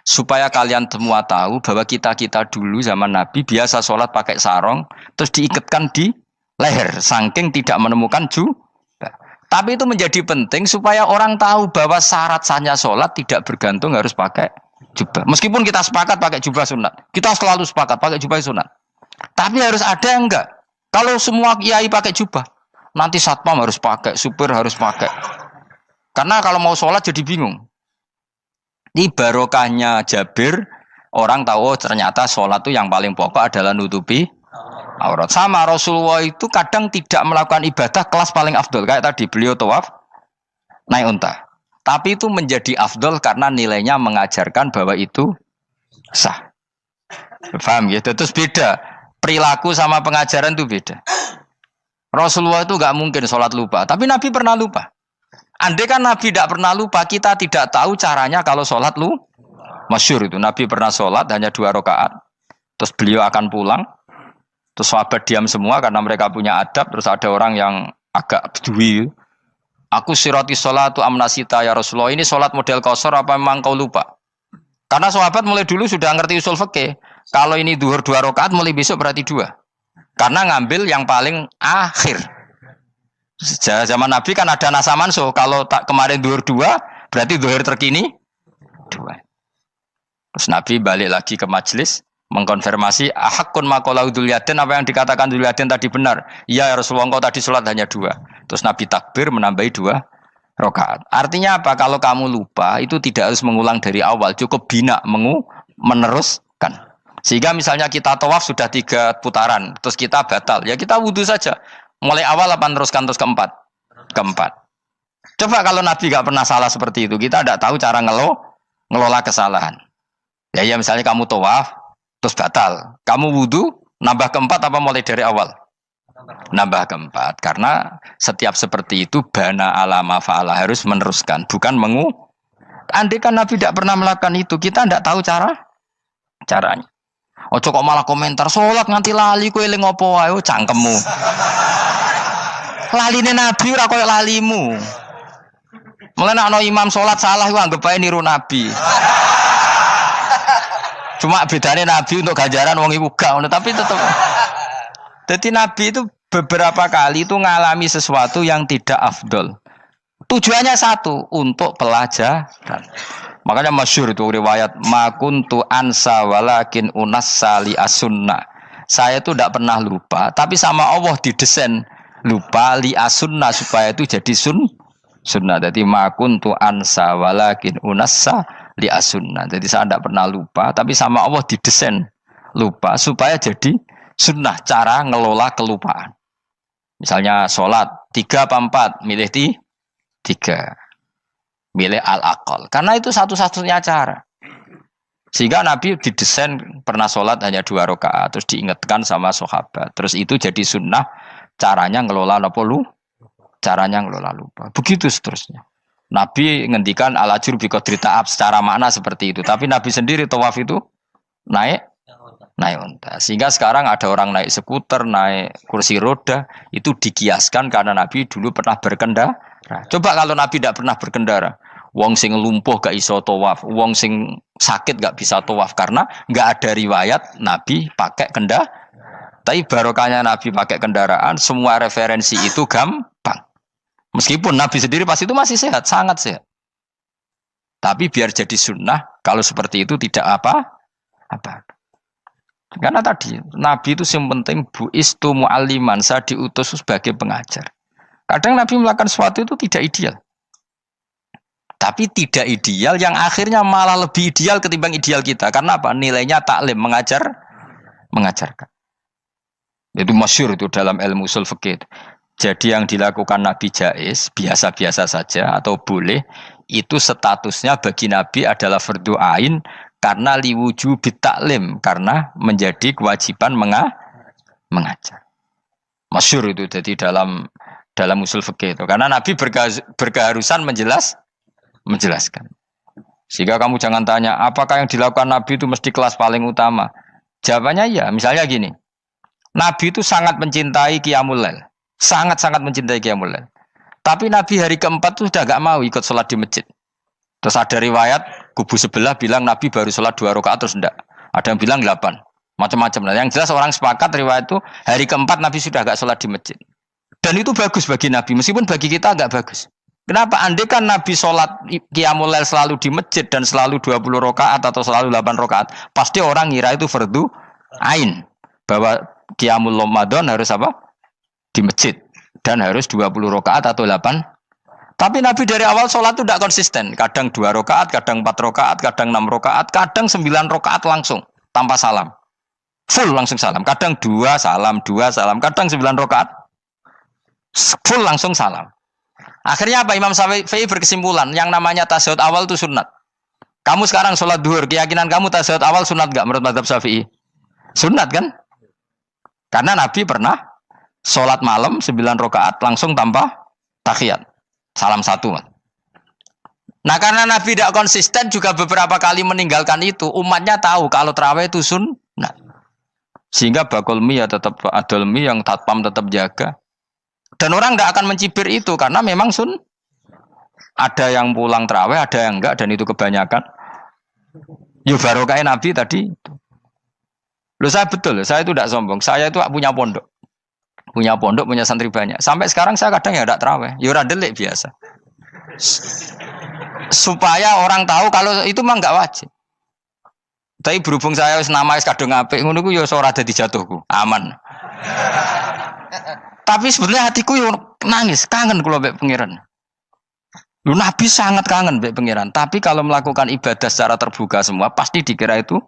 Supaya kalian semua tahu bahwa kita dulu zaman Nabi biasa sholat pakai sarong, terus diikatkan di leher, saking tidak menemukan jubah. Tapi itu menjadi penting supaya orang tahu bahwa syarat sahnya sholat tidak bergantung harus pakai jubah. Meskipun kita sepakat pakai jubah sunat, kita selalu sepakat pakai jubah sunat. Tapi harus ada yang enggak. Kalau semua kiai pakai jubah, nanti satpam harus pakai, supir harus pakai. Karena kalau mau sholat jadi bingung. Ini barokahnya Jabir, orang tahu ternyata sholat itu yang paling pokok adalah nutupi aurat. Sama Rasulullah itu kadang tidak melakukan ibadah kelas paling afdol. Kayak tadi beliau tawaf naik unta. Tapi itu menjadi afdol karena nilainya mengajarkan bahwa itu sah. Paham gitu? Terus beda. Perilaku sama pengajaran itu beda. Rasulullah itu gak mungkin sholat lupa. Tapi Nabi pernah lupa. Andai kan Nabi tidak pernah lupa, kita tidak tahu caranya kalau sholat masyhur itu. Nabi pernah sholat hanya 2 rakaat. Terus beliau akan pulang. Terus sahabat diam semua karena mereka punya adab. Terus ada orang yang agak bedui. Aku sirati sholatu amnasita ya Rasulullah. Ini sholat model qashar apa memang kau lupa? Karena sahabat mulai dulu sudah ngerti usul fikih. Kalau ini duhur 2 rakaat, mulai besok berarti 2. Karena ngambil yang paling akhir. Zaman Nabi kan ada nasa mansuh. Kalau tak kemarin duhur 2, berarti duhur terkini 2. Terus Nabi balik lagi ke majelis, mengkonfirmasi ahakun maqalahu Dzulyaden, apa yang dikatakan Dzulyaden tadi benar. Iya ya Rasulullah, engkau tadi sholat hanya 2. Terus Nabi takbir menambahi 2 rakaat. Artinya apa? Kalau kamu lupa, itu tidak harus mengulang dari awal, cukup bina meneruskan. Sehingga misalnya kita tawaf sudah 3 putaran, terus kita batal, ya kita wudu saja. Mulai awal apa teruskan terus keempat? Coba kalau Nabi gak pernah salah seperti itu, kita tidak tahu cara ngelola kesalahan. Ya misalnya kamu tawaf, terus batal. Kamu wudu, nambah keempat apa mulai dari awal? Nambah keempat. Karena setiap seperti itu, bana alama fa'ala, harus meneruskan. Bukan andai kan Nabi tidak pernah melakukan itu, kita tidak tahu caranya. Ojo kok malah komentar, sholat nganti lali kowe eling apa wae, cangkemmu. Laline Nabi ora koyo lalimu. Mulane ana imam sholat salah iku anggap ae niru Nabi. Cuma bedane Nabi untuk ganjaran wong iku gak ngono, tapi tetep Jadi Nabi itu beberapa kali itu ngalami sesuatu yang tidak afdol. Tujuannya satu, untuk pelajaran. Makanya masyhur itu riwayat makuntu ansa walakin unassa li asunna. Saya itu tidak pernah lupa, tapi sama Allah didesain lupa li asunna supaya itu jadi sunnah. Jadi makuntu ansa walakin unassa li asunna. Jadi saya tidak pernah lupa, tapi sama Allah didesain lupa supaya jadi sunnah cara ngelola kelupaan. Misalnya sholat 3 apa 4, milih 3. Milih al-aqal. Karena itu satu-satunya cara. Sehingga Nabi didesain pernah sholat hanya 2 rakaat, terus diingatkan sama sahabat. Terus itu jadi sunnah, caranya ngelola caranya ngelola lupa. Begitu seterusnya. Nabi ngendikan al-ajur bi qadri ta'ab secara makna seperti itu. Tapi Nabi sendiri tawaf itu naik unta. Sehingga sekarang ada orang naik skuter, naik kursi roda, itu dikiaskan karena Nabi dulu pernah berkendara. Coba kalau Nabi tidak pernah berkendara, wong sing lumpuh gak iso tawaf, wong sing sakit gak bisa tawaf karena gak ada riwayat Nabi pakai kendaraan. Tapi barokahnya Nabi pakai kendaraan, semua referensi itu gampang. Meskipun Nabi sendiri pas itu masih sehat, sangat sehat. Tapi biar jadi sunnah, kalau seperti itu tidak apa. Karena tadi Nabi itu yang penting buistu mu'alliman, saya diutus sebagai pengajar. Kadang Nabi melakukan sesuatu itu tidak ideal. Tapi tidak ideal yang akhirnya malah lebih ideal ketimbang ideal kita. Karena apa? Nilainya taklim, mengajarkan. Itu masyhur itu dalam ilmu ushul fikih. Jadi yang dilakukan Nabi jaiz, biasa-biasa saja atau boleh, itu statusnya bagi Nabi adalah fardhu ain karena liwujubi taklim, karena menjadi kewajiban mengajar. Masyhur itu jadi dalam usul fikih itu. Karena Nabi berkeharusan menjelaskan. Sehingga kamu jangan tanya, apakah yang dilakukan Nabi itu mesti kelas paling utama? Jawabannya ya, misalnya gini. Nabi itu sangat mencintai Qiyamul Lail. Sangat-sangat mencintai Qiyamul Lail. Tapi Nabi hari keempat itu sudah gak mau ikut sholat di masjid. Terus ada riwayat, kubu sebelah bilang Nabi baru sholat 2 rakaat terus enggak. Ada yang bilang 8. Macam-macam. Nah, yang jelas orang sepakat riwayat itu, hari keempat Nabi sudah gak sholat di masjid. Dan itu bagus bagi Nabi, meskipun bagi kita agak bagus. Kenapa? Andai kan Nabi sholat Qiyamul Lail selalu di masjid dan selalu 20 rakaat atau selalu 8 rakaat, pasti orang ngira itu fardhu ain. Bahwa Qiyamul Ramadan harus apa? Di masjid. Dan harus 20 rakaat atau 8. Tapi Nabi dari awal sholat itu tidak konsisten. Kadang 2 rakaat, kadang 4 rakaat, kadang 6 rakaat, kadang 9 rakaat langsung, tanpa salam. Full langsung salam. Kadang 2 salam, kadang 9 rakaat. Full langsung salam. Akhirnya apa? Imam Syafi'i berkesimpulan yang namanya tasyahud awal itu sunat. Kamu sekarang sholat duhur, keyakinan kamu tasyahud awal sunat gak menurut mazhab Syafi'i? Sunat kan? Karena Nabi pernah sholat malam 9 rakaat langsung tanpa tahiyat. Salam 1. Nah karena Nabi tidak konsisten juga beberapa kali meninggalkan itu, umatnya tahu kalau tarawih itu sunat. Sehingga bakul mie ya tetap adol mie, yang tatpam tetap jaga. Dan orang nggak akan mencibir itu karena memang ada yang pulang terawih, ada yang enggak, dan itu kebanyakan. Ya barokah Nabi tadi. Loh saya betul, saya itu tidak sombong. Saya itu punya pondok, punya santri banyak. Sampai sekarang saya kadang ya tidak terawih, ya ora delik biasa. Supaya orang tahu kalau itu mah nggak wajib. Tapi berhubung saya nama kadung apik, ngono ku ya ora dadi jatuhku, aman. Tapi sebenarnya hatiku yo nangis, kangen kula mbek pangeran. Lu Nabi sangat kangen mbek pangeran, tapi kalau melakukan ibadah secara terbuka semua pasti dikira itu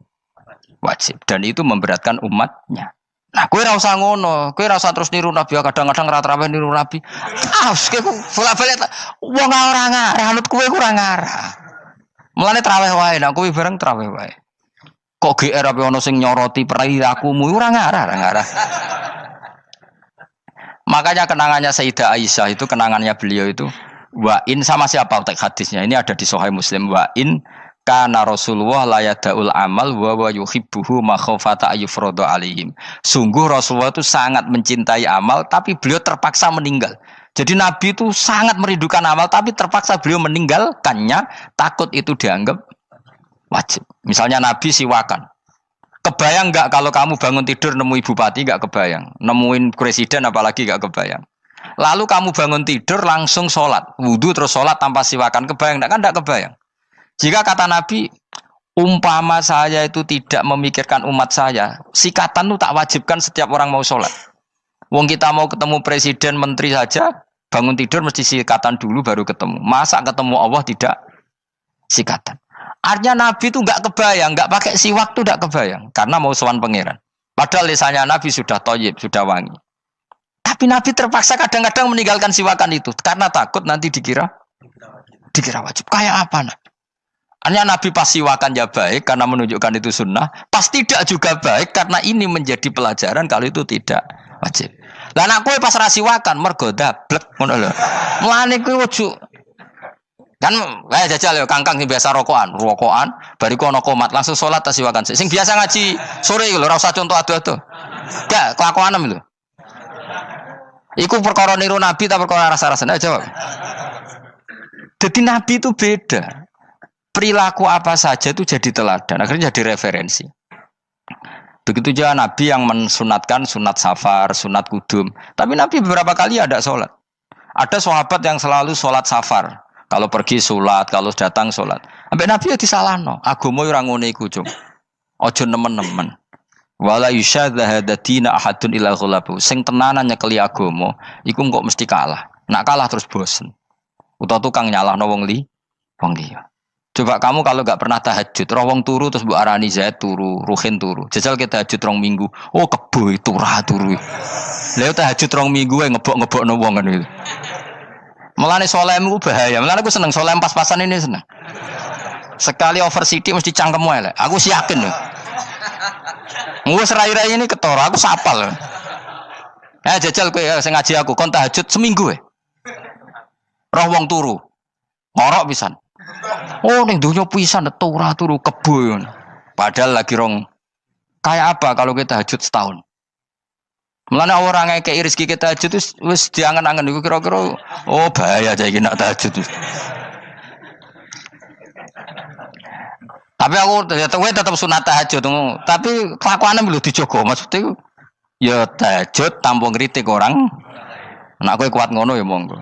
wajib dan itu memberatkan umatnya. Nah, kowe ora usah ngono, kowe ora usah terus niru Nabi, kadang-kadang ra traweh niru Nabi. Kowe bolak-balik wong ora ngarah, anut kowe ora ngarah. Mulane traweh wae, nek kowe bareng traweh wae. Kok GR apa ono sing nyoroti perilakumu ora ngarah. Makanya kenangannya Sayyidah Aisyah itu, kenangannya beliau itu wa'in sama siapa teks hadisnya, ini ada di Sahih Muslim, wa'in kana Rasulullah la yadaul amal wa yuhibbuhu makhafata ayyufrada alaihim. Sungguh Rasulullah itu sangat mencintai amal tapi beliau terpaksa meninggal. Jadi Nabi itu sangat merindukan amal tapi terpaksa beliau meninggalkannya, takut itu dianggap wajib. Misalnya Nabi siwakan. Kebayang nggak kalau kamu bangun tidur nemu bupati nggak kebayang, nemuin presiden apalagi nggak kebayang. Lalu kamu bangun tidur langsung sholat, wudhu terus sholat tanpa siwakan, kebayang nggak? Kan nggak kebayang. Jika kata Nabi, umpama saya itu tidak memikirkan umat saya, sikatan itu tak wajibkan setiap orang mau sholat. Wong kita mau ketemu presiden, menteri saja, bangun tidur mesti sikatan dulu baru ketemu. Masa ketemu Allah tidak sikatan? Artinya Nabi itu nggak kebayang, nggak pakai siwak tuh nggak kebayang, karena mau sowan pangeran. Padahal lisannya Nabi sudah thayyib, sudah wangi. Tapi Nabi terpaksa kadang-kadang meninggalkan siwakan itu karena takut nanti dikira wajib. Kayak apa Nabi? Artinya Nabi pas siwakan ya baik karena menunjukkan itu sunnah, pas tidak juga baik karena ini menjadi pelajaran kalau itu tidak wajib. Lah nek kowe pas ra siwakan mergo dablek ngono lho. Mulane kowe ojo kan kayak jajal ya kangkang sing biasa rokokan, bariku ana komat langsung salat tas siwakan. Sing biasa ngaji sore iku lho ora usah contoh ado-ado. Gak kelakuanem lho. Iku perkara niru Nabi ta perkara rasa-rasane jawab. Jadi Nabi itu beda. Perilaku apa saja itu jadi teladan, akhirnya jadi referensi. Begitu juga Nabi yang mensunatkan sunat safar, sunat kudum. Tapi Nabi beberapa kali ada sholat. Ada sahabat yang selalu sholat safar. Kalau pergi sholat, kalau datang sholat. Sampai Nabi ya disalahno. Agama ora ngene iku, Cung. Aja nemen-nemen. Wala yusyadza hadatina ahadun ila ghalabu. Sing tenanan nyekeli agama, iku kok mesti kalah. Nak kalah terus bosen. Utawa tukang nyalahno wong liya. Coba kamu kalau gak pernah tahajud, roh wong turu terus mbok arani Zaid turu, Ruhin turu. Jajal kita tahajud 2 minggu. Oh kebo turu. Lha tahajud 2 minggu wae ngebok-ngebokno wong kan itu. Mulane solehmu bahaya. Mulane aku seneng soleh pas-pasan ini seneng. Sekali over city mesti cangkemmu elek. Aku yakin lho. Wes rai-rai ini ketara, aku sapal. Jajal kowe sing ngaji aku kon tahajud seminggu wae. Roh wong turu. Ngorok pisan. Oh ning donya pisan turu kebo. Padahal lagi rong. Kayak apa kalau kita tahajud setahun? Mulane orang ngekeki rezeki kita tahajud wis diangen-angen iku kira-kira oh bahaya aja iki nak tahajud. Tapi aku tetap sunat tahajud, tapi kelakuannya belum dijogo. Maksudnya ya tahajud tanpa ngritik orang. Nek kowe kuat ngono ya monggo.